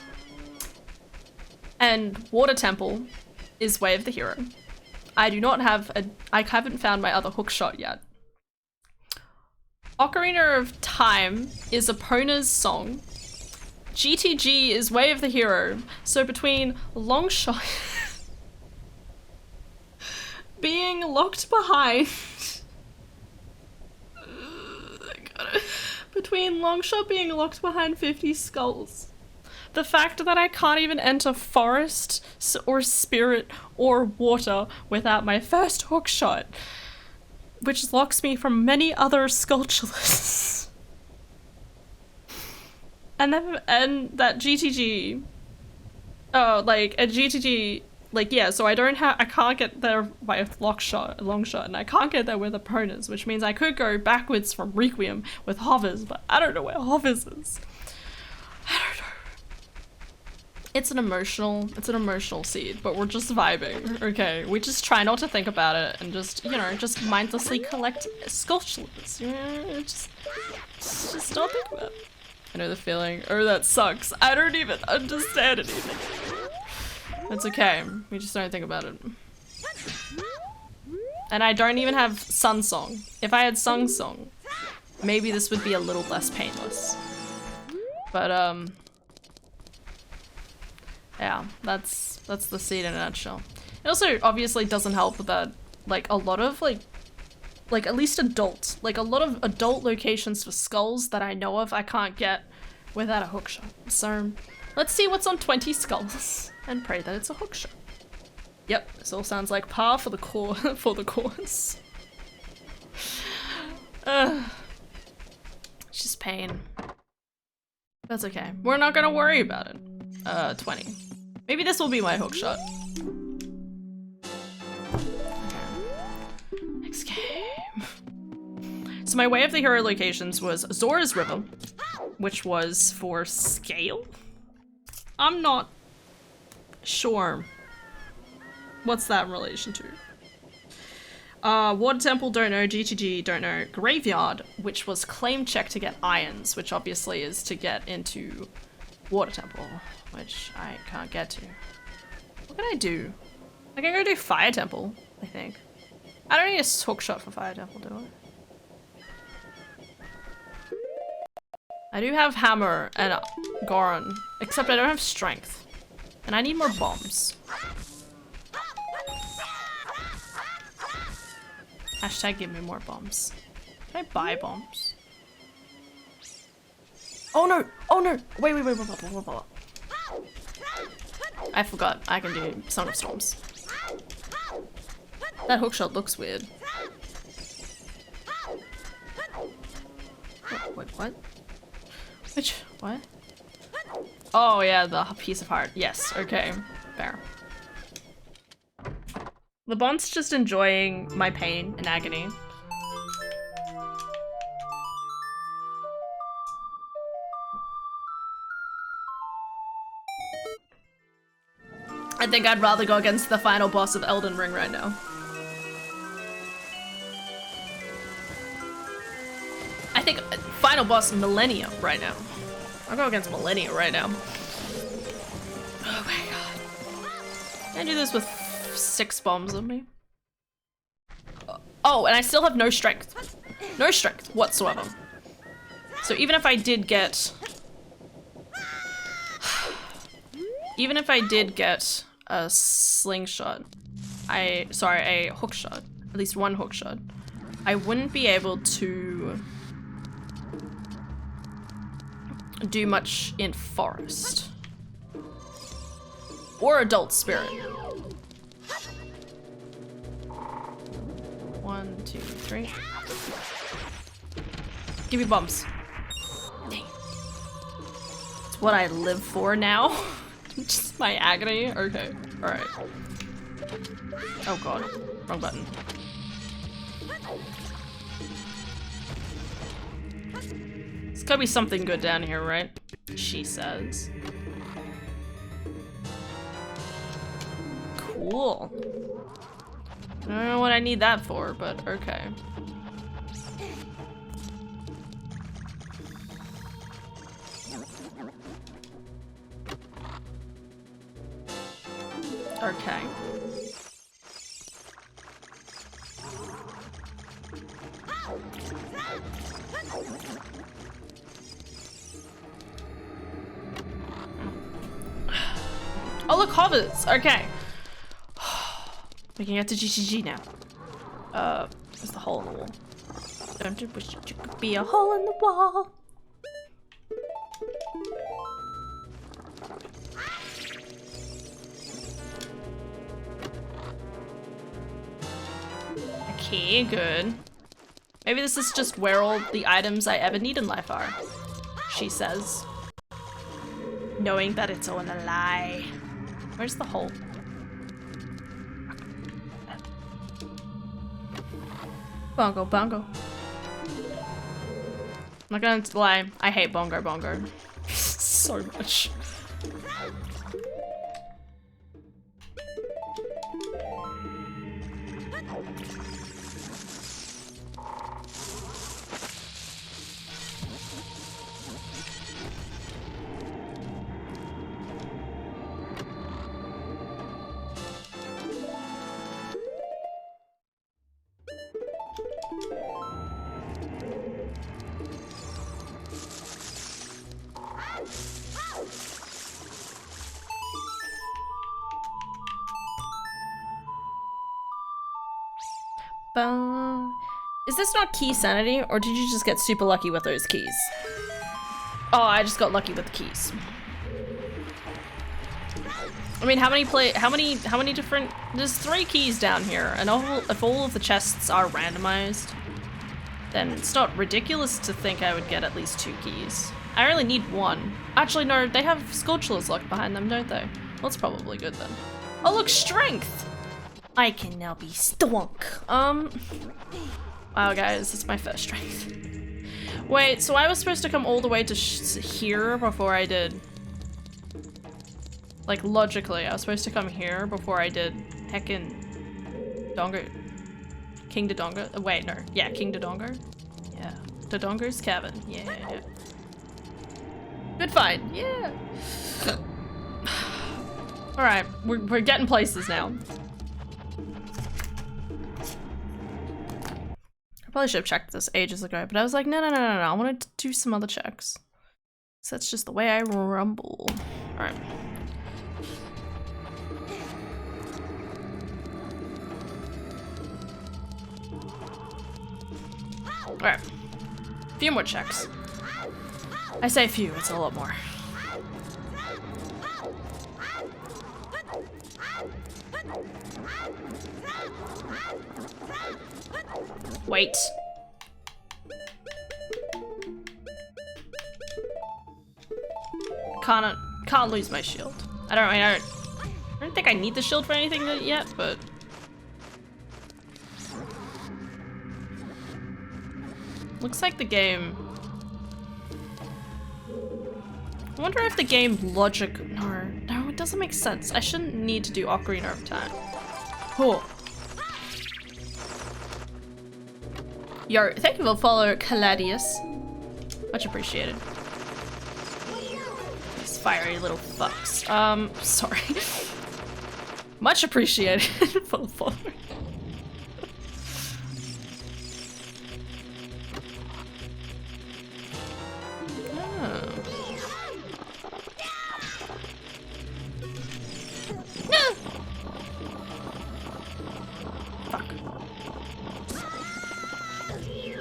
Speaker 1: And Water Temple is Way of the Hero. I do not have I haven't found my other hookshot yet. Ocarina of Time is Epona's song. GTG is Way of the Hero. So between Longshot being locked behind between Longshot being locked behind 50 skulls, the fact that I can't even enter forest or spirit or water without my first hookshot, which locks me from many other sculptures. And that GTG, oh, like a GTG, like, yeah, so I can't get there by a long shot, and I can't get there with Epona's, which means I could go backwards from Requiem with Hovers, but I don't know where Hovers is. I don't know. It's an emotional seed, but we're just vibing, okay? We just try not to think about it and just, you know, just mindlessly collect sculptures, you know? Just don't think about it. I know the feeling. Oh, that sucks. I don't even understand anything. It's okay. We just don't think about it. And I don't even have Sun Song. If I had Sung Song, maybe this would be a little less painless. But, yeah, that's the seed in a nutshell. It also obviously doesn't help that, like, a lot of, like at least adult, like a lot of adult locations for skulls that I know of I can't get without a hookshot. So let's see what's on 20 skulls and pray that it's a hookshot. Yep, this all sounds like par for the course. It's just pain. That's okay. We're not gonna worry about it. 20. Maybe this will be my hookshot. Okay. Next game. So my Way of the Hero locations was Zora's River, which was for scale? I'm not sure. What's that in relation to? Water Temple, don't know. GTG, don't know. Graveyard, which was claim check to get irons, which obviously is to get into Water Temple, which I can't get to. What can I do? I can go do Fire Temple, I think. I don't need a hookshot for Fire Temple, do I? I do have Hammer and Goron, except I don't have Strength. And I need more bombs. Hashtag give me more bombs. Can I buy bombs? Oh no! Oh no! Wait. I forgot. I can do Song of Storms. That hookshot looks weird. Wait, what? What? Oh yeah, the piece of heart. Yes, okay. Fair. The Bond's just enjoying my pain and agony. I think I'd rather go against the final boss of Elden Ring right now. I think final boss Millennia right now. I'll go against Millennia right now. Oh my god. Can I do this with 6 bombs on me? Oh, and I still have no strength. No strength whatsoever. So even if I did get... Even if I did get a slingshot, sorry, a hookshot, at least one hookshot, I wouldn't be able to do much in forest. Or adult spirit. 1, 2, 3. Give me bumps. Dang. It's what I live for now. Just my agony? Okay, alright. Oh god, wrong button. There's gotta be something good down here, right? She says. Cool. I don't know what I need that for, but okay. Okay. Oh look, hovers! Okay. We can get to GGG now. There's the hole in the wall. Don't you wish you could be a hole in the wall? Okay, good. Maybe this is just where all the items I ever need in life are, she says. Knowing that it's all a lie. Where's the hole? Bongo, bongo. I'm not gonna lie, I hate bongo bongo. So much. Is this not key sanity, or did you just get super lucky with those keys? Oh, I just got lucky with the keys. I mean, how many different? There's 3 keys down here, and if all of the chests are randomized, then it's not ridiculous to think I would get at least 2 keys. I only need 1. Actually, no, they have Sculptures locked behind them, don't they? Well, that's probably good then. Oh, look, strength! I can now be stonk. Wow, guys, it's my first strength. Wait, so I was supposed to come all the way to here before I did... Like, logically, I was supposed to come here before I did heckin' Dongo... King Dodongo? Wait, no. Yeah, King Dodongo? Yeah. Dodongo's cabin. Yeah. Good fight. Yeah. Alright, we're getting places now. Probably should have checked this ages ago, but I was like, no, I wanted to do some other checks. So that's just the way I rumble. Alright. Alright. A few more checks. I say few, it's a lot more. Wait. Can't lose my shield. I don't think I need the shield for anything yet, but looks like the game. I wonder if the game logic. No, it doesn't make sense. I shouldn't need to do Ocarina of Time. Cool. Yo, thank you for follow, Caladius. Much appreciated. These fiery little fucks. Sorry. Much appreciated for the follow.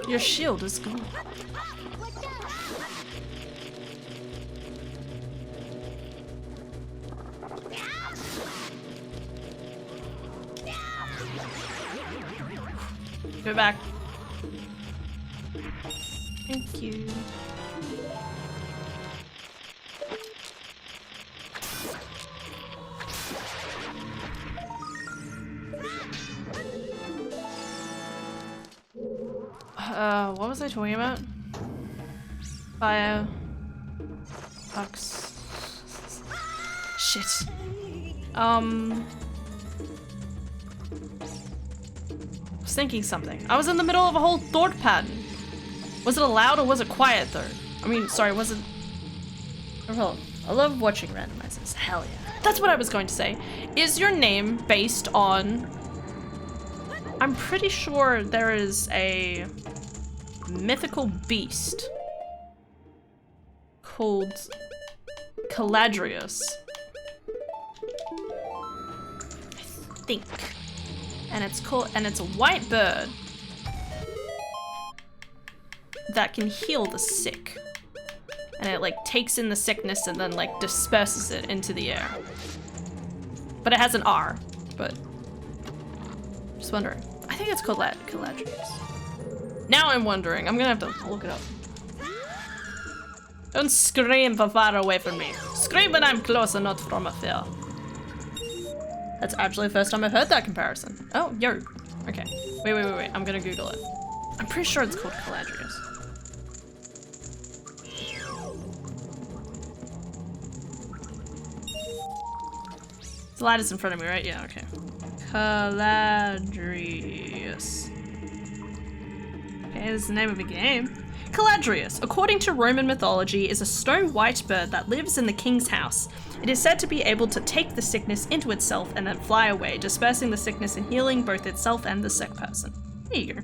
Speaker 1: Your shield is gone. Go back. Thank you. What was I talking about? Fire. Bugs. Shit. I was thinking something. I was in the middle of a whole thought pattern. Was it loud or was it quiet though? I mean, sorry, was it... Oh, I love watching randomizers. Hell yeah. That's what I was going to say. Is your name based on... I'm pretty sure there is a mythical beast called Caladrius. I think. And it's a white bird that can heal the sick. And it like takes in the sickness and then like disperses it into the air. But it has an R, but just wondering. I think it's called Caladrius. Now I'm wondering, I'm gonna have to look it up. Don't scream from far away from me. Scream when I'm close and not from afar. That's actually the first time I've heard that comparison. Oh, yo. Okay. Wait. I'm gonna Google it. I'm pretty sure it's called Caladrius. The ladder's in front of me, right? Yeah, okay. Caladrius. Okay, this is the name of a game. Caladrius, according to Roman mythology, is a stone white bird that lives in the king's house. It is said to be able to take the sickness into itself and then fly away, dispersing the sickness and healing both itself and the sick person. There you go.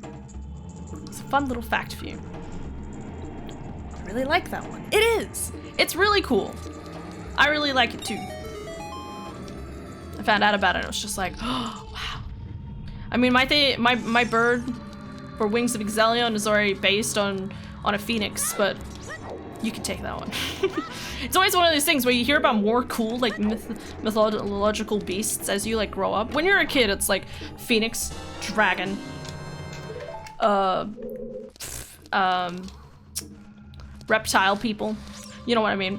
Speaker 1: It's a fun little fact for you. I really like that one. It is! It's really cool. I really like it too. I found out about it and it was just like, oh, wow. I mean, my bird for Wings of Exelion is already based on a phoenix, but you can take that one. It's always one of those things where you hear about more cool, like, mythological beasts as you, like, grow up. When you're a kid, it's like phoenix, dragon, reptile people. You know what I mean?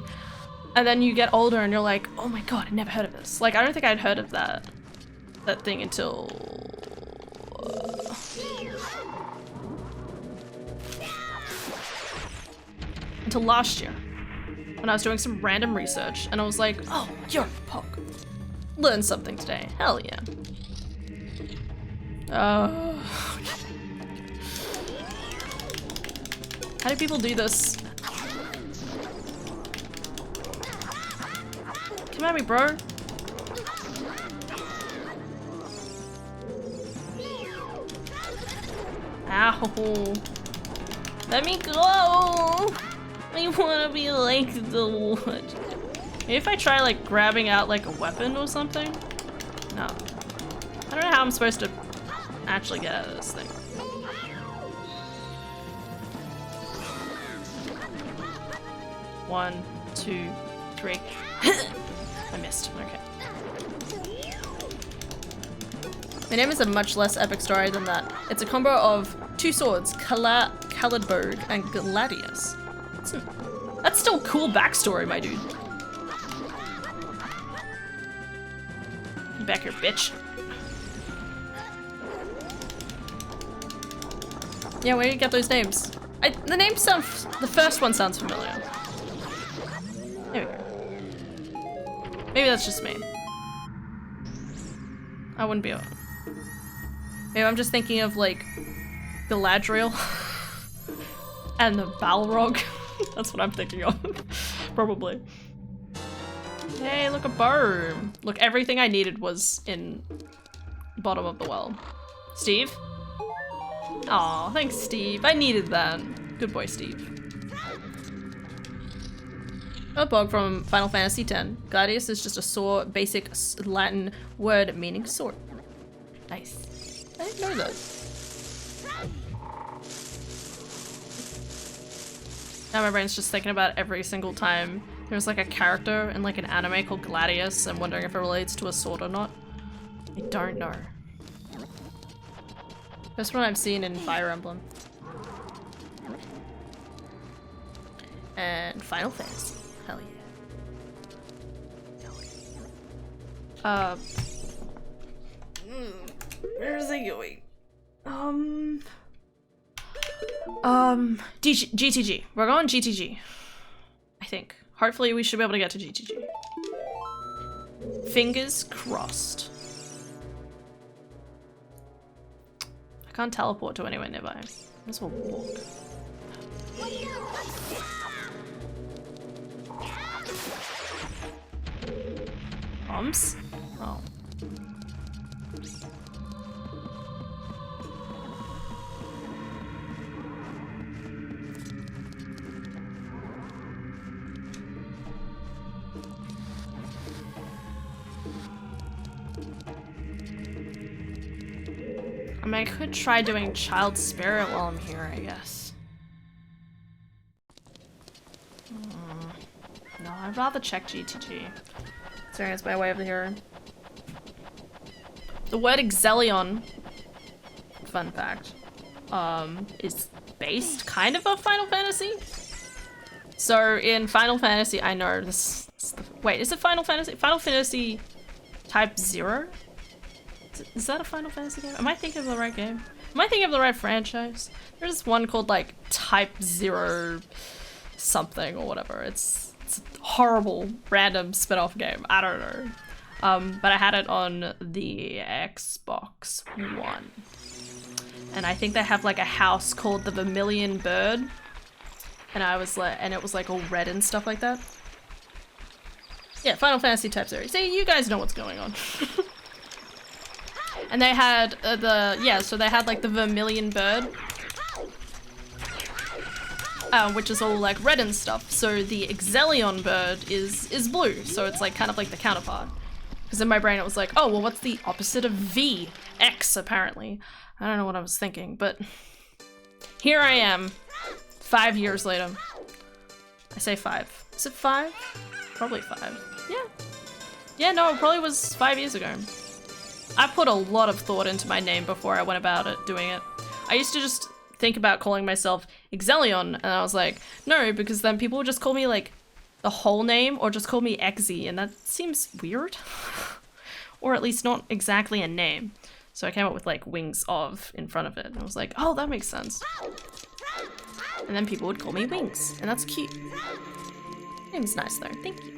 Speaker 1: And then you get older and you're like, oh my god, I never heard of this. Like, I don't think I'd heard of that thing until... until last year, when I was doing some random research, and I was like, oh, you're a pog. Learn something today. Hell yeah. How do people do this? Come at me, bro. Ow. Let me go. I wanna be like the wood. Maybe if I try like grabbing out like a weapon or something? No. I don't know how I'm supposed to actually get out of this thing. One, two, three. I missed. Okay. My name is a much less epic story than that. It's a combo of two swords, Caladberg and Gladius. That's still cool backstory, my dude. You back here, bitch. Yeah, where do you get those names? The names sound. The first one sounds familiar. There we go. Maybe that's just me. I wouldn't be able. Maybe I'm just thinking of like Galadriel and the Balrog. That's what I'm thinking of. Probably. Hey, look, a bird. Look, everything I needed was in bottom of the well. Steve? Aw, thanks, Steve. I needed that. Good boy, Steve. A bug from Final Fantasy X. Gladius is just a sword, basic Latin word meaning sword. Nice. I didn't know that. Now my brain's just thinking about every single time there's like a character in like an anime called Gladius and wondering if it relates to a sword or not. I don't know. That's what I've seen in Fire Emblem. And Final Fantasy. Hell yeah. Where is it going? GTG. We're going GTG. I think. Hopefully we should be able to get to GTG. Fingers crossed. I can't teleport to anywhere nearby. Might as well walk. jumps? Oh. I mean, I could try doing Child Spirit while I'm here, I guess. No, I'd rather check GTG. Sorry, it's by way of the hero. The word Exelion, fun fact, is based kind of off Final Fantasy. So in Final Fantasy, I know this. Wait, is it Final Fantasy? Final Fantasy Type 0? Is that a Final Fantasy game? Am I thinking of the right game? Am I thinking of the right franchise? There's one called like Type 0 something or whatever. It's a horrible random spin-off game. I don't know. But I had it on the Xbox One. And I think they have like a house called the Vermilion Bird. And I was like, and it was like all red and stuff like that. Yeah, Final Fantasy Type 0. See, you guys know what's going on. And they had so they had like the Vermilion Bird, which is all like red and stuff. So the Exelion Bird is blue, so it's like kind of like the counterpart. Because in my brain it was like, oh well, what's the opposite of V? X apparently. I don't know what I was thinking, but here I am, 5 years later. I say 5. Is it 5? Probably 5. Yeah. Yeah, no, it probably was 5 years ago. I put a lot of thought into my name before I went about it, doing it. I used to just think about calling myself Exelion, and I was like, no, because then people would just call me like the whole name, or just call me Exy, and that seems weird. Or at least not exactly a name. So I came up with like Wings of in front of it, and I was like, oh, that makes sense. And then people would call me Wings, and that's cute. Name's nice though, thank you.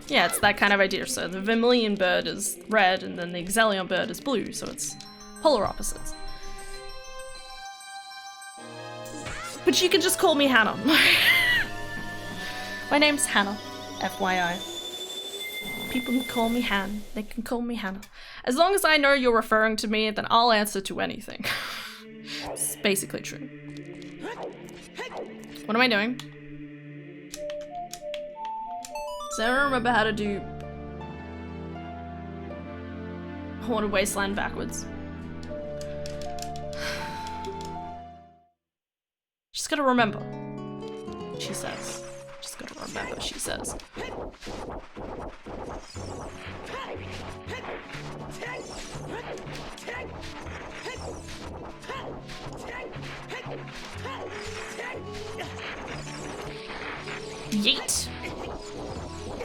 Speaker 1: Yeah, it's that kind of idea. So the Vermilion Bird is red, and then the Exelion Bird is blue, so it's polar opposites. But you can just call me Hannah. My name's Hannah, FYI. People can call me Han. They can call me Hannah. As long as I know you're referring to me, then I'll answer to anything. It's basically true. What am I doing? Does anyone remember how to do Haunted Wasteland backwards? Just gotta remember, she says. Just gotta remember, she says. Yeet!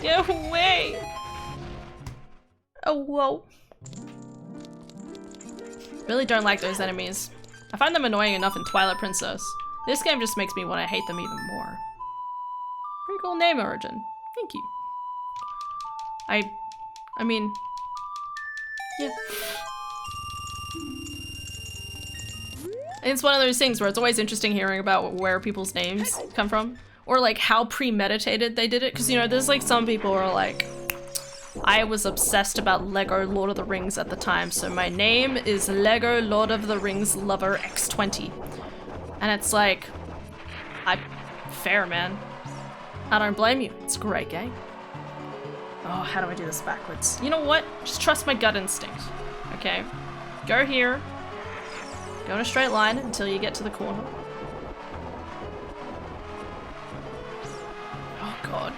Speaker 1: Get away! Oh, whoa. Really don't like those enemies. I find them annoying enough in Twilight Princess. This game just makes me want to hate them even more. Pretty cool name, Origin. Thank you. I mean, yeah. It's one of those things where it's always interesting hearing about where people's names come from. Or like how premeditated they did it. Because, you know, there's like some people who are like, I was obsessed about Lego Lord of the Rings at the time, so my name is Lego Lord of the Rings Lover X20. And it's like, fair, man. I don't blame you. It's a great game. Oh, how do I do this backwards? You know what? Just trust my gut instinct. Okay. Go here. Go in a straight line until you get to the corner. Oh god.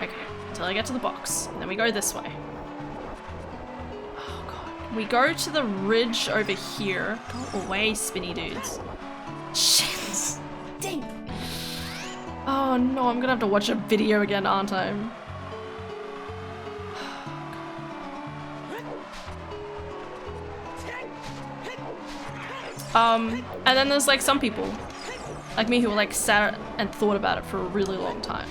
Speaker 1: Okay, until I get to the box. And then we go this way. Oh god. We go to the ridge over here. Go away, spinny dudes. Shit. Dang. Oh no, I'm gonna have to watch a video again, aren't I? And then there's like some people, like me, who like sat and thought about it for a really long time.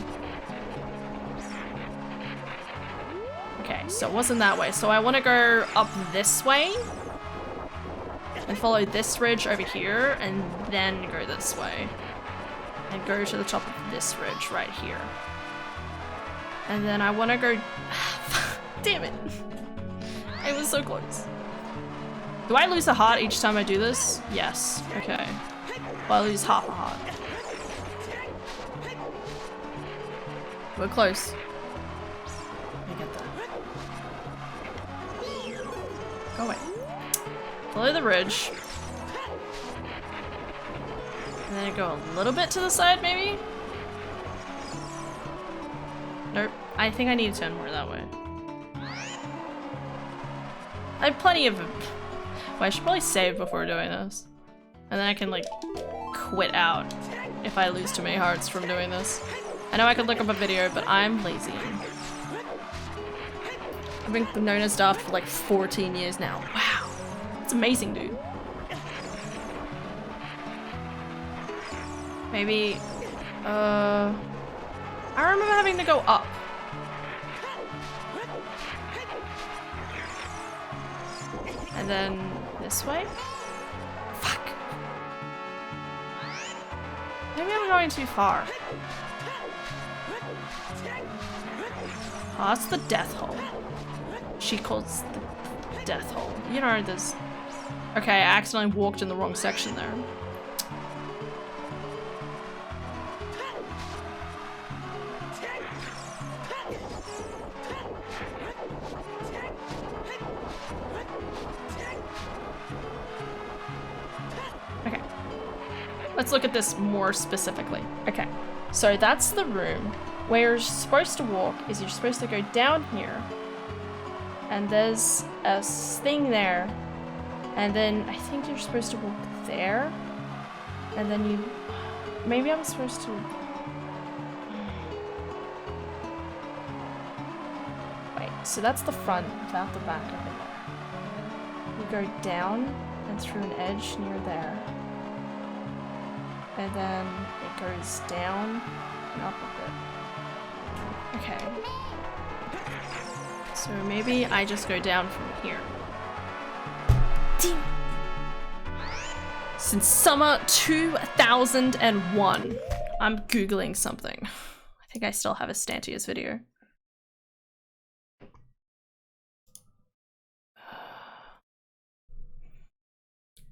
Speaker 1: Okay, so it wasn't that way. So I want to go up this way and follow this ridge over here and then go this way and go to the top of this ridge right here. And then I want to go, Damn it. It was so close. Do I lose a heart each time I do this? Yes. Okay. Well, I lose half a heart. We're close. Let me get that. Go away. Follow the ridge. And then go a little bit to the side, maybe? Nope. I think I need to turn more that way. I have plenty of... Well, I should probably save before doing this. And then I can, like, quit out if I lose too many hearts from doing this. I know I could look up a video, but I'm lazy. I've been known as daft for like 14 years now. Wow. That's amazing, dude. Maybe, I remember having to go up. And then this way? Fuck. Maybe I'm going too far. Oh, that's the death hole. She calls the death hole. You know, there's... Okay, I accidentally walked in the wrong section there. Okay. Let's look at this more specifically. Okay, so that's the room. Where you're supposed to walk is you're supposed to go down here. And there's a thing there. And then I think you're supposed to walk there. And then you... Maybe I'm supposed to... Wait, so that's the front without the back of it. You go down and through an edge near there. And then it goes down and up a bit. Okay. So maybe I just go down from here. Damn. Since summer 2001. I'm Googling something. I think I still have a Stantius video.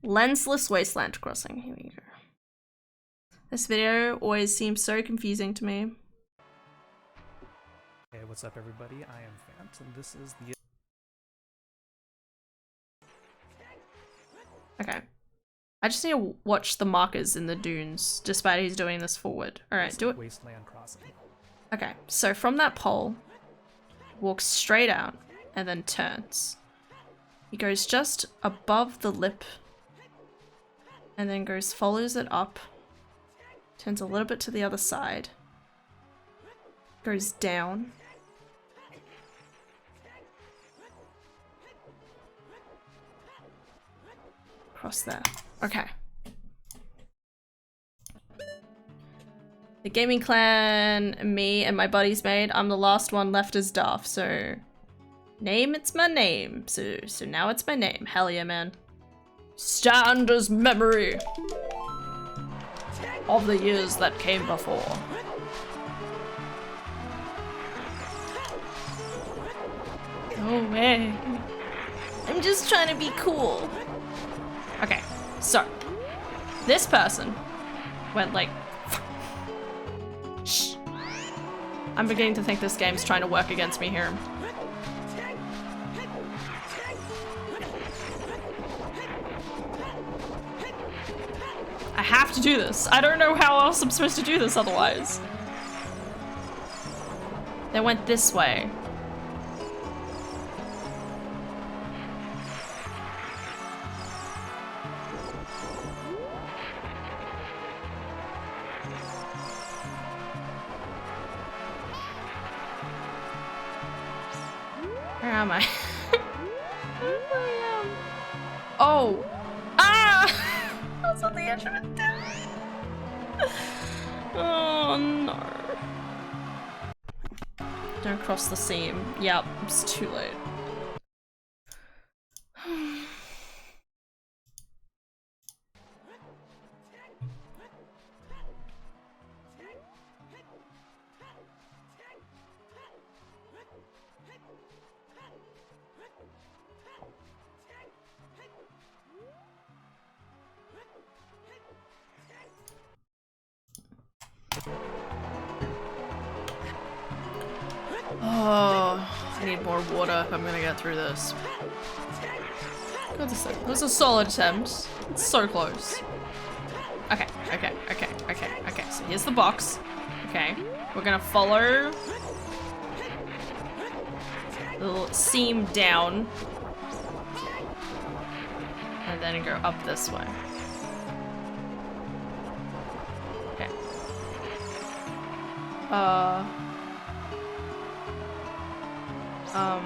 Speaker 1: Lensless Wasteland Crossing. Here we go. This video always seems so confusing to me.
Speaker 5: Hey, what's up everybody? I am Fant, and this is the...
Speaker 1: Okay. I just need to watch the markers in the dunes, despite he's doing this forward. Alright, do it.
Speaker 5: Wasteland Crossing.
Speaker 1: Okay, so from that pole, walks straight out, and then turns. He goes just above the lip, and then follows it up, turns a little bit to the other side, goes down, across there. Okay. The gaming clan, me and my buddies made. I'm the last one left as Daft, so name, it's my name. So now it's my name. Hell yeah, man. Stand as memory of the years that came before. No way. I'm just trying to be cool. Okay, so this person went like, shh. I'm beginning to think this game's trying to work against me here. I have to do this. I don't know how else I'm supposed to do this otherwise. They went this way. Where am I? Where I am? Oh! Ah! I was on the edge of it. Oh no. Don't cross the seam. Yep, it's too late. Oh, I need more water if I'm gonna get through this. That was a solid attempt. It's so close. Okay. So here's the box. Okay, we're gonna follow the little seam down. And then go up this way. Okay. And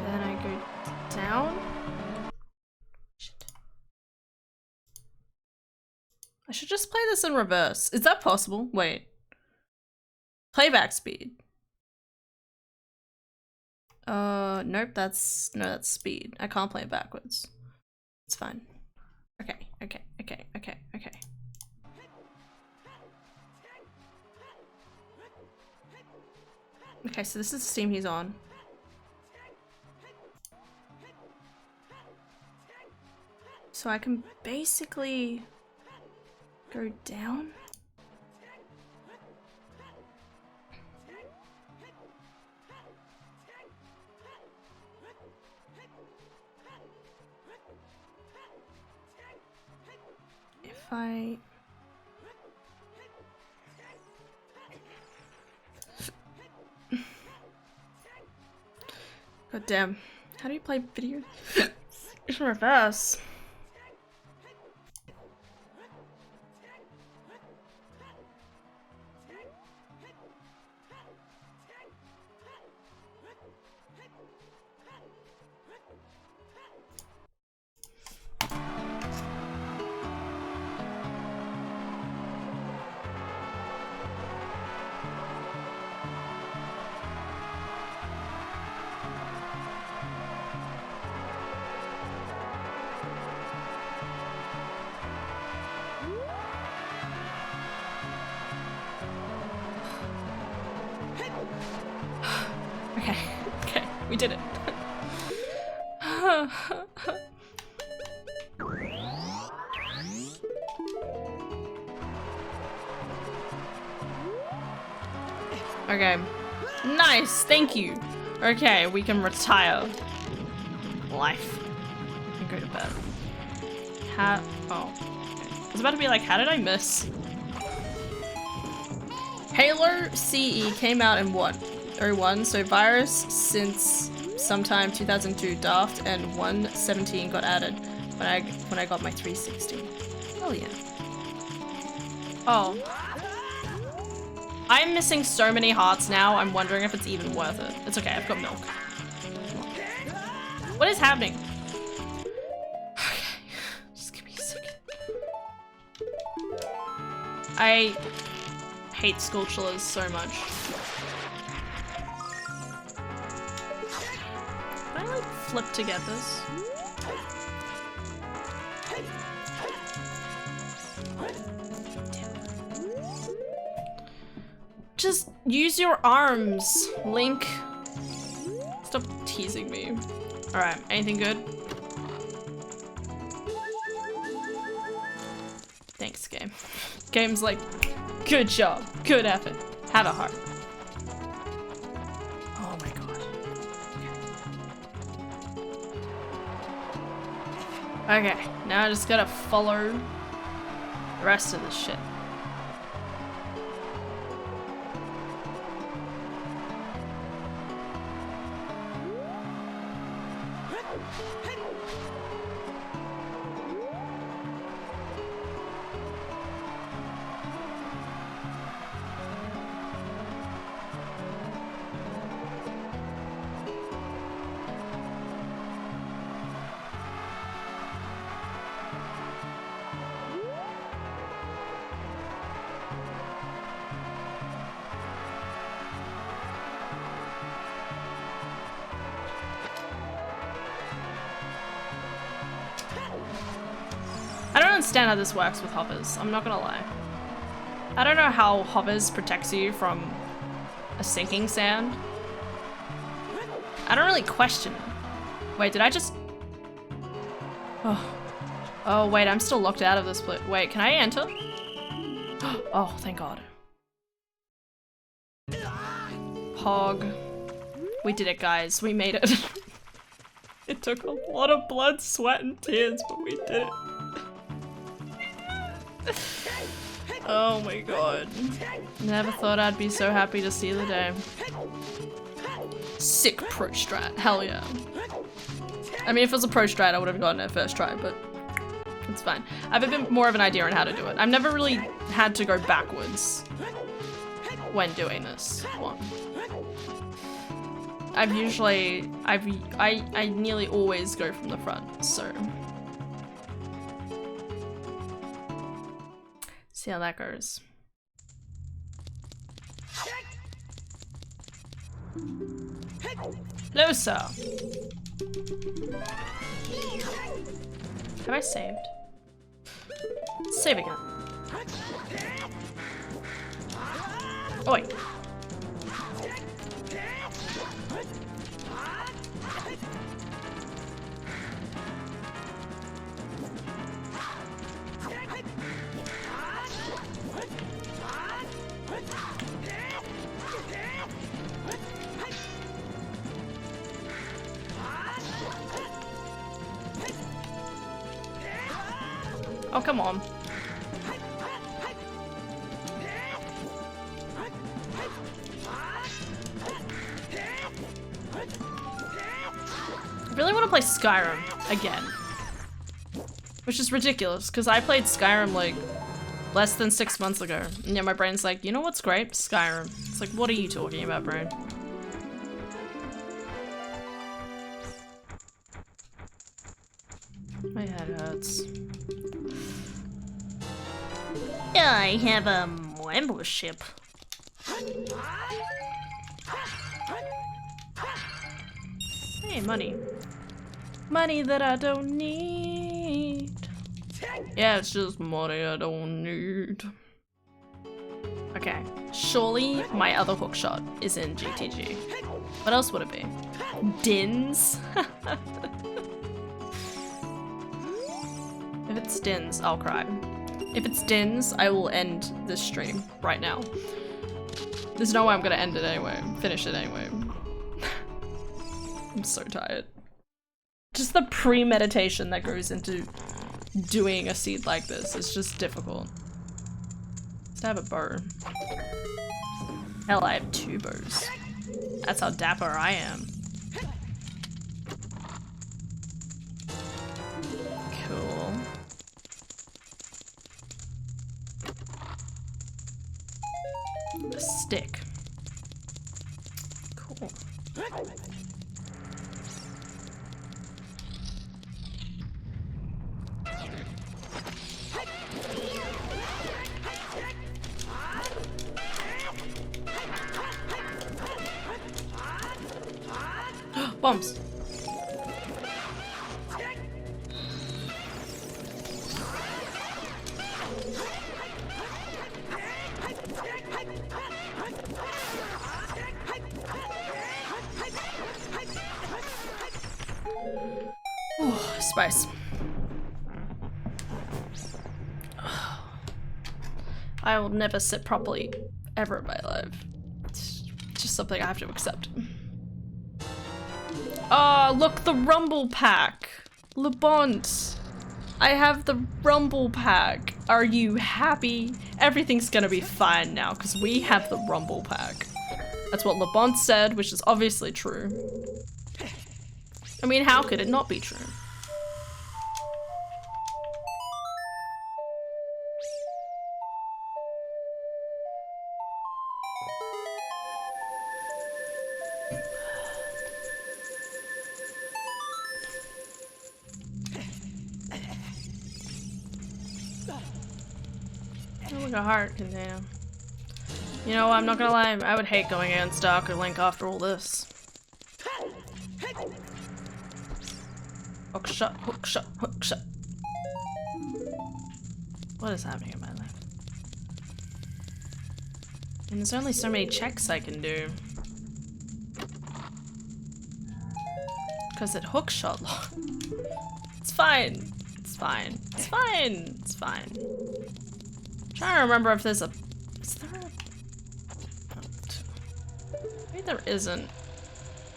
Speaker 1: then I go down. Shit. I should just play this in reverse. Is that possible? Wait. Playback speed. Nope, that's speed. I can't play it backwards. It's fine. Okay. Okay, so this is the team he's on. So I can basically go down. If I... God damn. How do you play video? It's reverse. Okay, we did it. Okay, nice, thank you. Okay, we can retire. Life. And go to bed. Oh. Okay. I was about to be like, how did I miss? Halo CE came out in what? 01, so Virus since sometime 2002 Daft, and 1.17 got added when I got my 360. Oh yeah. Oh. I'm missing so many hearts now, I'm wondering if it's even worth it. It's okay, I've got milk. What is happening? Okay, just give me a second. I hate Skulltulas so much. Can I like flip to get this? Just use your arms, Link. Stop teasing me. Alright, anything good? Thanks, game. Game's like, good job, good effort. Have a heart. Oh my god. Okay, now I just gotta follow the rest of this shit. I don't understand how this works with hoppers, I'm not gonna lie. I don't know how hoppers protects you from a sinking sand. I don't really question it. Wait, did I just... Oh wait, I'm still locked out of this place. Wait, can I enter? Oh, thank god. Hog. We did it, guys. We made it. It took a lot of blood, sweat, and tears, but we did it. Oh my god. Never thought I'd be so happy to see the day. Sick pro strat. Hell yeah. I mean, if it was a pro strat, I would have gotten it first try, but it's fine. I have a bit more of an idea on how to do it. I've never really had to go backwards when doing this one. I nearly always go from the front, so. See how that goes. Hello, sir. Have I saved? Save again. Oh wait. Oh, come on. I really want to play Skyrim again. Which is ridiculous, because I played Skyrim like less than 6 months ago. And yeah, my brain's like, you know what's great? Skyrim. It's like, what are you talking about, brain? My head hurts.
Speaker 2: I have a membership.
Speaker 1: Hey, money. Money that I don't need. Yeah, it's just money I don't need. Okay, surely my other hookshot is in GTG. What else would it be? Dins? If it's Dins, I'll cry. If it's Dins, I will end this stream right now. There's no way I'm gonna end it anyway. Finish it anyway. I'm so tired. Just the premeditation that goes into doing a seed like this is just difficult. Let's have a bow. Hell, I have 2 bows. That's how dapper I am. Cool. A stick. Cool. Bombs. Ooh, spice. I will never sit properly ever in my life. It's just something I have to accept. Oh, look, the Rumble Pack! Le Bon! I have the Rumble Pack. Are you happy? Everything's gonna be fine now, because we have the Rumble Pack. That's what Le Bon said, which is obviously true. I mean, how could it not be true? Like a heart container. You know, I'm not gonna lie, I would hate going against Dark or Link after all this. Hook shot, hook shot, hook shot. What is happening in my life? And there's only so many checks I can do. Because it hook shot long. It's fine. It's fine. It's fine. It's fine. I'm trying to remember if there's a... Is there a... Maybe there isn't.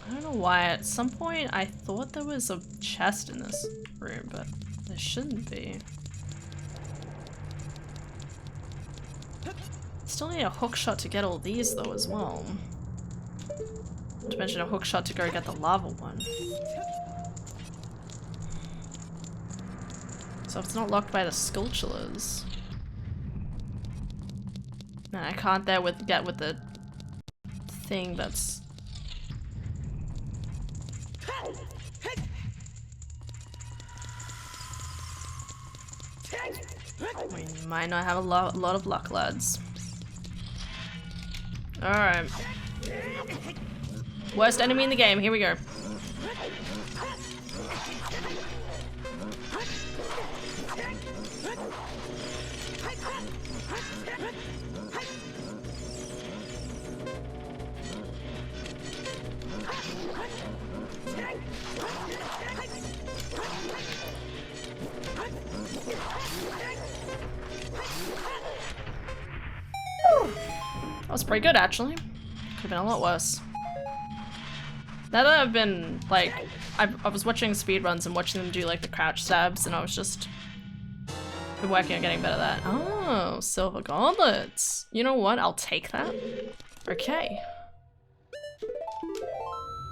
Speaker 1: I don't know why. At some point I thought there was a chest in this room, but there shouldn't be. Still need a hook shot to get all these though as well. Not to mention a hook shot to go get the lava one. So if it's not locked by the sculptures. Man, I can't get with the thing that's... We might not have a lot of luck, lads. Alright. Worst enemy in the game, here we go. That was pretty good, actually. Could have been a lot worse. Now that I've been, like, I was watching speedruns and watching them do, like, the crouch stabs, and I was just been working on getting better at that. Oh, silver gauntlets. You know what? I'll take that. Okay.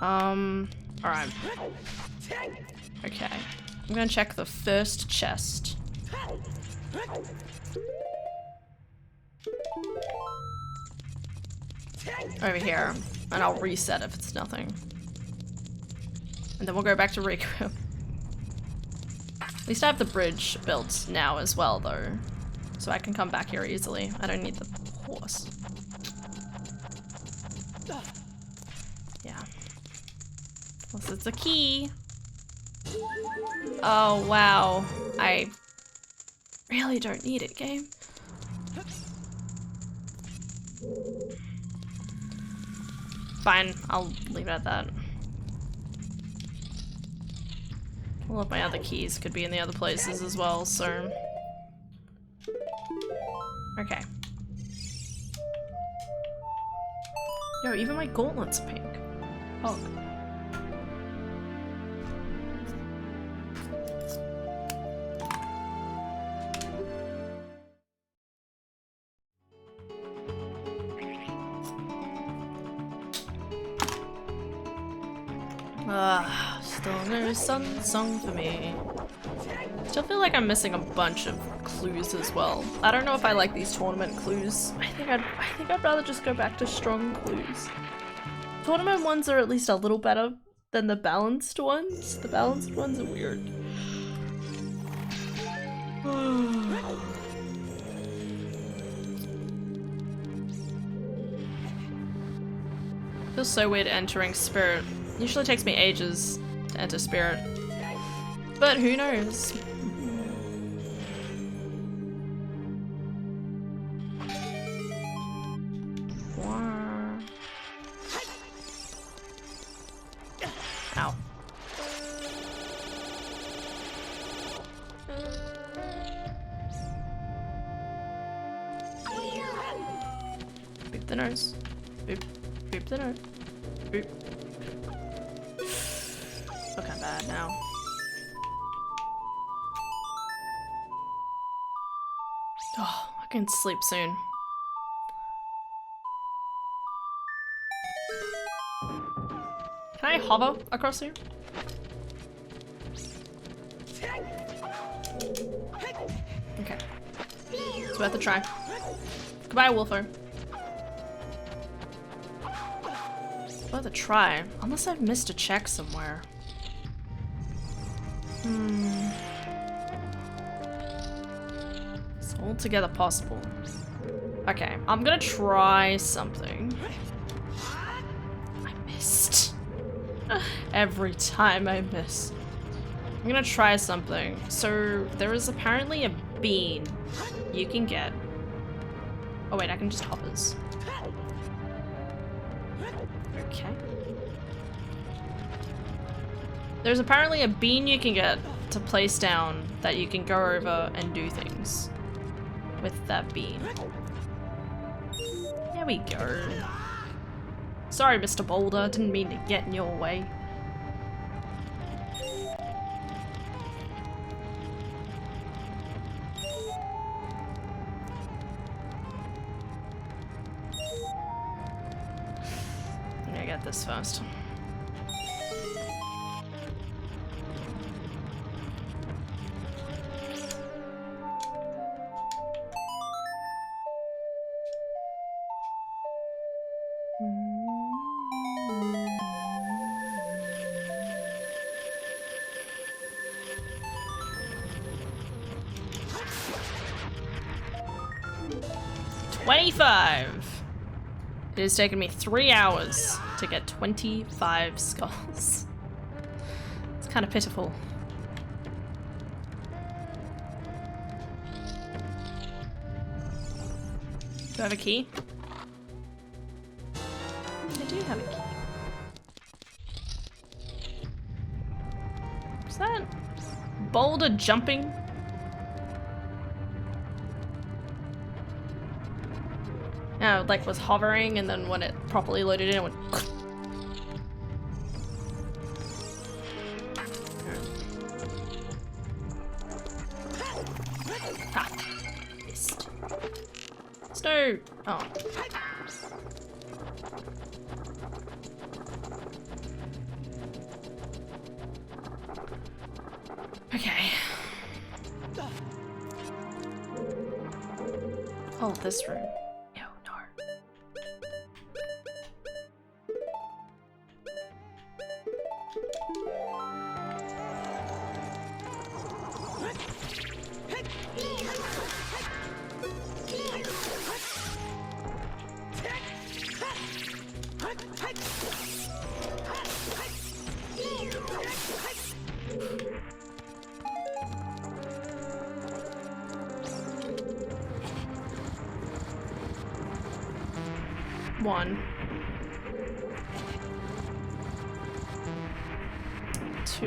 Speaker 1: Alright. Okay. I'm gonna check the first chest. Over here, and I'll reset if it's nothing. And then we'll go back to Riku. At least I have the bridge built now as well, though. So I can come back here easily. I don't need the horse. Yeah. Unless it's a key. Oh, wow. I really don't need it, game. Fine, I'll leave it at that. All of my other keys could be in the other places as well, so... Okay. Yo, even my gauntlets are pink. Oh. Still no sun song for me. Still feel like I'm missing a bunch of clues as well. I don't know if I like these tournament clues. I think I'd rather just go back to strong clues. Tournament ones are at least a little better than the balanced ones. The balanced ones are weird. Feels so weird entering Spirit. Usually takes me ages to enter Spirit. But who knows? Ow. Boop the nose. Boop. Boop the nose. Boop. Looking bad now. Oh, I can sleep soon. Can I hover across here? Okay. It's worth a try. Goodbye, Wolfo. It's worth a try. Unless I've missed a check somewhere. It's altogether possible. Okay, I'm gonna try something. I missed. Every time I miss. I'm gonna try something. So, there is apparently a bean you can get. Oh wait, I can just hoppers. Okay. There's apparently a bean you can get to place down that you can go over and do things with that bean. There we go. So Sorry, Mr. Boulder. Didn't mean to get in your way. I'm gonna get this first. It has taken me 3 hours to get 25 skulls. It's kind of pitiful. Do I have a key? I do have a key. Is that boulder jumping? No, like was hovering, and then when it properly loaded in, it went. Ha! Missed. Snow! Oh. Okay. Oh, this room. One. 2.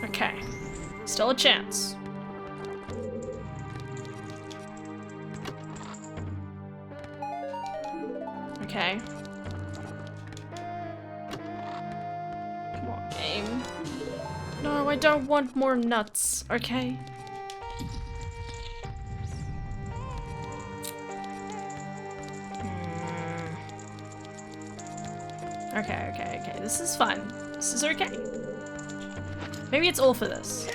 Speaker 1: Okay. Still a chance. Okay. Come on, game. No, I don't want more nuts, okay? Okay. This is fun. This is okay. Maybe it's all for this.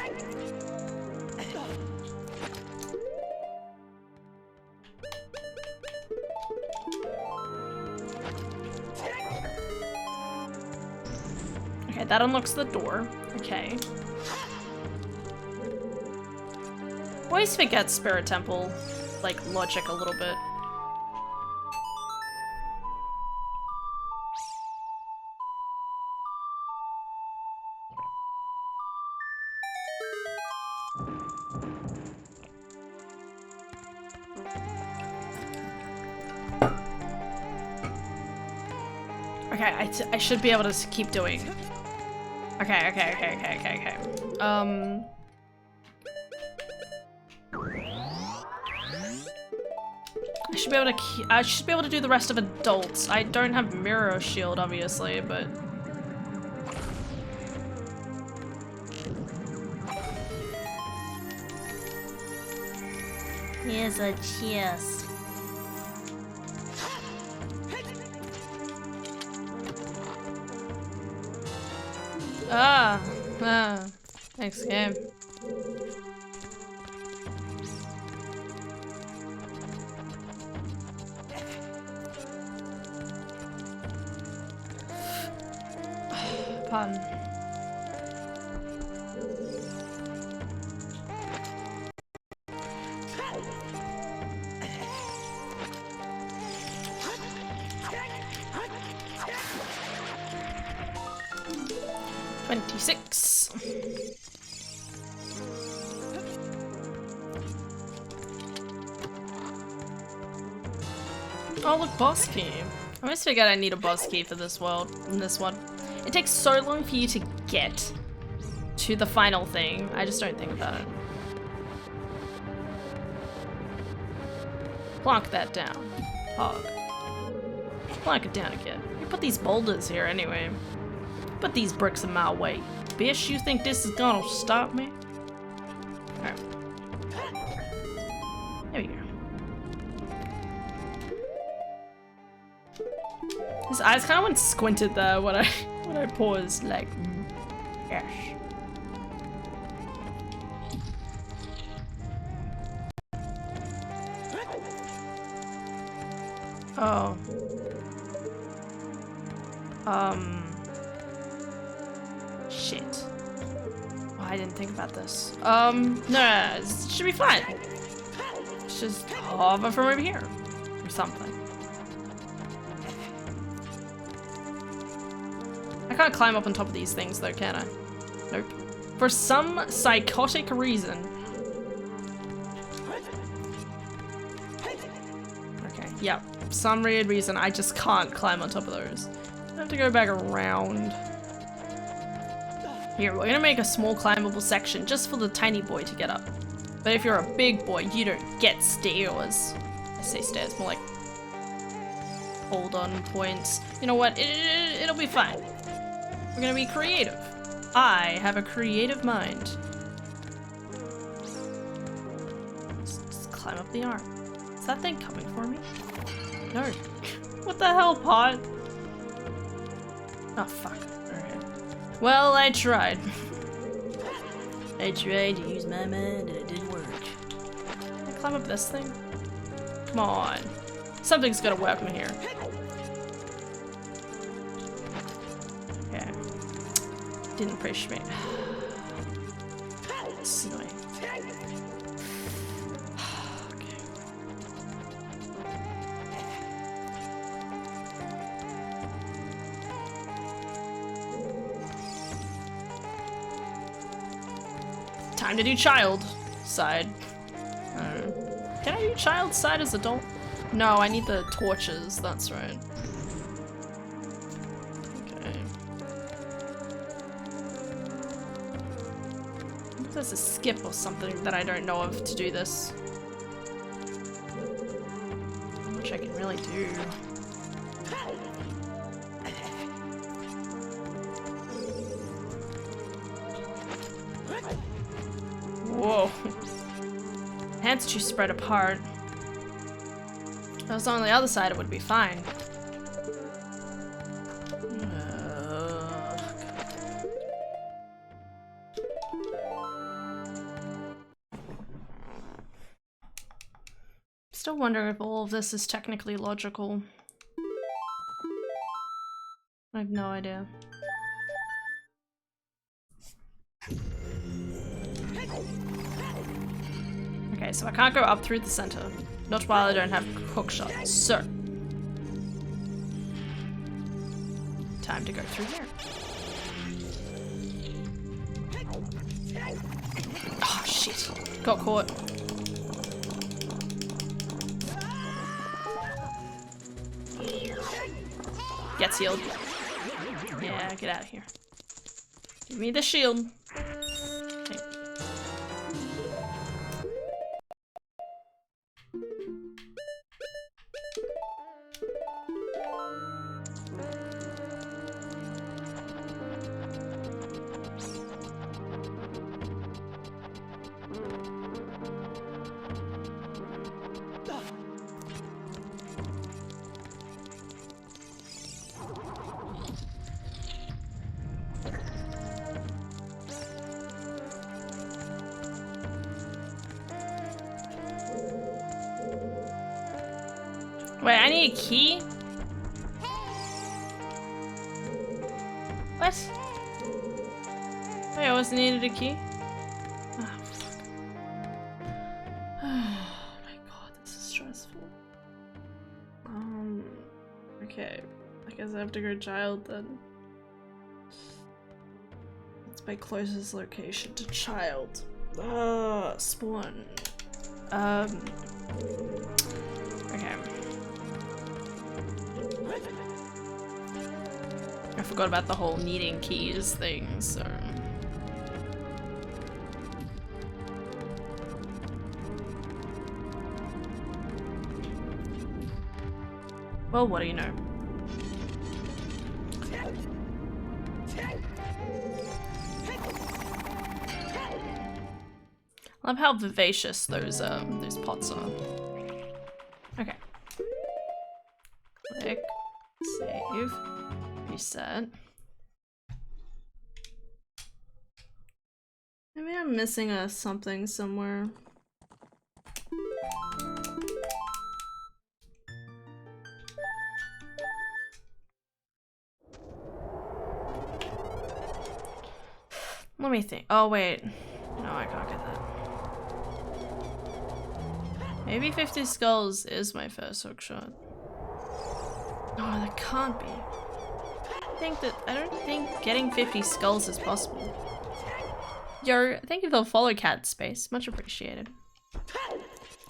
Speaker 1: Okay, that unlocks the door. Okay. Always forget Spirit Temple, like, logic a little bit. Okay, I should be able to keep doing. Okay. I should be able to do the rest of adults. I don't have mirror shield, obviously, but.
Speaker 2: Here's a chest.
Speaker 1: Thanks, game. Pardon. Oh look, boss key. I always forget I need a boss key for this world, in this one. It takes so long for you to get to the final thing. I just don't think about it. Plonk that down. Hog. Plonk it down again. You put these boulders here anyway. Put these bricks in my way. Bitch, you think this is gonna stop me? Alright. There we go. His eyes kind of went squinted there when I paused, like, yes. Oh. Shit. Oh, I didn't think about this. No, it should be fine. It's just hover from over here. Or something. I can't climb up on top of these things though, can I? Nope. For some psychotic reason. Okay, yeah. For some weird reason, I just can't climb on top of those. I have to go back around. Here, we're gonna make a small climbable section just for the tiny boy to get up. But if you're a big boy, you don't get stairs. I say stairs, more like hold on points. You know what? It'll be fine. We're gonna be creative. I have a creative mind. Just climb up the arm. Is that thing coming for me? No. What the hell, Pot? Oh, fuck. Alright. Well, I tried. I tried to use my mind and it didn't work. Can I climb up this thing? Come on. Something's gotta work in here. Okay. Didn't push me. It's annoying. Okay. Time to do child side. Can I do child side as adult? No, I need the torches, that's right. Okay. There's a skip or something that I don't know of to do this. Which I can really do. Whoa. Hands too spread apart. If I was on the other side, it would be fine. Still wondering if all of this is technically logical. I have no idea. Okay, so I can't go up through the center. Not while I don't have hook shots. So. Time to go through here. Oh, shit. Got caught. Get sealed. Yeah, get out of here. Give me the shield. Okay. Wait, I need a key? What? Wait, I wasn't needed a key? Oh, fuck. Oh my god, this is stressful. Okay. I guess I have to go child then. It's my closest location to child. Spawn. Okay. I forgot about the whole needing keys thing, so... Well, what do you know? I love how vivacious those pots are. Okay. Click. Save. Reset. Maybe I'm missing a something somewhere. Let me think. Oh wait. No, I can't get that. Maybe 50 skulls is my first hookshot. No, that can't be. I don't think getting 50 skulls is possible. Yo, thank you for the follow, cat space. Much appreciated.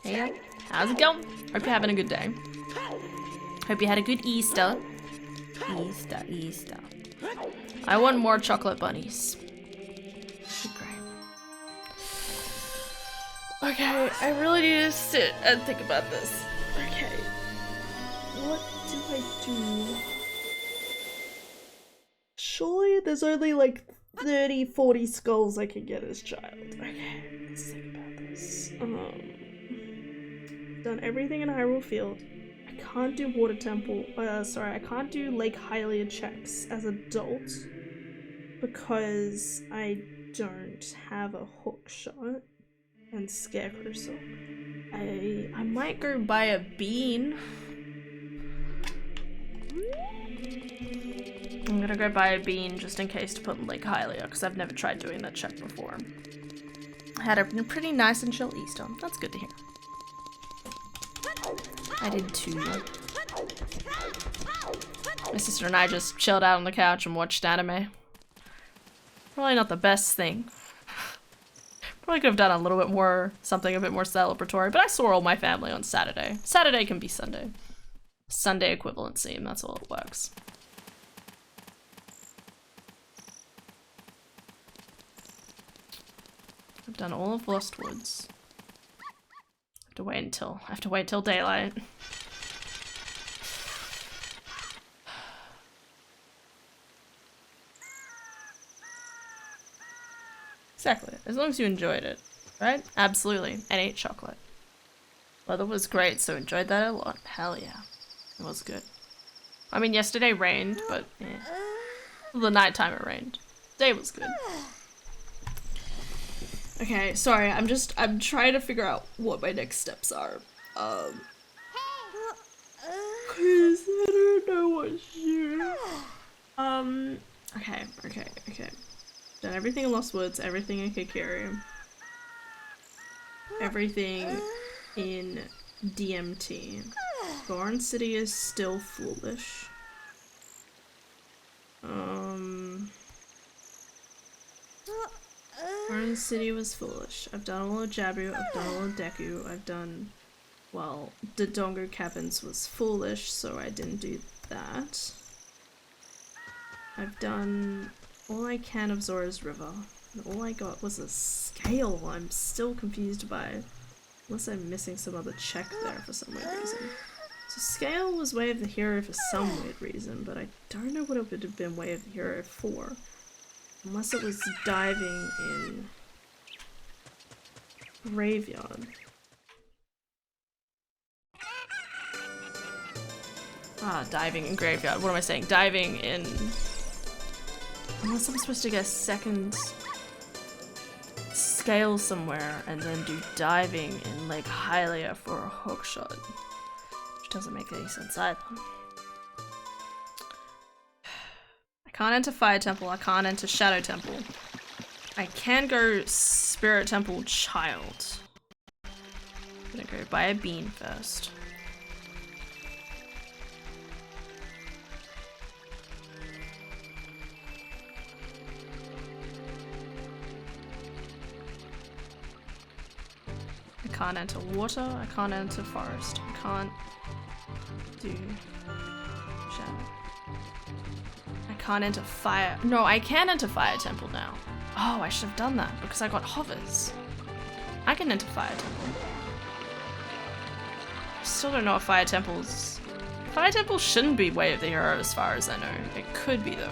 Speaker 1: Hey, how's it going? Hope you're having a good day. Hope you had a good Easter. Easter. I want more chocolate bunnies. Great. Okay, I really need to sit and think about this. Okay. What do I do? Surely there's only like 30, 40 skulls I can get as child. Okay, let's think about this. Done everything in Hyrule Field. I can't do Water Temple. Sorry, I can't do Lake Hylia checks as adult because I don't have a hook shot and Scarecrow Silk. I might go buy a bean. I'm gonna go buy a bean just in case to put in Lake Hylia because I've never tried doing that check before. I had a pretty nice and chill Easter. That's good to hear. I did too. My sister and I just chilled out on the couch and watched anime. Probably not the best thing. Probably could have done a little bit more, something a bit more celebratory, but I saw all my family on Saturday. Saturday can be Sunday. Sunday equivalency, and that's all it works. I've done all of Lost Woods. I have to wait until daylight. Exactly. As long as you enjoyed it, right? Absolutely. And ate chocolate. Weather was great, so enjoyed that a lot. Hell yeah. It was good. I mean, yesterday rained, but yeah. The nighttime it rained. Day was good. Okay, sorry, I'm trying to figure out what my next steps are. Cause I don't know what to do. Okay. Done everything in Lost Woods, everything in Kokiri. Everything in DMT. Goron City is still foolish. Goron City was foolish. I've done all of Jabu, I've done all of Deku, I've done... Well, the Dodongo Caverns was foolish, so I didn't do that. I've done all I can of Zora's River, and all I got was a scale I'm still confused by. Unless I'm missing some other check there for some weird reason. So scale was Way of the Hero for some weird reason, but I don't know what it would have been Way of the Hero for. Unless it was diving in Graveyard. Ah, diving in Graveyard. What am I saying? Diving in... Unless I'm supposed to get a second scale somewhere and then do diving in Lake Hylia for a hookshot. Which doesn't make any sense either. I can't enter Fire Temple, I can't enter Shadow Temple. I can go Spirit Temple Child. I'm gonna go buy a bean first. I can't enter water, I can't enter forest, I can't do shadow. I can't enter fire. No, I can enter Fire Temple now. Oh, I should have done that because I got hovers. I can enter Fire Temple. I still don't know if Fire Temple's Fire Temple shouldn't be Way of the Hero as far as I know. It could be though.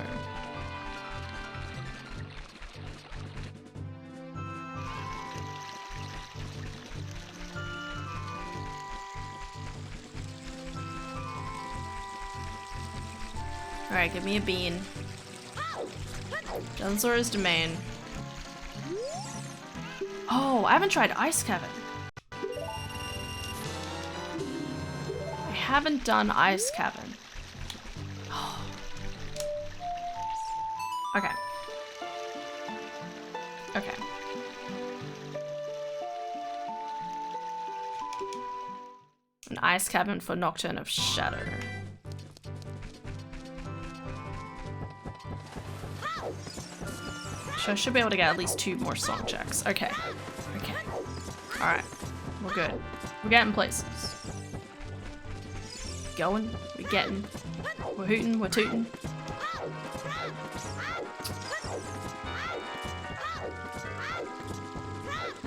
Speaker 1: Alright, give me a bean. Dunzora's Domain. Oh, I haven't tried Ice Cavern. I haven't done Ice Cavern. Okay. Okay. An Ice Cavern for Nocturne of Shadow. So I should be able to get at least 2 more song checks. Okay. Okay. Alright. We're good. We're getting places. Going. We're getting. We're hooting. We're tooting.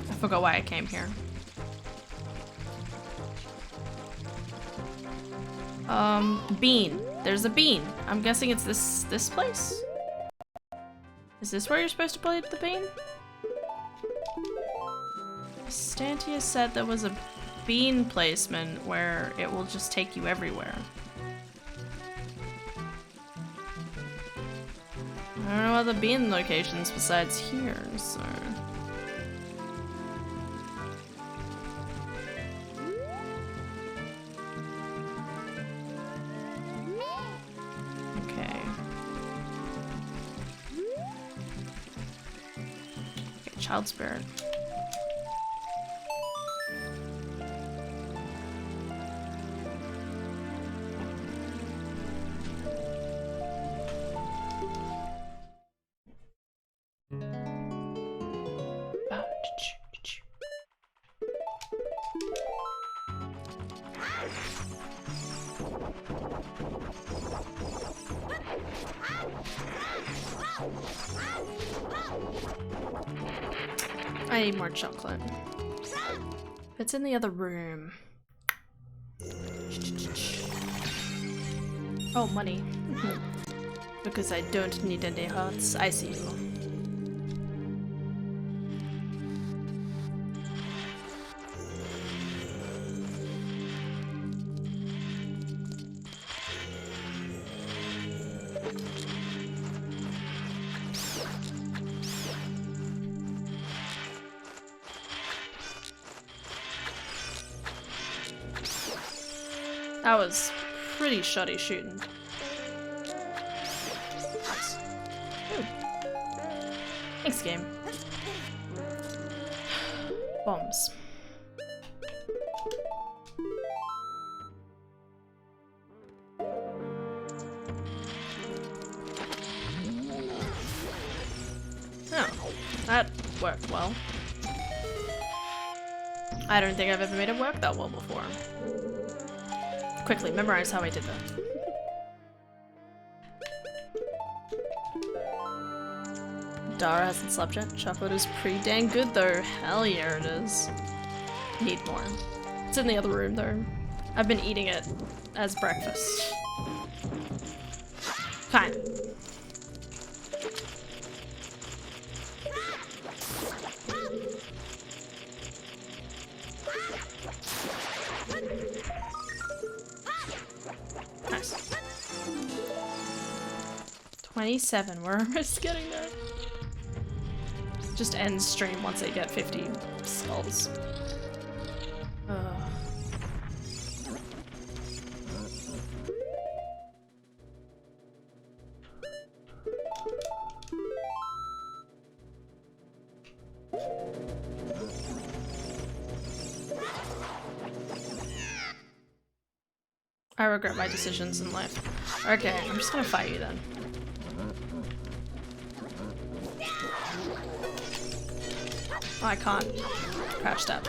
Speaker 1: I forgot why I came here. Bean. There's a bean. I'm guessing it's this place? Is this where you're supposed to play the bean? Stantia said there was a bean placement where it will just take you everywhere. I don't know other bean locations besides here, so... Child Spirit. I need more chocolate. It's in the other room. Oh, money. Because I don't need any hearts. I see you. That was pretty shoddy shooting. Nice. Ooh. Thanks, game. Bombs. Oh, that worked well. I don't think I've ever made it work that well before. Quickly, memorize how I did that. Dara hasn't slept yet. Chocolate is pretty dang good though. Hell yeah it is. Need more. It's in the other room though. I've been eating it as breakfast. Kind of. Nice. 27, we're almost getting there. Just end stream once I get 50 skulls. I regret my decisions in life. Okay, I'm just gonna fight you then. Oh, I can't. Crouch step.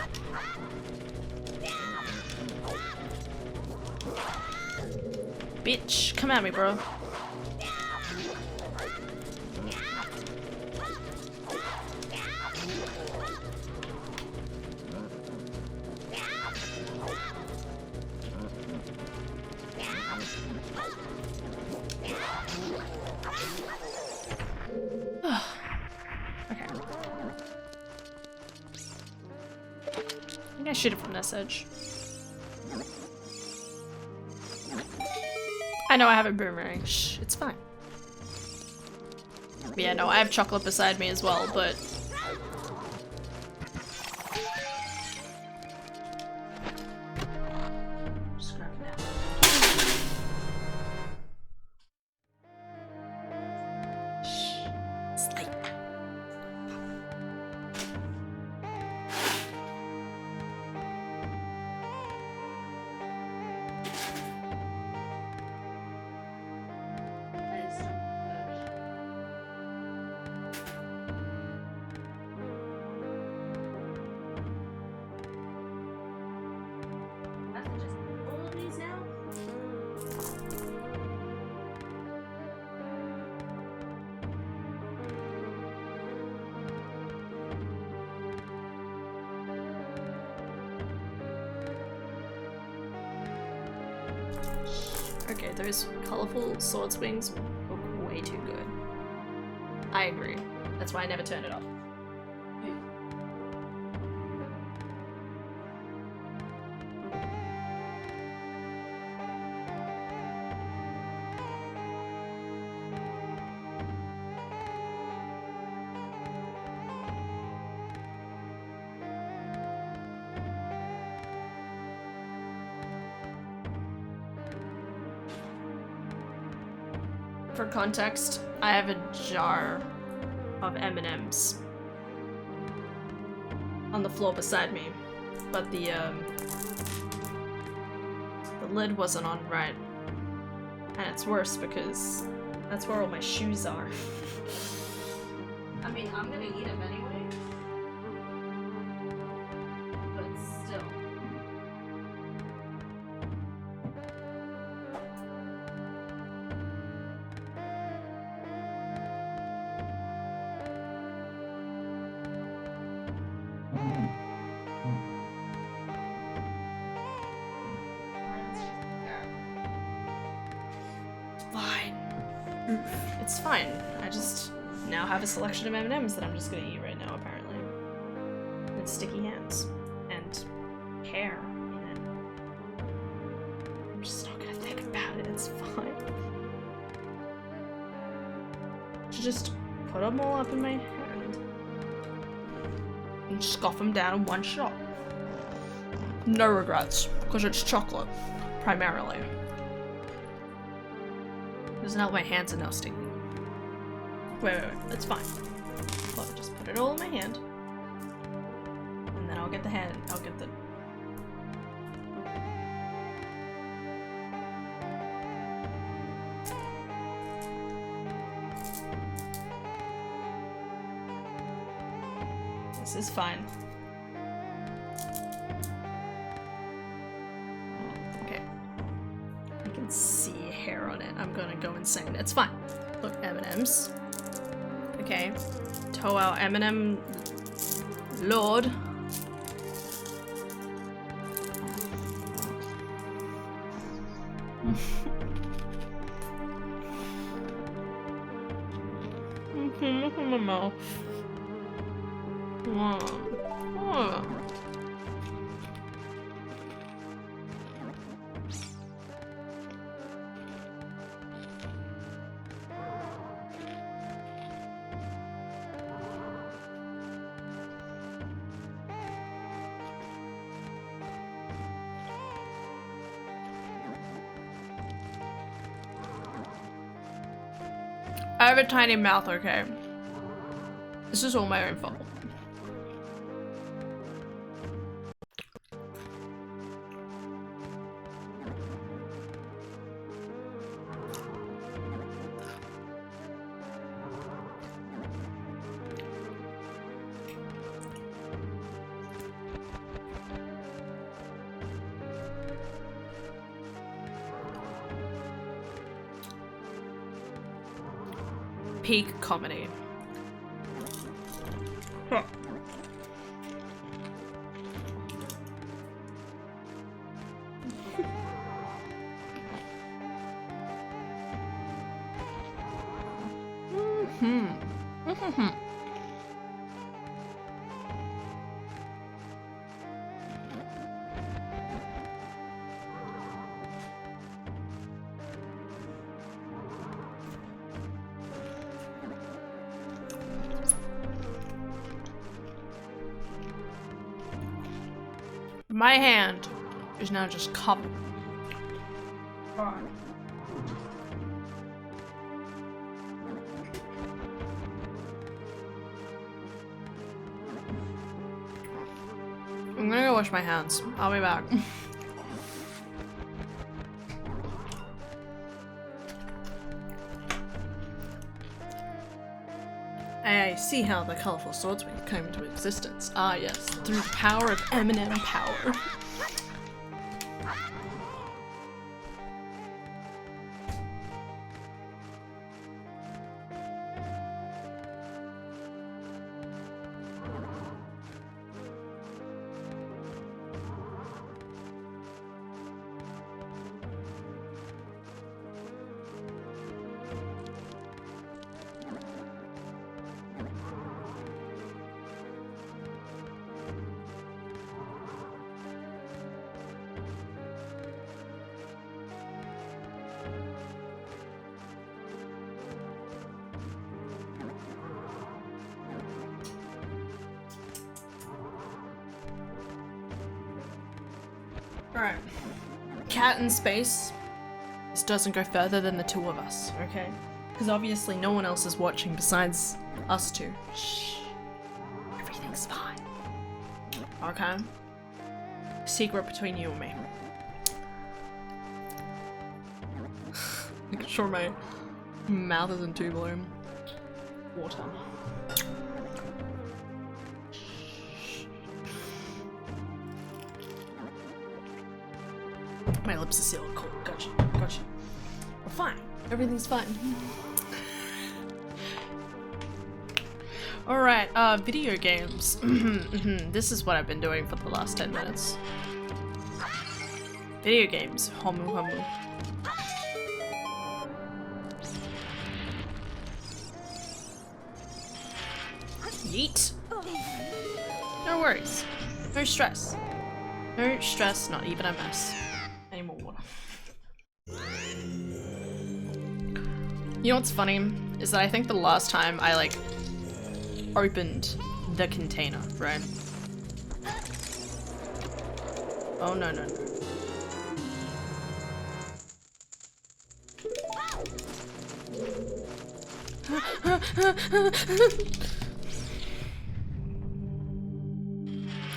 Speaker 1: Bitch, come at me, bro. think I shoot it from this edge. I know I have a boomerang. Shh, it's fine. Yeah, no, I have chocolate beside me as well, but... Just grab it now. Shh, it's late. Okay, those colorful sword swings look way too good. I agree. That's why I never turn it off. For context, I have a jar of M&Ms on the floor beside me, but the lid wasn't on right. And it's worse because that's where all my shoes are. I mean, I'm gonna eat them anyway, but still. It's fine. I just now have a selection of M&Ms that I'm just gonna eat right now, apparently. With sticky hands. And hair in it. I'm just not gonna think about it, it's fine. Should just put them all up in my hand. And scoff them down in one shot. No regrets, because it's chocolate, primarily. Because now my hands are now sticky. Wait, it's fine. Look, just put it all in my hand. And then I'll get the hand, I'll get the... This is fine. Okay. I can see hair on it. I'm gonna go insane. It's fine. Look, M&Ms. Okay. Toe out M&M Lord. Look at my mouth. I have a tiny mouth, okay? This is all my own fault. Peak comedy. Huh. My hand is now just covered. I'm gonna go wash my hands. I'll be back. I see how the colorful swordsman came into existence. Ah yes, through the power of Eminem power. Alright. Cat in space. This doesn't go further than the two of us, okay? Because obviously no one else is watching besides us two. Shh. Everything's fine. Okay? Secret between you and me. Making sure my mouth isn't too blue. Water. My lips are sealed. Cool. Gotcha. Gotcha. We're fine. Everything's fine. Alright, video games. This is what I've been doing for the last 10 minutes. Video games. Homu homu. Yeet. No worries. No stress. No stress, not even a mess. Any more water. You know what's funny? Is that I think the last time I like opened the container, right? Oh no no no.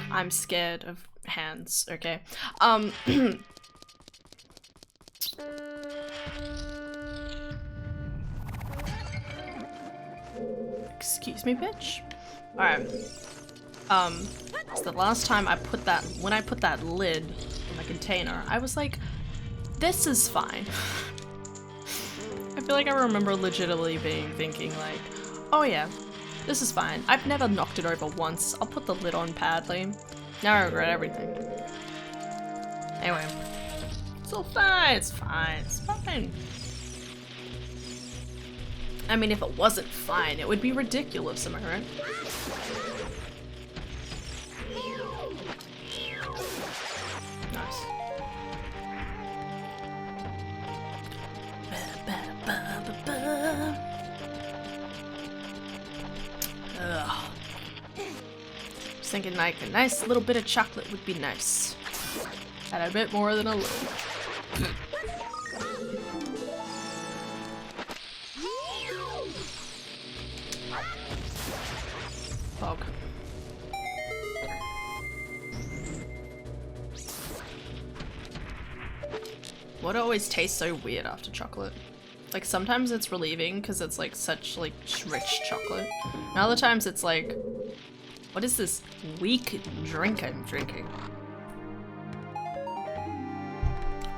Speaker 1: I'm scared of hands, okay? Excuse me, bitch? Alright. So the last time I put that, when I put that lid in the container, I was like, this is fine. I feel like I remember legitimately thinking like, oh yeah, this is fine. I've never knocked it over once. I'll put the lid on badly. Now I regret everything. Anyway. It's all fine, it's fine, it's fine. I mean, if it wasn't fine, it would be ridiculous, am I right? Nice. Ugh. Was thinking like a nice little bit of chocolate would be nice. And a bit more than a little. Fog. What always tastes so weird after chocolate? Like sometimes it's relieving because it's like such like rich chocolate. And other times it's like, what is this weak drink I'm drinking?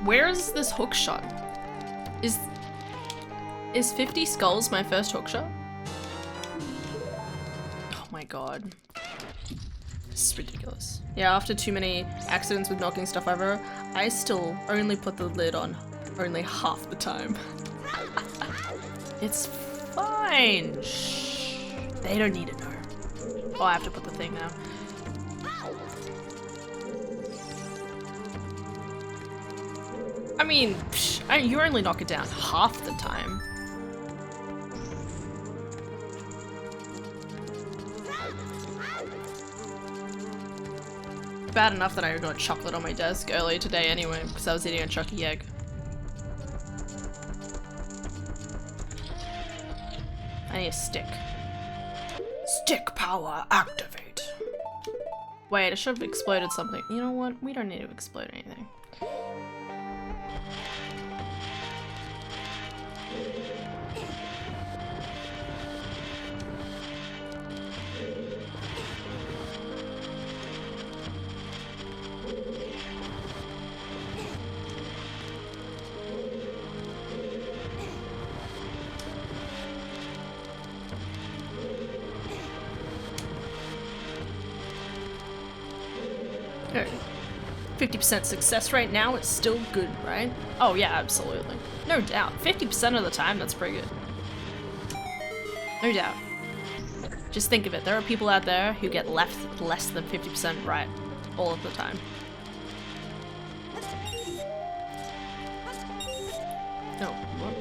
Speaker 1: Where is this hook shot? Is 50 skulls my first hook shot? Oh my god. This is ridiculous. Yeah, after too many accidents with knocking stuff over, I still only put the lid on only half the time. It's fine. Shh. They don't need to know. Oh, I have to put the thing now. I mean, you only knock it down half the time. Bad enough that I got chocolate on my desk earlier today anyway, because I was eating a chucky egg. I need a stick. Stick power activate. Wait, I should have exploded something. You know what? We don't need to explode anything. No. 50% success rate now, it's still good, right? Oh yeah, absolutely. No doubt. 50% of the time, that's pretty good. No doubt. Just think of it, there are people out there who get less than 50% right all of the time. Oh, what?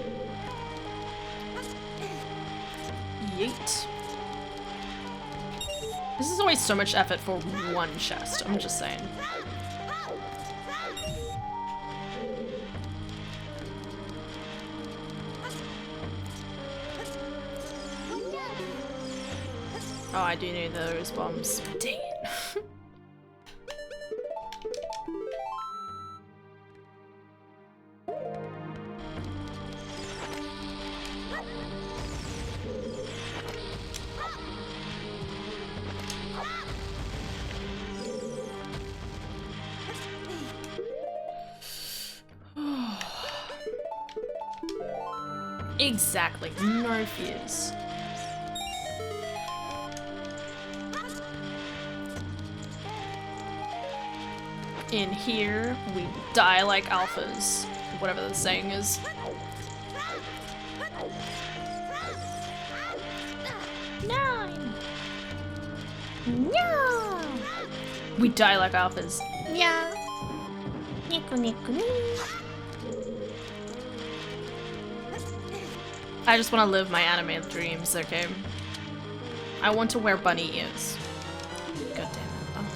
Speaker 1: Yeet. This is always so much effort for one chest, I'm just saying. Oh, I do need those bombs. Dang it. Exactly, no fears. In here, we die like alphas, whatever the saying is.
Speaker 2: Nine. No.
Speaker 1: We die like alphas.
Speaker 2: Yeah. Niku niku ni.
Speaker 1: I just want to live my anime dreams, okay? I want to wear bunny ears. God damn it. Oh.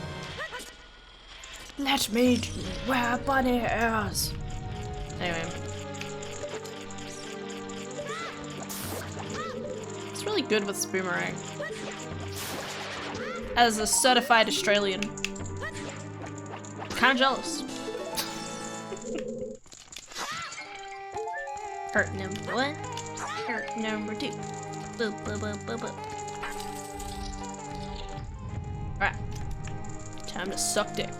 Speaker 1: Let me wear bunny ears. Anyway. It's really good with this boomerang. As a certified Australian. Kinda jealous.
Speaker 2: Hurt number one. Hurt number two. Boop, boop, boop, boop, boop.
Speaker 1: Alright. Time to suck dick.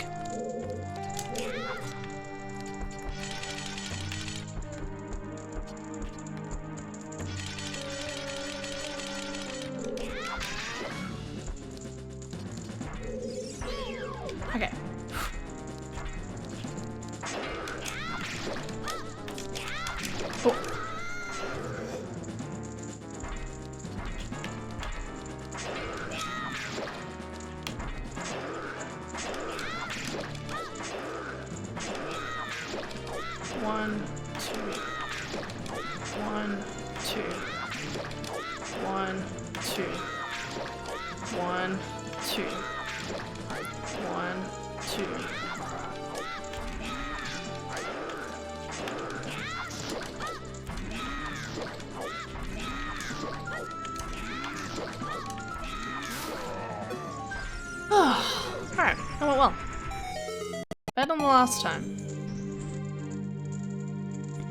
Speaker 1: Okay. Oh. One, two. One, two. One, two. One, two. One, two. Alright, that went well. Better than the last time.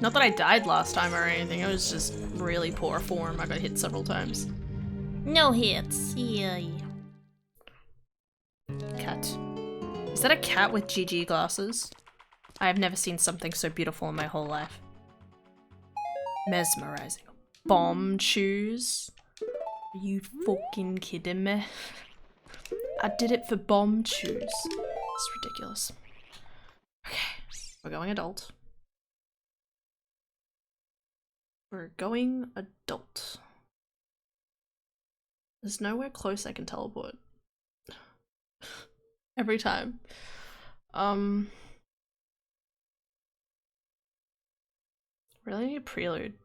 Speaker 1: Not that I died last time or anything, it was just really poor form. I got hit several times.
Speaker 2: No hits. Yay.
Speaker 1: Cat. Is that a cat with GG glasses? I have never seen something so beautiful in my whole life. Mesmerizing. Bomb shoes? Are you fucking kidding me? I did it for bomb shoes. It's ridiculous. Okay, we're going adult. We're going adult. There's nowhere close I can teleport. Every time. Really need a prelude.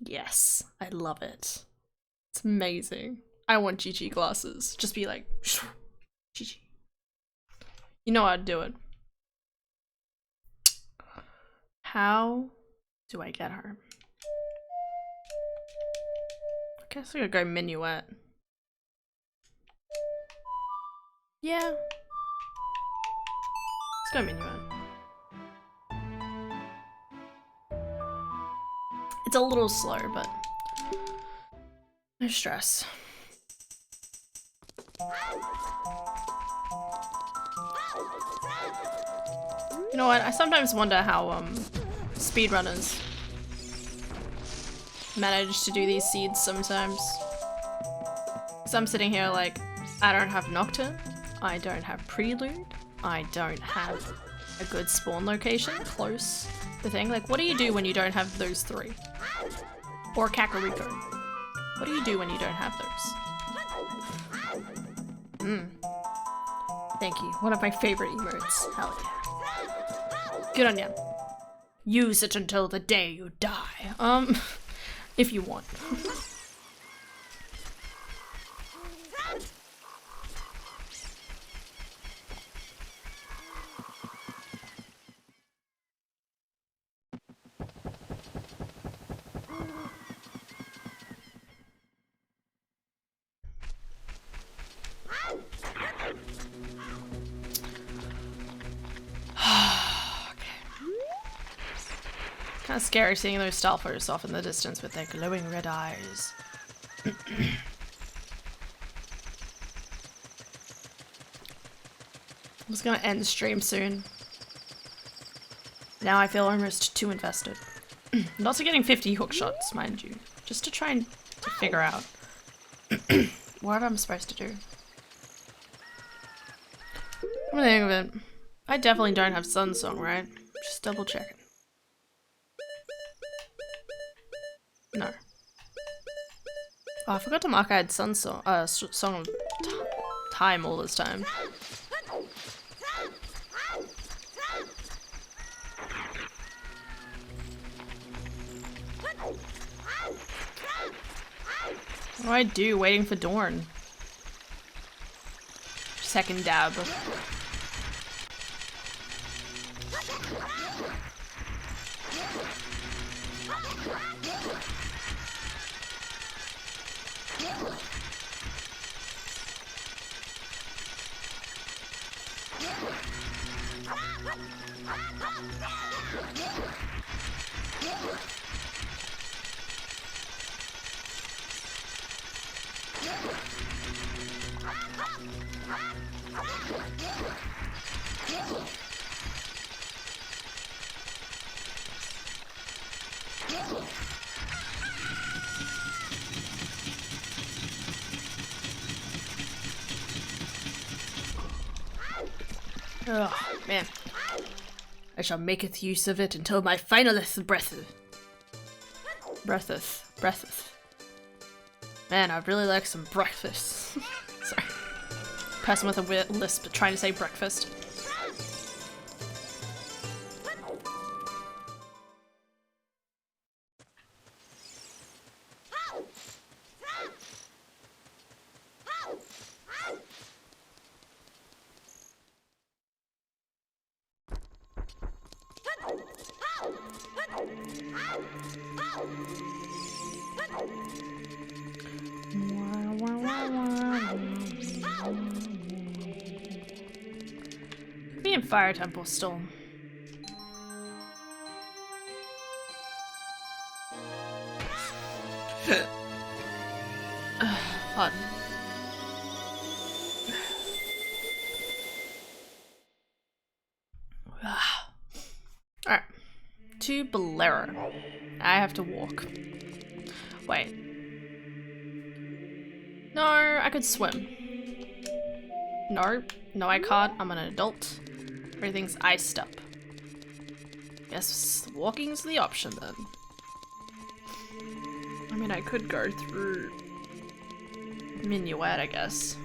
Speaker 1: Yes, I love it. It's amazing. I want GG glasses. Just be like, GG. You know I'd do it. How do I get her? I guess I could go minuet. Yeah. Let's go minuet. It's a little slow, but no stress. You know what? I sometimes wonder how speedrunners manage to do these seeds sometimes. Because I'm sitting here like, I don't have Nocturne, I don't have Prelude, I don't have a good spawn location close to the thing. Like, what do you do when you don't have those three? Or Kakariko. What do you do when you don't have those? Thank you. One of my favorite emotes. Hell yeah. Good on ya. Use it until the day you die. If you want. Kind of scary seeing those stealthers off in the distance with their glowing red eyes. I was gonna end the stream soon. Now I feel almost too invested. I'm also getting 50 hook shots, mind you. Just to try and figure out what I'm supposed to do. Come to think of it, I definitely don't have Sun Song, right? Just double checking. No. Oh, I forgot to mark I had Sun Song, Song of Time all this time. What do I do waiting for Dawn? Second dab. Oh, man. I shall maketh use of it until my finalist breatheth. Breatheth. Man, I really like some breakfast. Sorry. Person with a weird lisp trying to say breakfast. Be in Fire Temple still. Pardon. Alright. To Bolero. I have to walk. Wait. No, I could swim. No, I can't. I'm an adult. Everything's iced up. Guess walking's the option then. I mean, I could go through Minuet, I guess.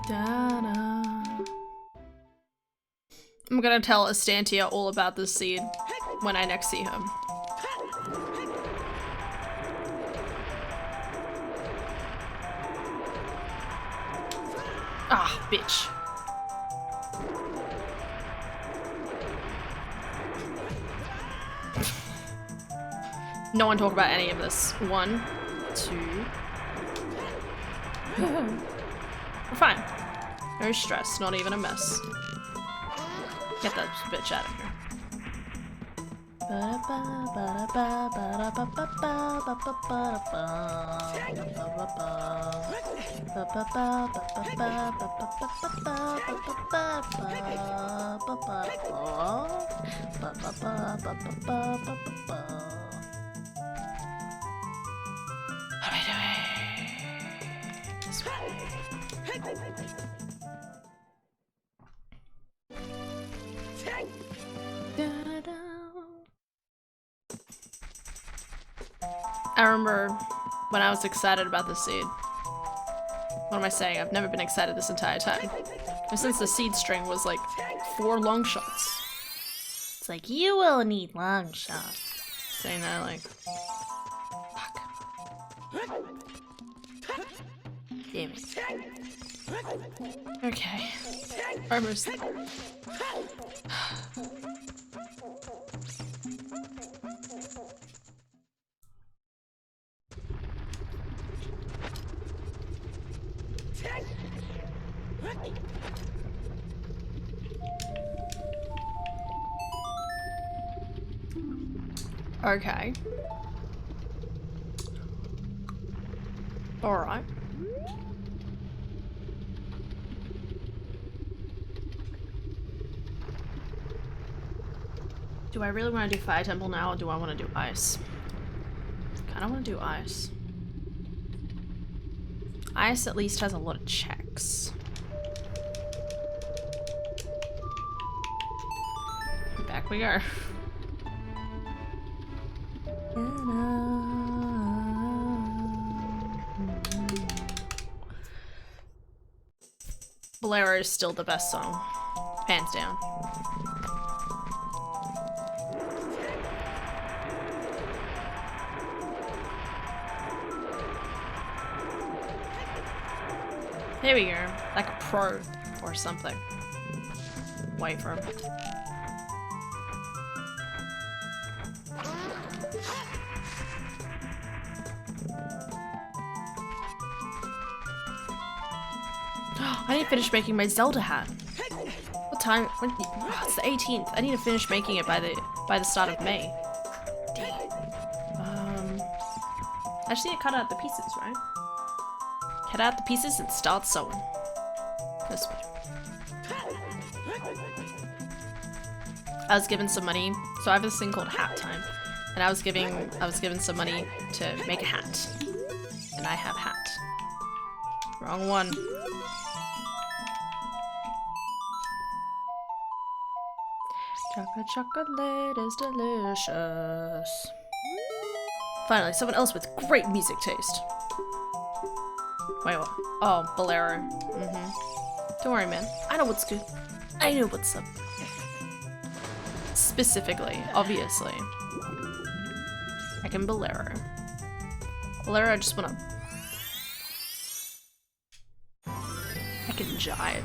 Speaker 1: Da-da. I'm gonna tell Astantia all about this seed. when I next see him. Ah, bitch. No one talk about any of this. 1, 2. We're fine. No stress, not even a mess. Get that bitch out of here. I remember when I was excited about the seed. What am I saying? I've never been excited this entire time. Ever since the seed string was like 4 long shots.
Speaker 2: It's like, you will need long shots.
Speaker 1: Saying that like... Fuck. Damn it. Okay. Almost. Okay. Alright. Do I really want to do Fire Temple now, or do I want to do Ice? Kinda want to do Ice. Ice at least has a lot of checks. Back we go. Bolero is still the best song. Hands down. Here we go. Like a pro or something. Wait for him. I need to finish making my Zelda hat. What time? When, oh, it's the 18th. I need to finish making it by the start of May. Dang. I just need to cut out the pieces, right? Cut out the pieces and start sewing. This way. I was given some money, so I have this thing called Hat Time, and I was given some money to make a hat, and I have hat. Wrong one. Chocolate is delicious. Finally, someone else with great music taste. Wait, what? Oh, Bolero. Don't worry, man. I know what's good. I know what's up. Specifically, obviously. I can Bolero. Bolero, I just wanna... I can jive.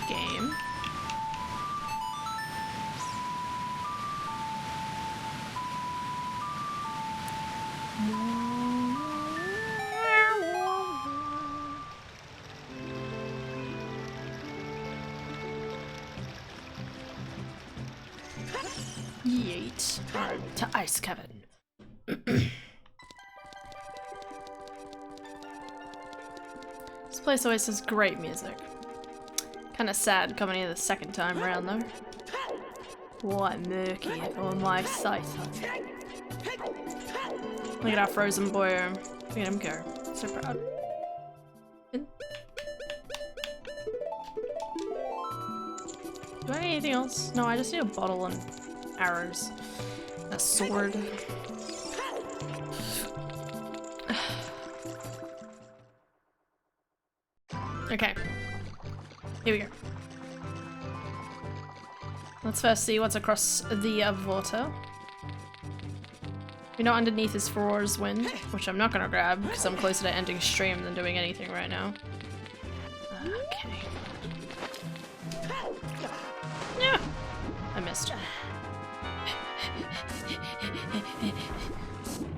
Speaker 1: Game. Yeet. Alright, to Ice Kevin. This place always has great music. Kinda sad coming here the second time around though. What murky on my sight. Look at our frozen boy. Look at him go. So proud. Do I need anything else? No, I just need a bottle and arrows. A sword. Okay. Here we go. Let's first see what's across the water. We know underneath is Furor's Wind, which I'm not gonna grab because I'm closer to ending stream than doing anything right now. Okay. Yeah, I missed.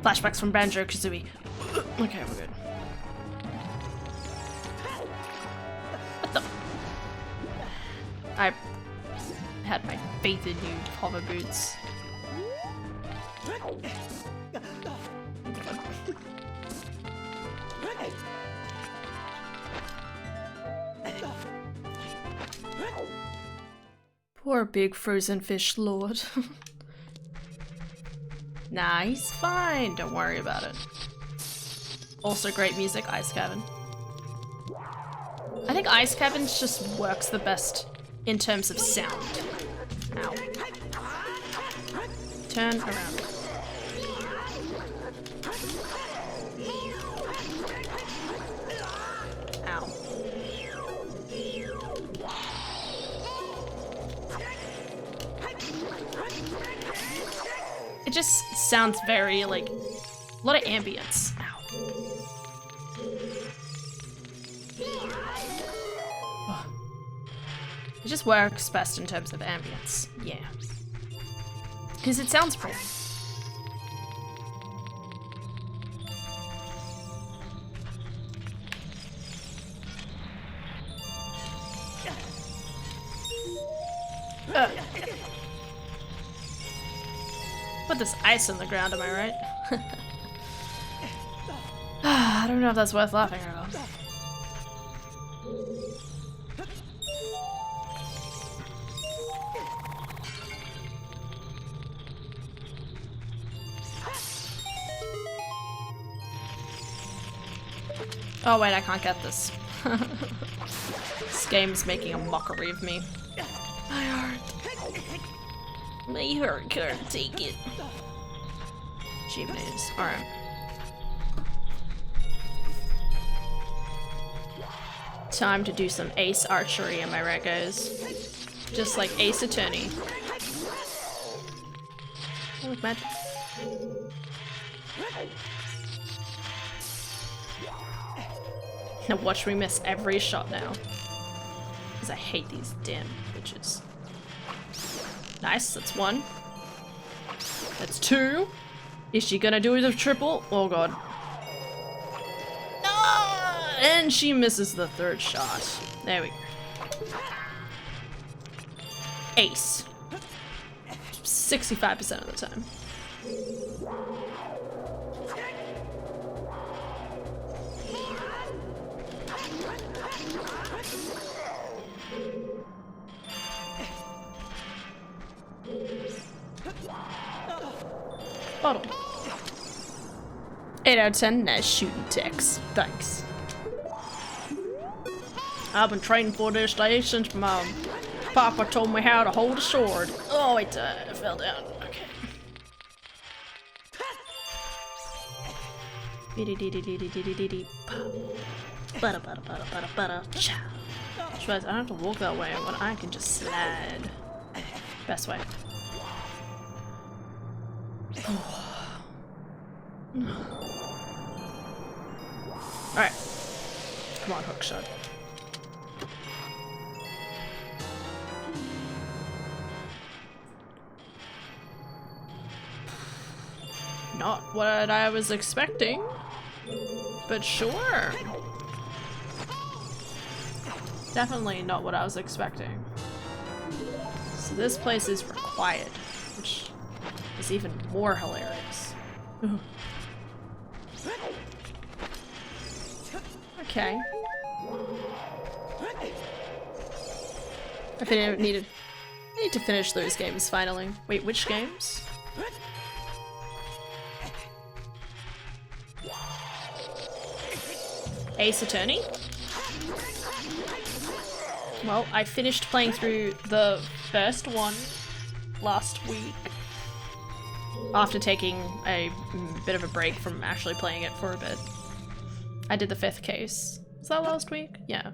Speaker 1: Flashbacks from Banjo-Kazooie. Okay, we're good. What the? I had my faith in you, hover boots. Poor big frozen fish lord. Nah, he's fine. Don't worry about it. Also great music, Ice Cabin. I think Ice Cabin just works the best in terms of sound. Ow. Turn around. Ow. It just sounds very, like, a lot of ambience. Ow. Ugh. It just works best in terms of ambience. Yeah. Because it sounds pretty. Put this ice on the ground, am I right? I don't know if that's worth laughing about. Oh wait, I can't get this. This game's making a mockery of me. My heart. My heart can't take it. Jeepneys. Alright. Time to do some ace archery, am I right, guys? Just like Ace Attorney. Oh, look, magic. Now watch me miss every shot now. Because I hate these damn bitches. Nice, that's one. That's two. Is she gonna do the triple? Oh god. Ah! And she misses the third shot. There we go. Ace. 65% of the time. Bottle. 8 out of 10, nice shooting ticks. Thanks. I've been training for this day since my papa told me how to hold a sword. Oh, I died. I fell down. Okay. I don't have to walk that way when I can just slide. Best way. Alright. Come on, hookshot. Not what I was expecting, but sure. Definitely not what I was expecting. So this place is required, which is even more hilarious. Okay. I need to finish those games finally. Wait, which games? Ace Attorney? Well, I finished playing through the first one last week after taking a bit of a break from actually playing it for a bit. I did the 5th case. Was that last week? Yeah.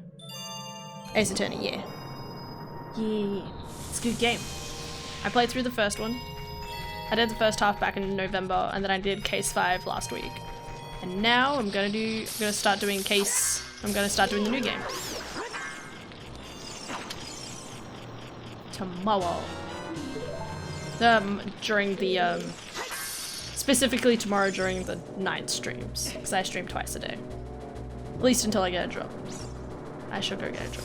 Speaker 1: Ace Attorney, yeah. Yeah. It's a good game. I played through the first one. I did the first half back in November, and then I did Case 5 last week. And now I'm gonna start doing the new game. Tomorrow. During the, specifically tomorrow during the night streams, because I stream twice a day. At least until I get a job. I shall go get a job.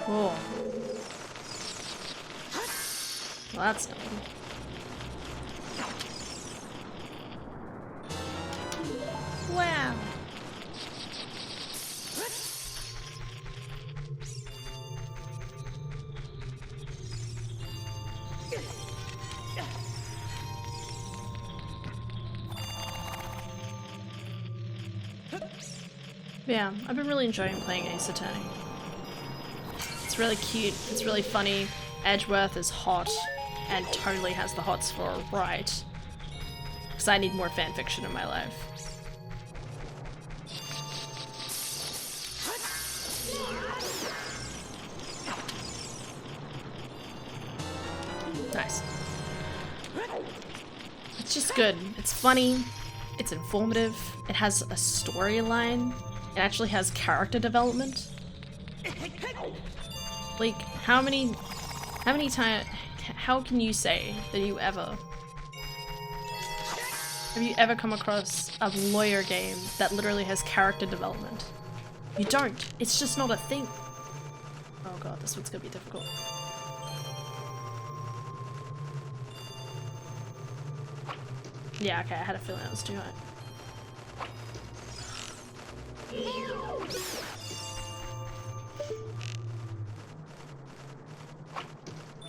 Speaker 1: Cool. Well, that's done. Wow. Yeah, I've been really enjoying playing Ace Attorney. It's really cute, it's really funny. Edgeworth is hot, and totally has the hots for a right. Because I need more fanfiction in my life. Nice. It's just good. It's funny. It's informative. It has a storyline. It actually has character development. Like, how many times, how can you say that have you ever come across a lawyer game that literally has character development? You don't. It's just not a thing. Oh god, this one's gonna be difficult. Yeah, okay, I had a feeling that was too high.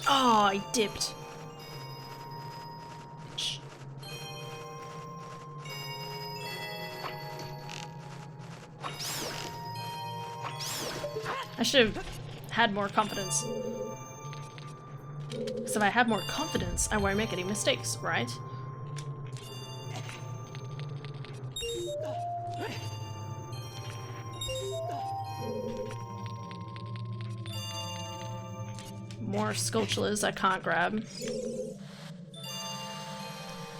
Speaker 1: Oh, I dipped. Bitch. I should have had more confidence. Because if I have more confidence, I won't make any mistakes, right? More sculptures I can't grab.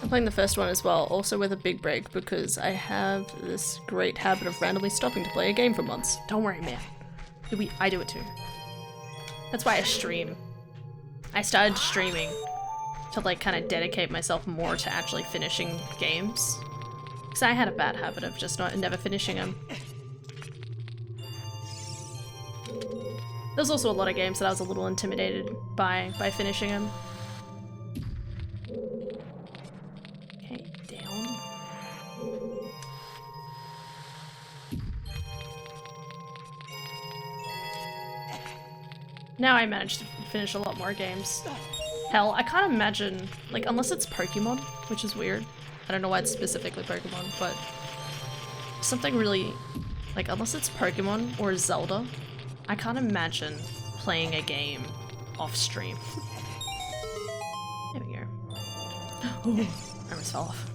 Speaker 1: I'm playing the first one as well, also with a big break because I have this great habit of randomly stopping to play a game for months. Don't worry, man. I do it too. That's why I stream. I started streaming to like kind of dedicate myself more to actually finishing games. Because I had a bad habit of just never finishing them. There's also a lot of games that I was a little intimidated by finishing them. Okay, down. Now I managed to finish a lot more games. Hell, I can't imagine, like, unless it's Pokemon, which is weird. I don't know why it's specifically Pokemon, but something really, like, unless it's Pokemon or Zelda, I can't imagine playing a game off stream. There we go. Ooh, I almost fell off.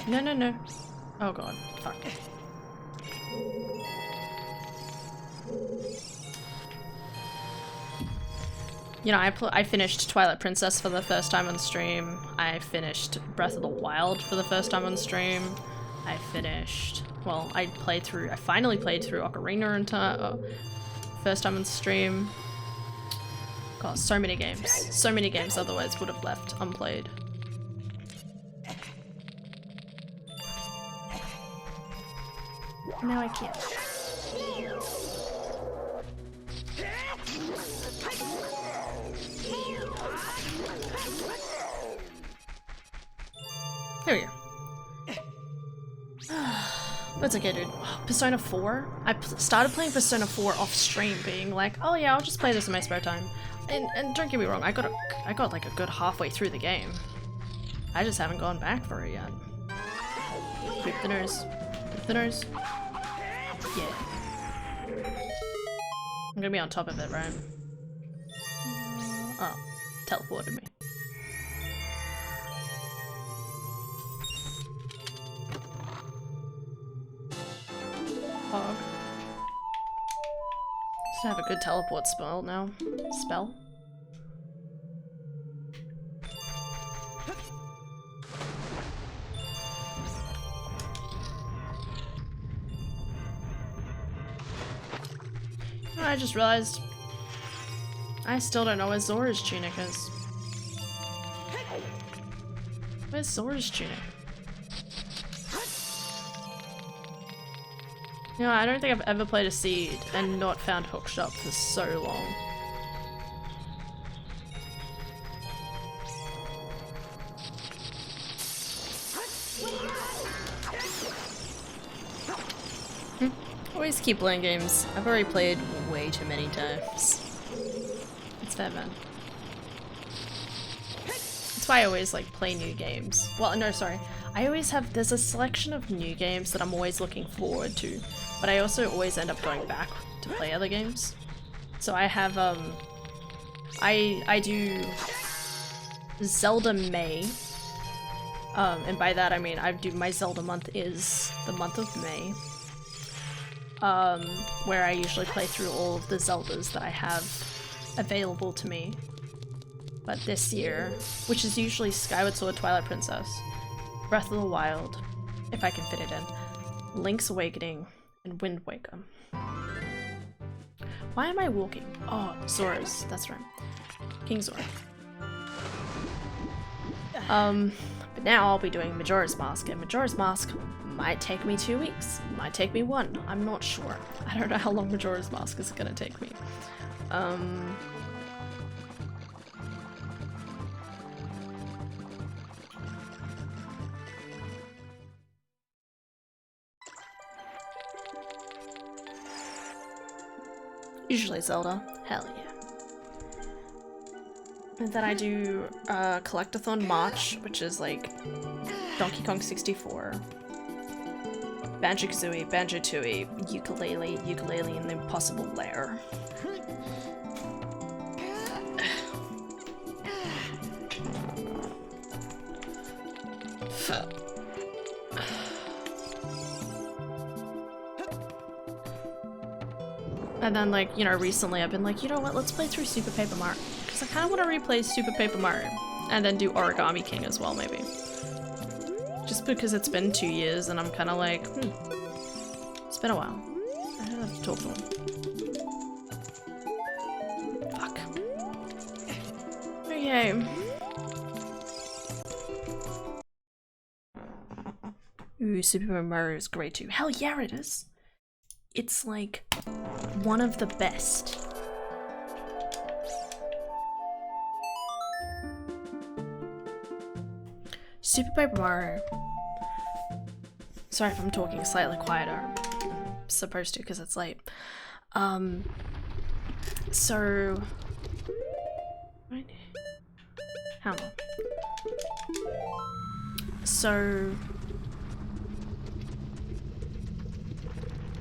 Speaker 1: No, no, no. Oh god, fuck. You know, I finished Twilight Princess for the first time on stream. I finished Breath of the Wild for the first time on stream. I finished, well, I finally played through Ocarina first time on stream. God, so many games. So many games otherwise would have left unplayed. Now I can't. There we go. That's okay, dude. Persona 4? I started playing Persona 4 off stream, being like, oh yeah, I'll just play this in my spare time. And don't get me wrong, I got like a good halfway through the game. I just haven't gone back for it yet. Creep the nose. Creep the nose. Yeah. I'm gonna be on top of it, right? Oh, teleported me. I have a good teleport spell now. Spell? I just realized I still don't know where Zora's tunic is. Where's Zora's tunic? You know, I don't think I've ever played a seed and not found Hookshot for so long. Always keep playing games. I've already played way too many times. It's fair, man. That's why I always like play new games. Well, no, sorry. I always have, there's a selection of new games that I'm always looking forward to, but I also always end up going back to play other games. So I have, I do Zelda May, and by that I mean my Zelda month is the month of May, where I usually play through all of the Zeldas that I have available to me. But this year, which is usually Skyward Sword, Twilight Princess, Breath of the Wild, if I can fit it in, Link's Awakening, and Wind Waker. Why am I walking? Oh, Zora's, that's right. King Zora. But now I'll be doing Majora's Mask, and Majora's Mask might take me 2 weeks, might take me 1, I'm not sure. I don't know how long Majora's Mask is gonna take me. Usually Zelda. Hell yeah. And then I do Collectathon March, which is like Donkey Kong 64, Banjo-Kazooie, Banjo-Tooie, Ukulele, Ukulele in the Impossible Lair. And then, like, you know, recently I've been like, you know what, let's play through Super Paper Mario. Because I kind of want to replay Super Paper Mario. And then do Origami King as well, maybe. Just because it's been 2 years and I'm kind of like, it's been a while. I don't have to talk to him. Fuck. Okay. Ooh, Super Paper Mario is great too. Hell yeah, it is. It's like one of the best. Super Paper Mario. Sorry if I'm talking slightly quieter. I'm supposed to because it's late. So right. Hang on. So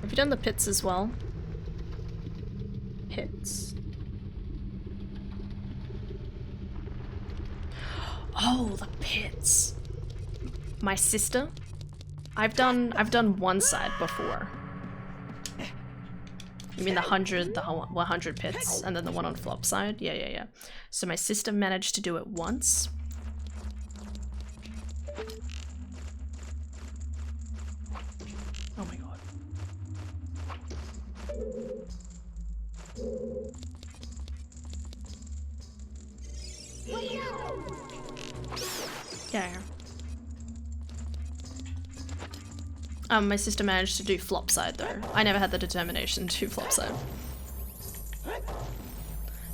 Speaker 1: have you done the pits as well? Pits. Oh, the pits. My sister. I've done one side before. You mean the 100 pits, and then the one on flop side? Yeah. So my sister managed to do it once. Oh my god. Yeah. My sister managed to do flop side though. I never had the determination to do flop side.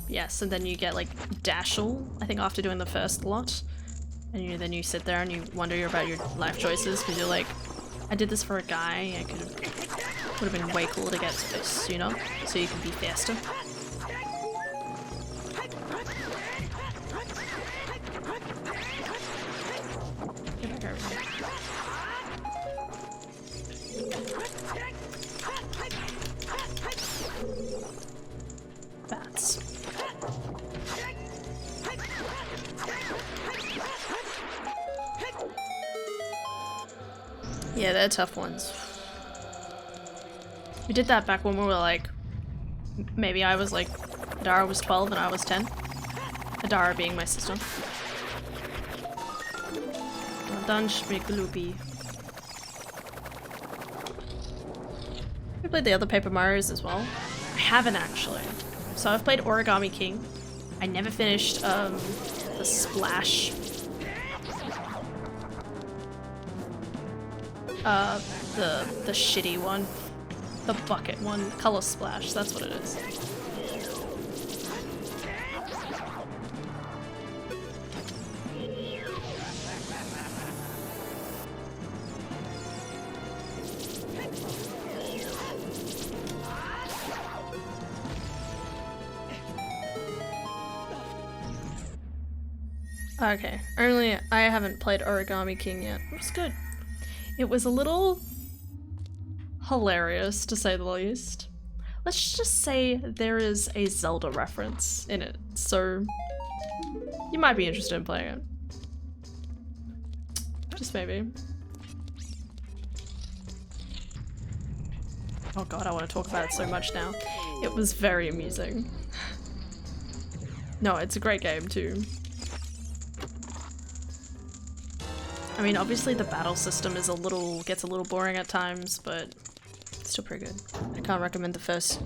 Speaker 1: Yes, and then you get like Dashel, I think after doing the first lot. And then you sit there and you wonder about your life choices because you're like, I did this for a guy, would have been way cooler to get to this sooner, so you can be faster. Bats. Yeah, they're tough ones. We did that back when we were like Maybe I was like, Adara was 12 and I was 10. Adara being my sister. Dunch McLoopy. I played the other Paper Marios as well. I haven't actually. So I've played Origami King. I never finished the Splash. The shitty one. The bucket one. Color Splash, that's what it is. Okay, only I haven't played Origami King yet. It was good. It was a little hilarious, to say the least. Let's just say there is a Zelda reference in it, so you might be interested in playing it. Just maybe. Oh god, I want to talk about it so much now. It was very amusing. No, it's a great game too. I mean, obviously the battle system is gets a little boring at times, but it's still pretty good. I can't recommend the first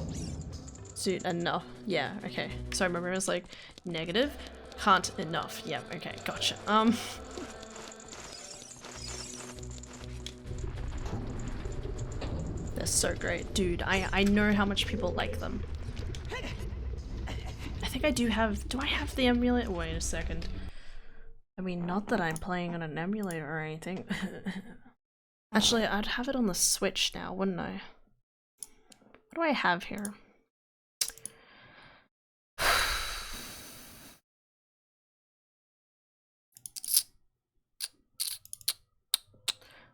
Speaker 1: suit enough. Yeah, okay. So I remember it was like negative, can't enough. Yep, okay, gotcha. They're so great. Dude, I know how much people like them. I think I do I have the emulator? Wait a second. I mean, not that I'm playing on an emulator or anything. Actually, I'd have it on the Switch now, wouldn't I? What do I have here?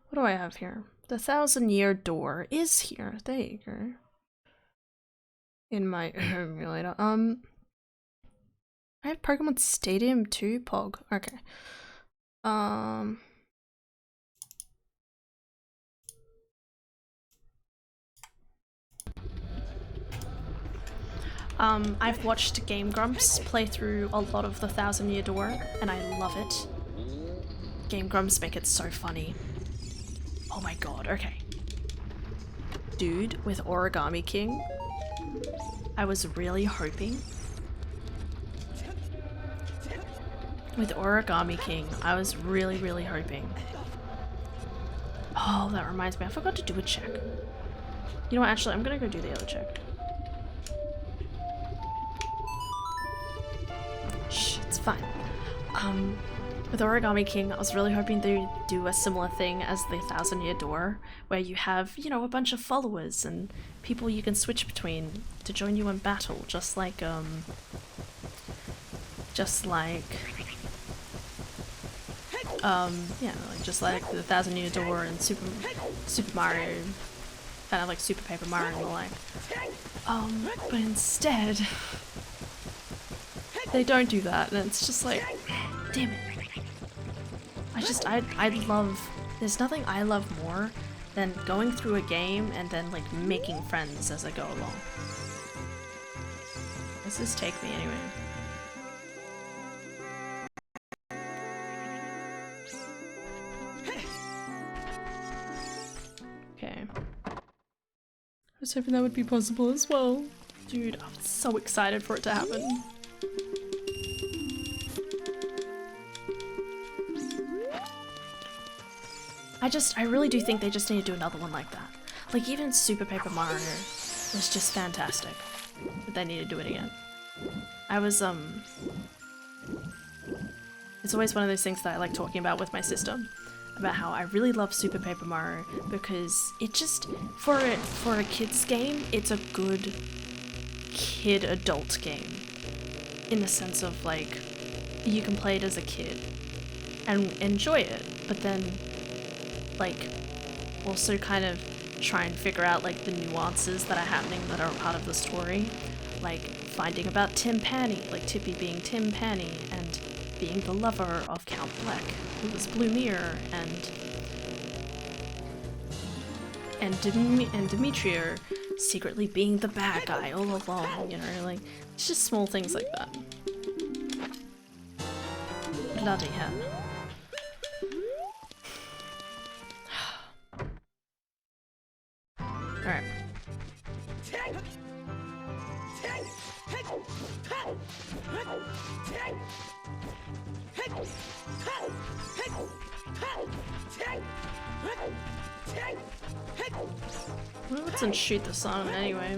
Speaker 1: What do I have here? The 1,000-Year Door is here. There you go. In my emulator. I have Pokemon Stadium 2, Pog. Okay. I've watched Game Grumps play through a lot of the 1,000-Year Door, and I love it. Game Grumps make it so funny. Oh my god, okay. Dude, with Origami King, I was really hoping. With Origami King, I was really hoping. Oh, that reminds me, I forgot to do a check. You know what, actually, I'm gonna go do the other check. Shh, it's fine. With Origami King, I was really hoping they would do a similar thing as the 1,000-Year Door, where you have, you know, a bunch of followers and people you can switch between to join you in battle, just like, yeah, like just like the 1,000-Year Door and Super Mario, kind of like Super Paper Mario and the like. But instead, they don't do that, and it's just like, damn it. I love, there's nothing I love more than going through a game and then like making friends as I go along. Does this take me anyway? Okay. I was hoping that would be possible as well. Dude, I'm so excited for it to happen. I really do think they just need to do another one like that. Like even Super Paper Mario was just fantastic. But they need to do it again. I was, it's always one of those things that I like talking about with my sister. About how I really love Super Paper Mario because it just, for a kid's game, it's a good kid-adult game. In the sense of like, you can play it as a kid and enjoy it, but then like also kind of try and figure out like the nuances that are happening that are part of the story, like finding about Tim Panny, like Tippy being Tim Panny and being the lover of Count Black, who was Blue Mirror, and and Dimitri are secretly being the bad guy all along, you know, like, it's just small things like that. Bloody hell. Alright. Well, let's shoot the sun anyway.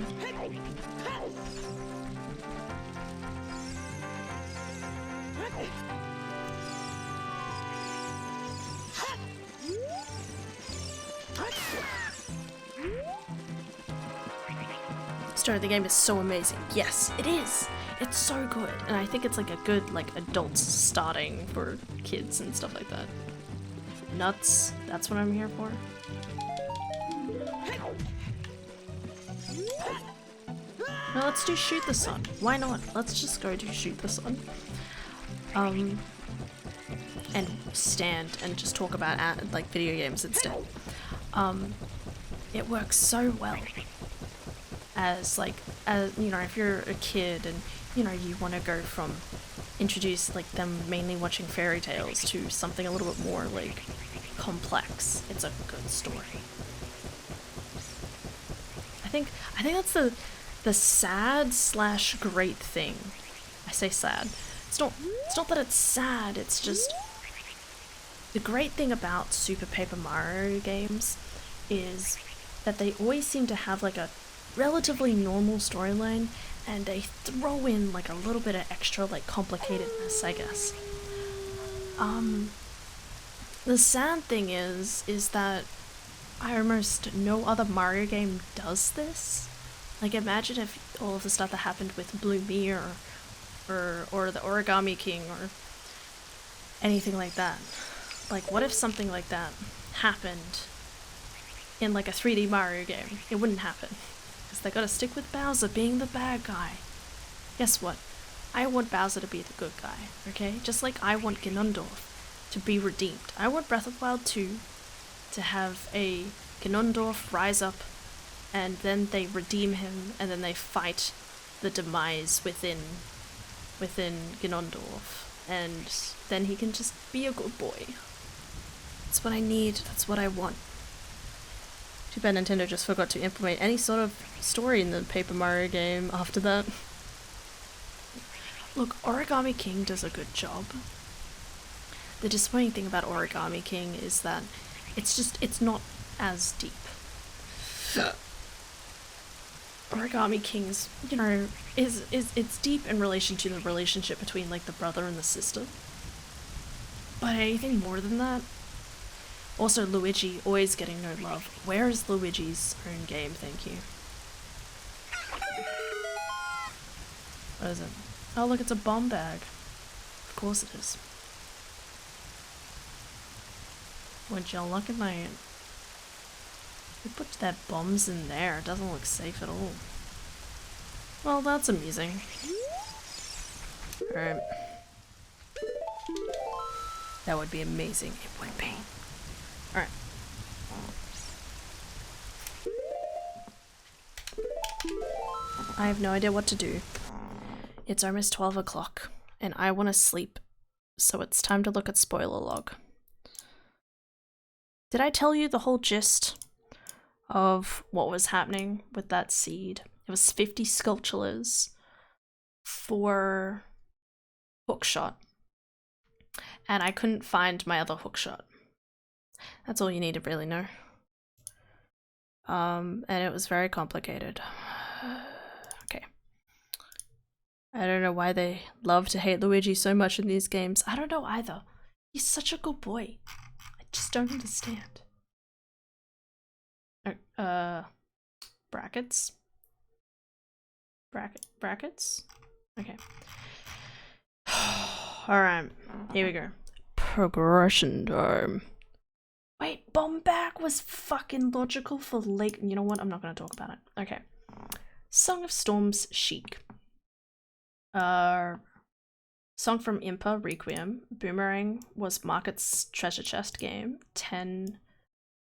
Speaker 1: The story of the game is so amazing. Yes, it is. It's so good, and I think it's like a good like adult starting for kids and stuff like that. Nuts. That's what I'm here for. Now let's do shoot the sun. Why not? Let's just go do shoot the sun. And stand and just talk about like video games instead. It works so well as like you know, if you're a kid and you know you want to go from introduce like them mainly watching fairy tales to something a little bit more like complex. It's a good story. I think that's the sad / great thing. I say sad. It's not that it's sad, it's just the great thing about Super Paper Mario games is that they always seem to have like a relatively normal storyline and they throw in like a little bit of extra like complicatedness, I guess. The sad thing is that almost no other Mario game does this. Like imagine if all of the stuff that happened with Blue Me or the Origami King or anything like that. Like what if something like that happened in like a 3D Mario game? It wouldn't happen. Because they gotta stick with Bowser being the bad guy. Guess what? I want Bowser to be the good guy, okay? Just like I want Ganondorf to be redeemed. I want Breath of the Wild 2 to have a Ganondorf rise up and then they redeem him and then they fight the demise within Ganondorf and then he can just be a good boy. That's what I need, that's what I want. Too bad Nintendo just forgot to implement any sort of story in the Paper Mario game after that. Look, Origami King does a good job. The disappointing thing about Origami King is that it's not as deep. Origami King's, you know, it's deep in relation to the relationship between like the brother and the sister. But anything more than that? Also, Luigi always getting no love. Where is Luigi's own game? Thank you. What is it? Oh look, it's a bomb bag. Of course it is. Would you look at my... Who put their bombs in there? It doesn't look safe at all. Well, that's amusing. Alright. That would be amazing. It would be. Alright. I have no idea what to do. It's almost 12 o'clock, and I want to sleep, so it's time to look at spoiler log. Did I tell you the whole gist of what was happening with that seed? It was 50 sculptures for hookshot, and I couldn't find my other hookshot. That's all you need to really know. And it was very complicated. Okay. I don't know why they love to hate Luigi so much in these games. I don't know either. He's such a good boy. I just don't understand. Brackets? Brackets? Okay. Alright, here we go. Progression time. Wait, bomb bag was fucking logical for Lake. You know what? I'm not gonna talk about it. Okay. Song of Storms Chic. Song from Impa Requiem. Boomerang was Market's treasure chest game. 10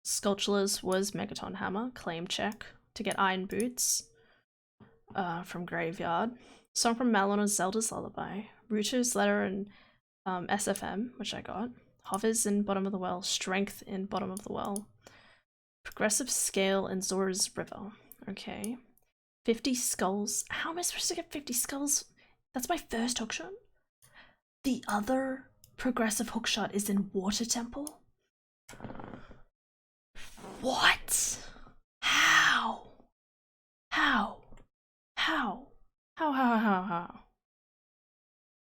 Speaker 1: Sculptures was Megaton Hammer, claim check. To get iron boots from Graveyard. Song from Malon's Zelda's Lullaby. Ruto's Letter and SFM, which I got. Hovers in Bottom of the Well. Strength in Bottom of the Well. Progressive Scale in Zora's River. Okay. 50 skulls. How am I supposed to get 50 skulls? That's my first hookshot. The other progressive hookshot is in Water Temple. What? How? How? How? How?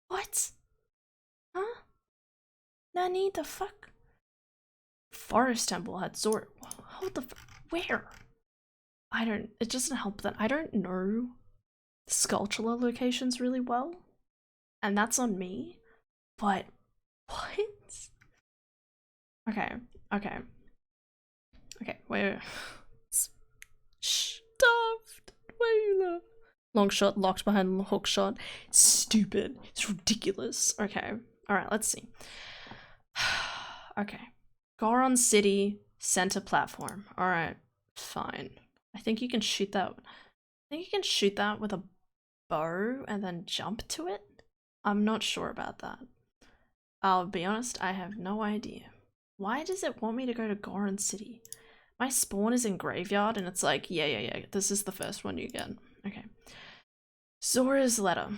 Speaker 1: What? Huh? Nani the fuck? Forest Temple had Zora. Hold the where? I don't. It doesn't help that I don't know Skulltula locations really well, and that's on me. But what? Okay. Wait. Stuffed. Wait. Long shot locked behind the hook shot. Stupid. It's ridiculous. Okay. All right. Let's see. Okay. Goron City center platform. All right. Fine. I think you can shoot that. I think you can shoot that with a bow and then jump to it. I'm not sure about that. I'll be honest, I have no idea. Why does it want me to go to Goron City? My spawn is in Graveyard and it's like, yeah, this is the first one you get. Okay. Zora's Letter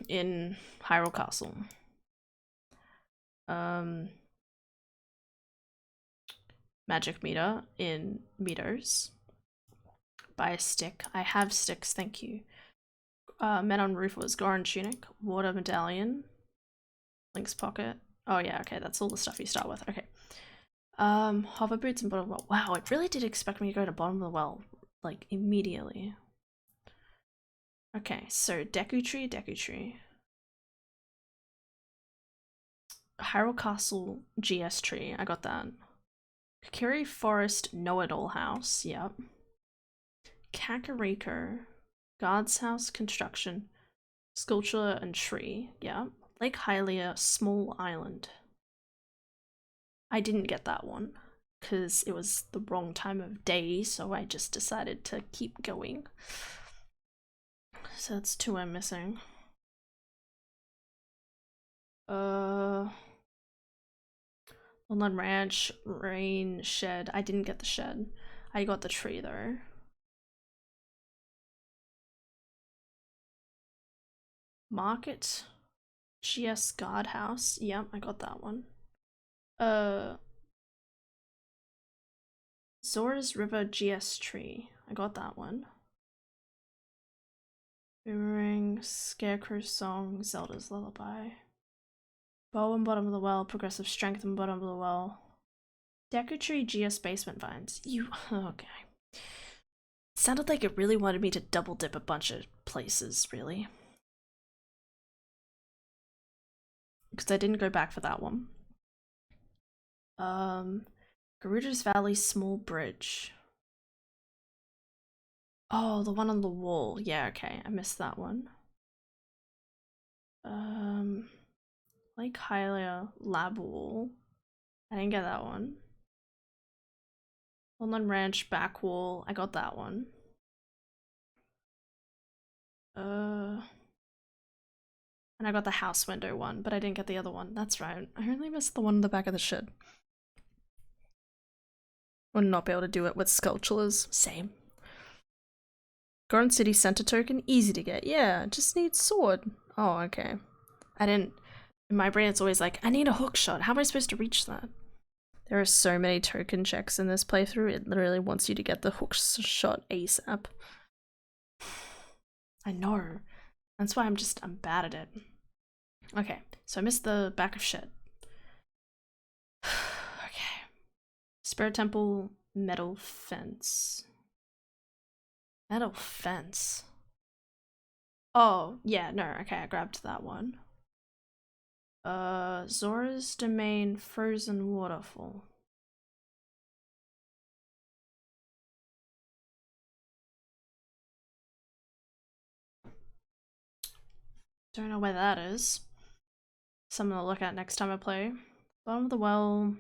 Speaker 1: in Hyrule Castle. Magic meter in meters. Buy a stick. I have sticks, thank you. Men on Roof was Goron Tunic. Water Medallion. Link's Pocket. Oh yeah, okay, that's all the stuff you start with. Okay. Hover Boots and Bottom of the Well. Wow, it really did expect me to go to Bottom of the Well, like, immediately. Okay, so Deku Tree. Hyrule Castle GS Tree, I got that. Kakiri Forest Know-It-All House, yep. Kakariko, Guard's House Construction, Sculpture and Tree, yep. Lake Hylia Small Island. I didn't get that one because it was the wrong time of day, so I just decided to keep going. So that's 2 I'm missing. Woodland Ranch, Rain, Shed. I didn't get the shed. I got the tree though. Market, GS Guardhouse. Yep, I got that one. Zora's River GS Tree. I got that one. Boomerang, Scarecrow Song, Zelda's Lullaby. Bow and Bottom of the Well, Progressive Strength and Bottom of the Well. Deku Tree GS Basement Vines. You. Okay. It sounded like it really wanted me to double dip a bunch of places, really. Because I didn't go back for that one. Gerudo's Valley Small Bridge. Oh, the one on the wall. Yeah, okay. I missed that one. Lake Hylia Lab Wall. I didn't get that one. Woodland Ranch Back Wall. I got that one. And I got the house window one, but I didn't get the other one. That's right. I only missed the one in the back of the shed. Would not be able to do it with Skulltulas. Same. Goron City Center token, easy to get. Yeah, just need sword. Oh, okay. I didn't. In my brain, it's always like, I need a hook shot. How am I supposed to reach that? There are so many token checks in this playthrough. It literally wants you to get the hook shot ASAP. I know. That's why I'm bad at it. Okay, so I missed the back of shed. Okay. Spirit Temple, Metal Fence. Metal Fence. Oh, yeah, no, okay, I grabbed that one. Zora's Domain, Frozen Waterfall. Don't know where that is. Something to look at next time I play. Bottom of the Well.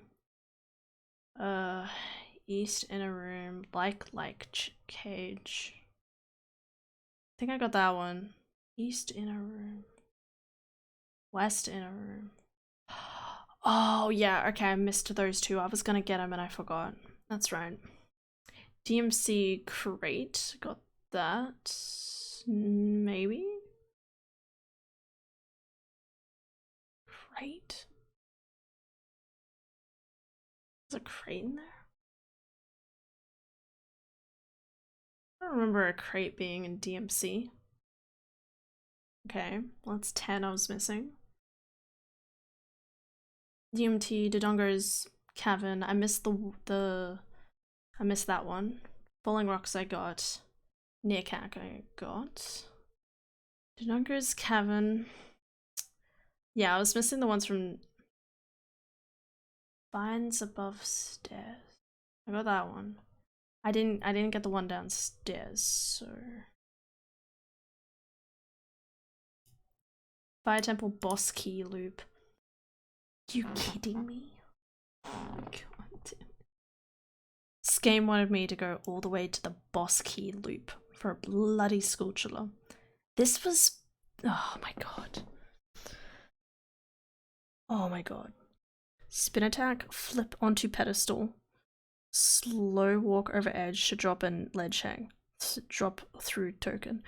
Speaker 1: East inner room, cage. I think I got that one. East inner room. West inner room. Oh yeah, okay, I missed those two. I was gonna get them and I forgot. That's right. DMC crate, got that. Maybe? Crate? There's a crate in there? I don't remember a crate being in DMC. Okay, well that's 10 I was missing. DMT, Dodongo's Cavern. I missed I missed that one. Falling Rocks I got. Nearcac I got. Dodongo's Cavern. Yeah, I was missing the ones from Vines Above Stairs. I got that one. I didn't get the one downstairs, so Fire Temple Boss Key Loop. You kidding me? Oh, God damn. This game wanted me to go all the way to the Boss Key Loop for a bloody Skulltula. This was... oh my god. Oh my god. Spin attack, flip onto pedestal, slow walk over edge to drop in ledge hang. Drop through token.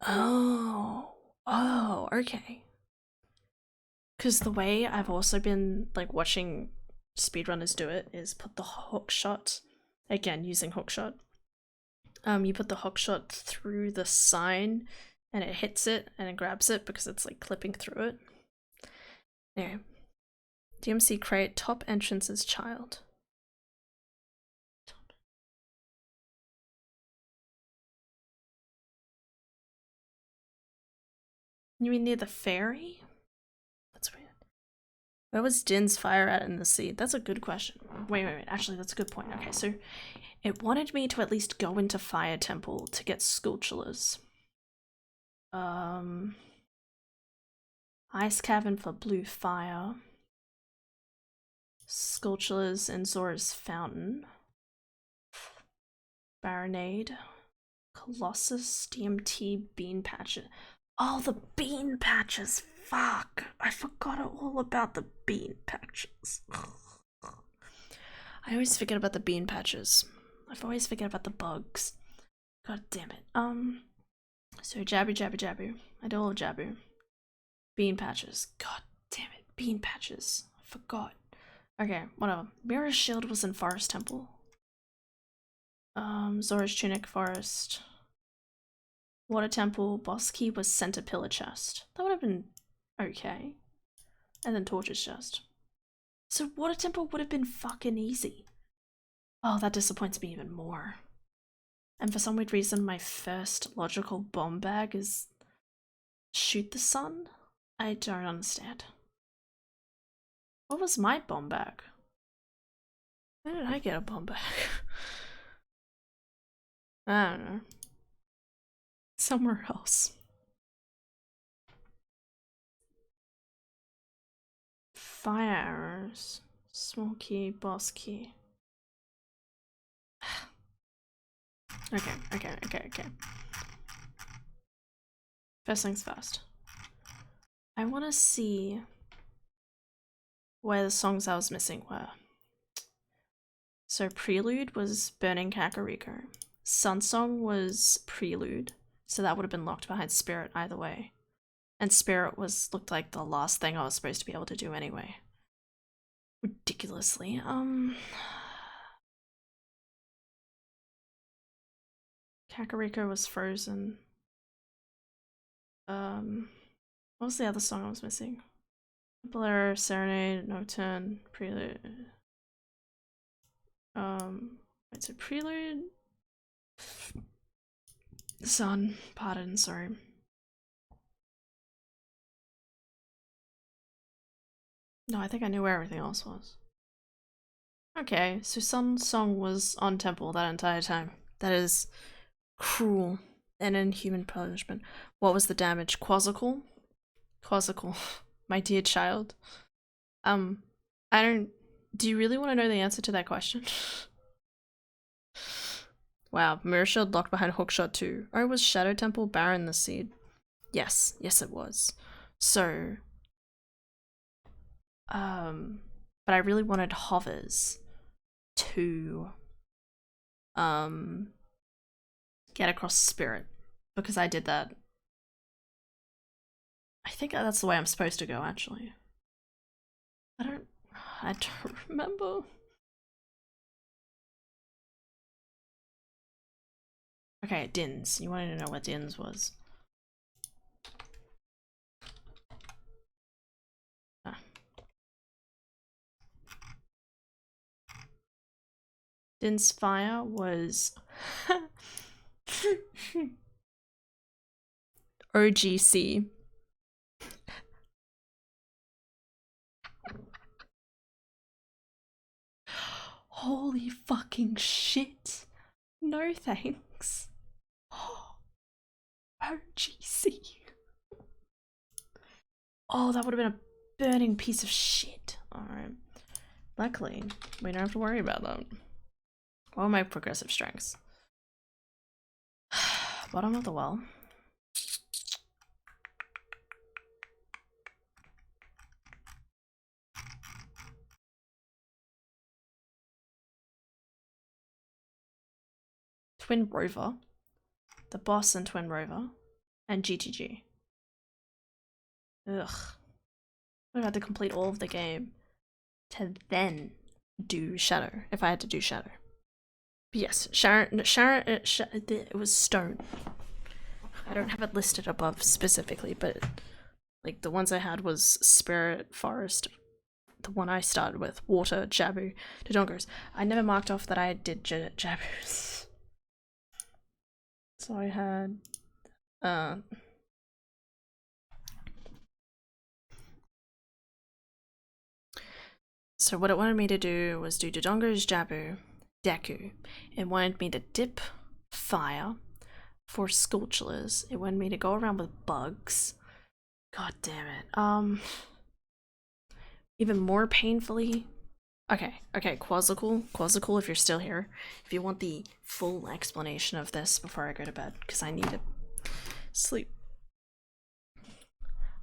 Speaker 1: Oh, okay. Because the way I've also been like watching speedrunners do it is put the hook shot, again using hook shot. You put the hook shot through the sign and it hits it and it grabs it because it's like clipping through it. Anyway. DMC crate, top entrance's child. You mean near the ferry? That's weird. Where was Din's fire at in the sea? That's a good question. Wait. Actually, that's a good point. Okay, so it wanted me to at least go into Fire Temple to get Skulltulas. Ice Cavern for blue fire. Skulltulas and Zora's Fountain. Baronade. Colossus, DMT, Bean Patches. Oh, the Bean Patches! Fuck! I forgot all about the Bean Patches. I always forget about the Bean Patches. I always forget about the bugs. God damn it. So Jabu. I do all of Jabu. Bean Patches. God damn it. Bean Patches. I forgot. Okay, whatever. Mirror Shield was in Forest Temple. Zora's Tunic, Forest. Water Temple, Boss Key was Center Pillar Chest. That would have been okay. And then Torture's Chest. So Water Temple would have been fucking easy. Oh, that disappoints me even more. And for some weird reason, my first logical bomb bag is Shoot the Sun? I don't understand. What was my bomb bag? Where did I get a bomb bag? I don't know. Somewhere else. Fire arrows. Small key, boss key. Okay. First things first. I want to see where the songs I was missing were. So Prelude was Burning Kakariko. Sunsong was Prelude, so that would have been locked behind Spirit either way. And Spirit looked like the last thing I was supposed to be able to do anyway. Ridiculously. Kakariko was Frozen. What was the other song I was missing? Bolero, Serenade, Nocturne, Prelude. Wait, so Prelude? Sun, pardon, sorry. No, I think I knew where everything else was. Okay, so Sun Song was on Temple that entire time. That is cruel and inhuman punishment. What was the damage? Quasical? Quasical. My dear child. I don't... Do you really want to know the answer to that question? Wow, Mirror Shield locked behind Hookshot 2. Oh, was Shadow Temple Baron the seed? Yes, yes it was. So, but I really wanted Hovers to, get across Spirit, because I did that. I think that's the way I'm supposed to go, actually. I don't remember. Okay, Dins. You wanted to know what Dins was. Ah. Din's fire was OGC. Holy fucking shit. No thanks. OGC. Oh, that would have been a burning piece of shit. Alright. Luckily, we don't have to worry about that. What are my progressive strengths? Bottom of the well. Twin Rover. The boss and Twin Rover. And GTG. Ugh. I had to complete all of the game to then do Shadow, if I had to do Shadow. But yes, it was Stone. I don't have it listed above specifically, but like the ones I had was Spirit, Forest, the one I started with, Water, Jabu, Dodongos. I never marked off that I did Jabus. So I had, so what it wanted me to do was do Dodongo's Jabu, Deku. It wanted me to dip fire for Sculptures. It wanted me to go around with bugs. God damn it. Even more painfully. Okay, Quasical, if you're still here. If you want the full explanation of this before I go to bed, because I need to sleep.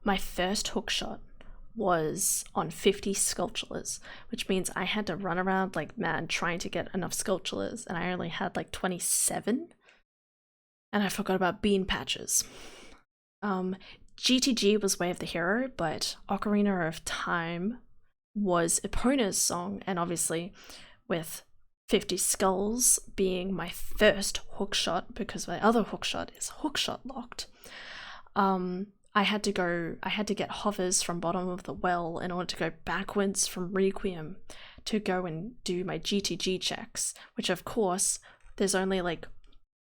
Speaker 1: My first hookshot was on 50 Sculptures, which means I had to run around like mad trying to get enough Sculptures, and I only had like 27. And I forgot about bean patches. GTG was Way of the Hero, but Ocarina of Time was Epona's song, and obviously with 50 Skulls being my first hookshot, because my other hookshot is hookshot locked, I had to get hovers from Bottom of the Well in order to go backwards from Requiem to go and do my GTG checks, which of course there's only like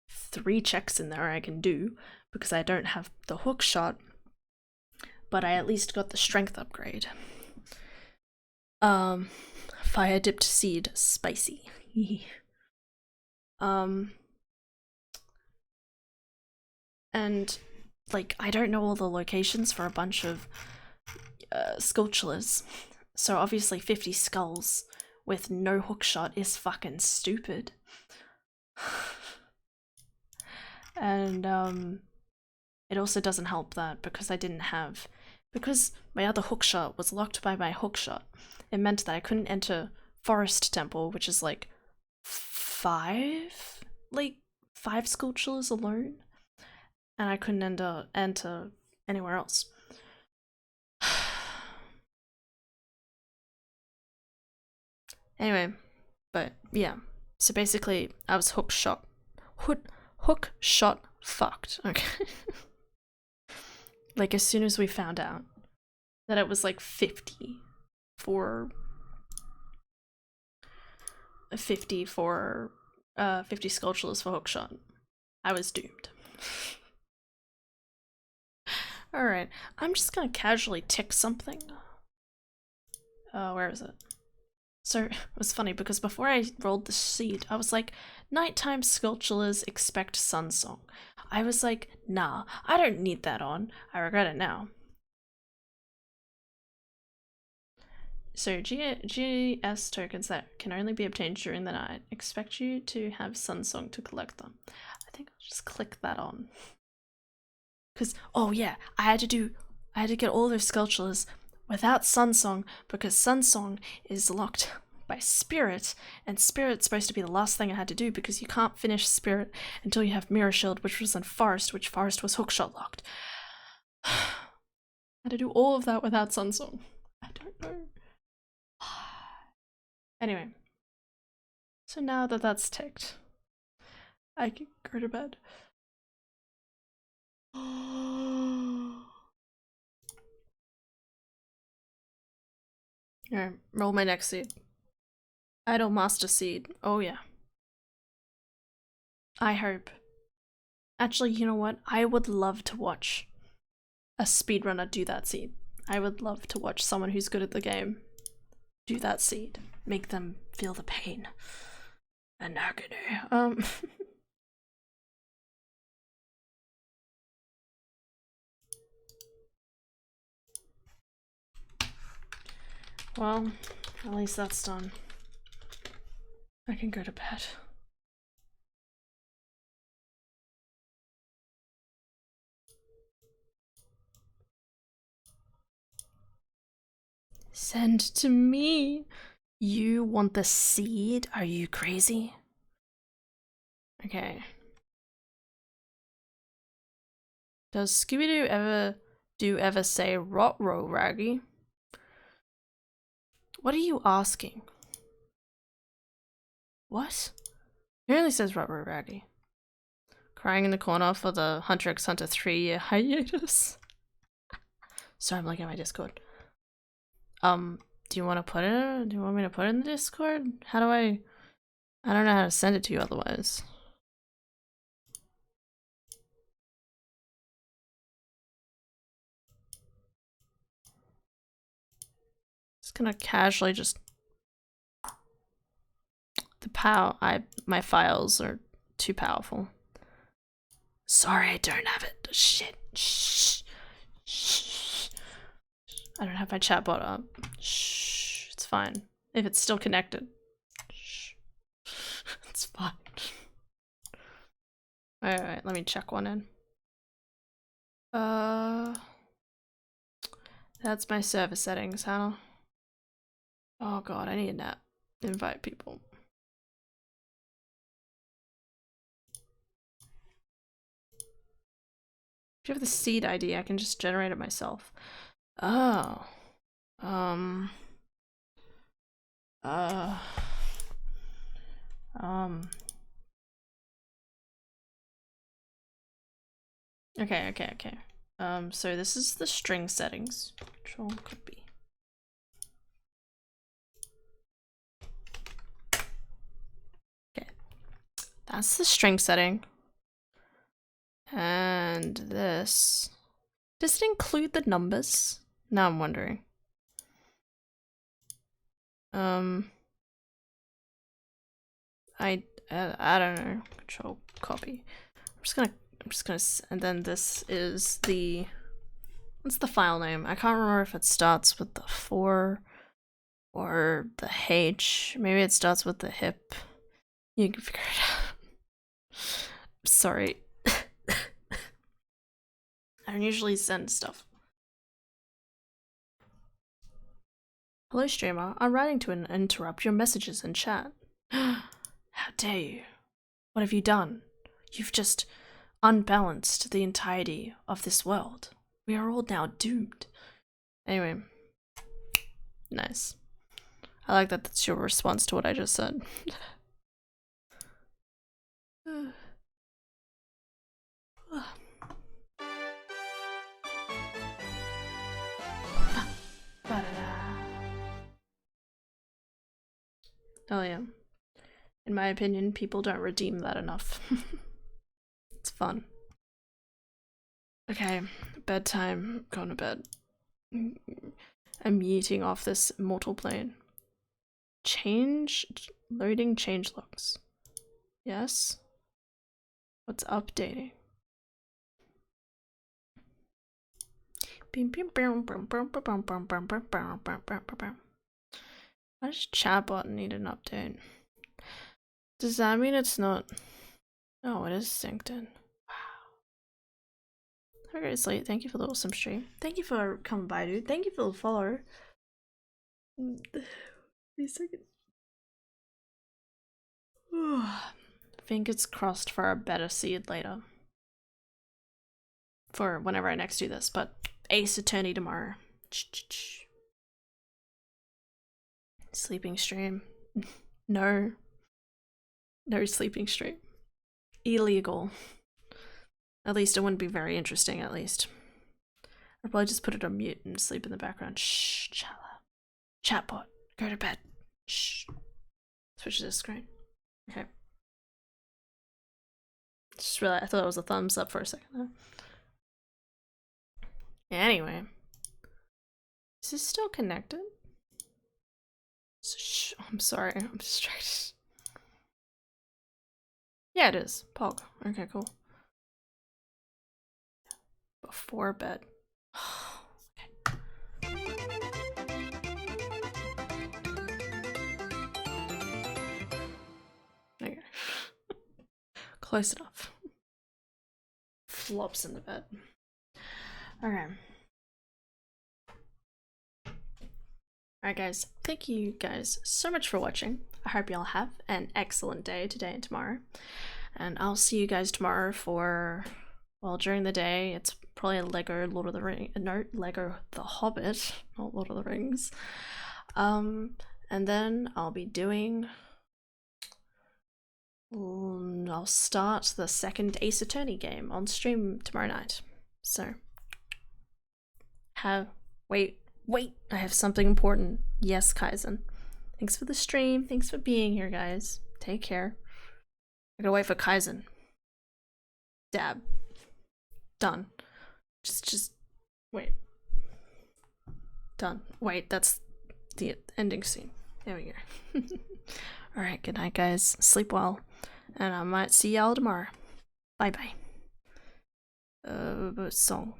Speaker 1: 3 checks in there I can do because I don't have the hookshot, but I at least got the strength upgrade. Fire dipped seed, spicy. And like I don't know all the locations for a bunch of Sculptures, so obviously 50 Skulls with no hookshot is fucking stupid. And it also doesn't help that because because my other hookshot was locked by my hookshot, it meant that I couldn't enter Forest Temple, which is like 5 Sculptures alone, and I couldn't enter anywhere else. Anyway, but yeah, so basically I was hookshot fucked, okay? Like as soon as we found out that it was like 50 for 50 Sculptures for hookshot, I was doomed. Alright, I'm just gonna casually tick something. Where is it? So it was funny because before I rolled the seed, I was like, nighttime Sculptures expect sun song. I was like, nah, I don't need that on. I regret it now. So GS tokens that can only be obtained during the night. Expect you to have Sunsong to collect them. I think I'll just click that on. Cause oh yeah, I had to get all those sculptures without Sunsong because Sunsong is locked by Spirit, and Spirit's supposed to be the last thing I had to do because you can't finish Spirit until you have Mirror Shield, which was in Forest, which Forest was hookshot locked. I had to do all of that without Sunsong. I don't know. Anyway, so now that that's ticked, I can go to bed. Alright, roll my next seed. Idol Master Seed. Oh yeah. I hope. Actually, you know what? I would love to watch a speedrunner do that seed. I would love to watch someone who's good at the game do that seed. Make them feel the pain and agony. Well, at least that's done. I can go to bed. Send to me. You want the seed? Are you crazy? Okay. Does Scooby-Doo ever say rot-row, Raggy? What are you asking? What? It only says rot-row, Raggy. Crying in the corner for the Hunter x Hunter 3-year hiatus. Sorry, I'm looking at my Discord. Do you want to put it? Do you want me to put it in the Discord? How do I don't know how to send it to you otherwise. Just gonna casually just my files are too powerful. Sorry, I don't have it. Shit. Shh. Shh. I don't have my chatbot up. Shh. It's fine. If it's still connected. Shh. It's fine. Alright, let me check one in. That's my server settings, huh? Oh god, I need a nap. Invite people. If you have the seed ID, I can just generate it myself. Oh. Okay. So this is the string settings. Control copy. Okay. That's the string setting. And this. Does it include the numbers? Now I'm wondering. I don't know. Control copy. I'm just gonna, and then this is the, what's the file name? I can't remember if it starts with the 4 or the H. Maybe it starts with the hip. You can figure it out. Sorry. I don't usually send stuff. Hello streamer, I'm writing to interrupt your messages in chat. How dare you? What have you done? You've just unbalanced the entirety of this world. We are all now doomed. Anyway. Nice. I like that that's your response to what I just said. Oh yeah. In my opinion, people don't redeem that enough. It's fun. Okay, bedtime. Going to bed. I'm yeeting off this mortal plane. Loading change logs. Yes? What's updating? Why does chatbot need an update? Does that mean it's not? Oh, it is synced in. Wow. Okay, Slate, thank you for the awesome stream. Thank you for coming by, dude. Thank you for the follow. Fingers crossed for a better seed later. For whenever I next do this, but Ace Attorney tomorrow. Sleeping stream. No. No sleeping stream. Illegal. At least it wouldn't be very interesting, at least. I'd probably just put it on mute and sleep in the background. Shh, Chala. Chatbot, go to bed. Shh. Switch to the screen. Okay. Just realized I thought it was a thumbs up for a second there. Anyway. Is this still connected? Shh, I'm sorry, I'm distracted. Yeah, it is. Pog. Okay, cool. Before bed. Okay. Close enough. Flops in the bed. Okay. Alright guys, thank you guys so much for watching. I hope y'all have an excellent day today and tomorrow. And I'll see you guys tomorrow for, well, during the day, it's probably Lego Lord of the Rings, no, Lego The Hobbit, not Lord of the Rings. And then I'll be doing, I'll start the second Ace Attorney game on stream tomorrow night. So, wait, I have something important. Yes, Kaizen. Thanks for the stream. Thanks for being here, guys. Take care. I gotta wait for Kaizen. Dab. Done. Just wait. Done. Wait, that's the ending scene. There we go. Alright, good night, guys. Sleep well. And I might see y'all tomorrow. Bye bye. Song.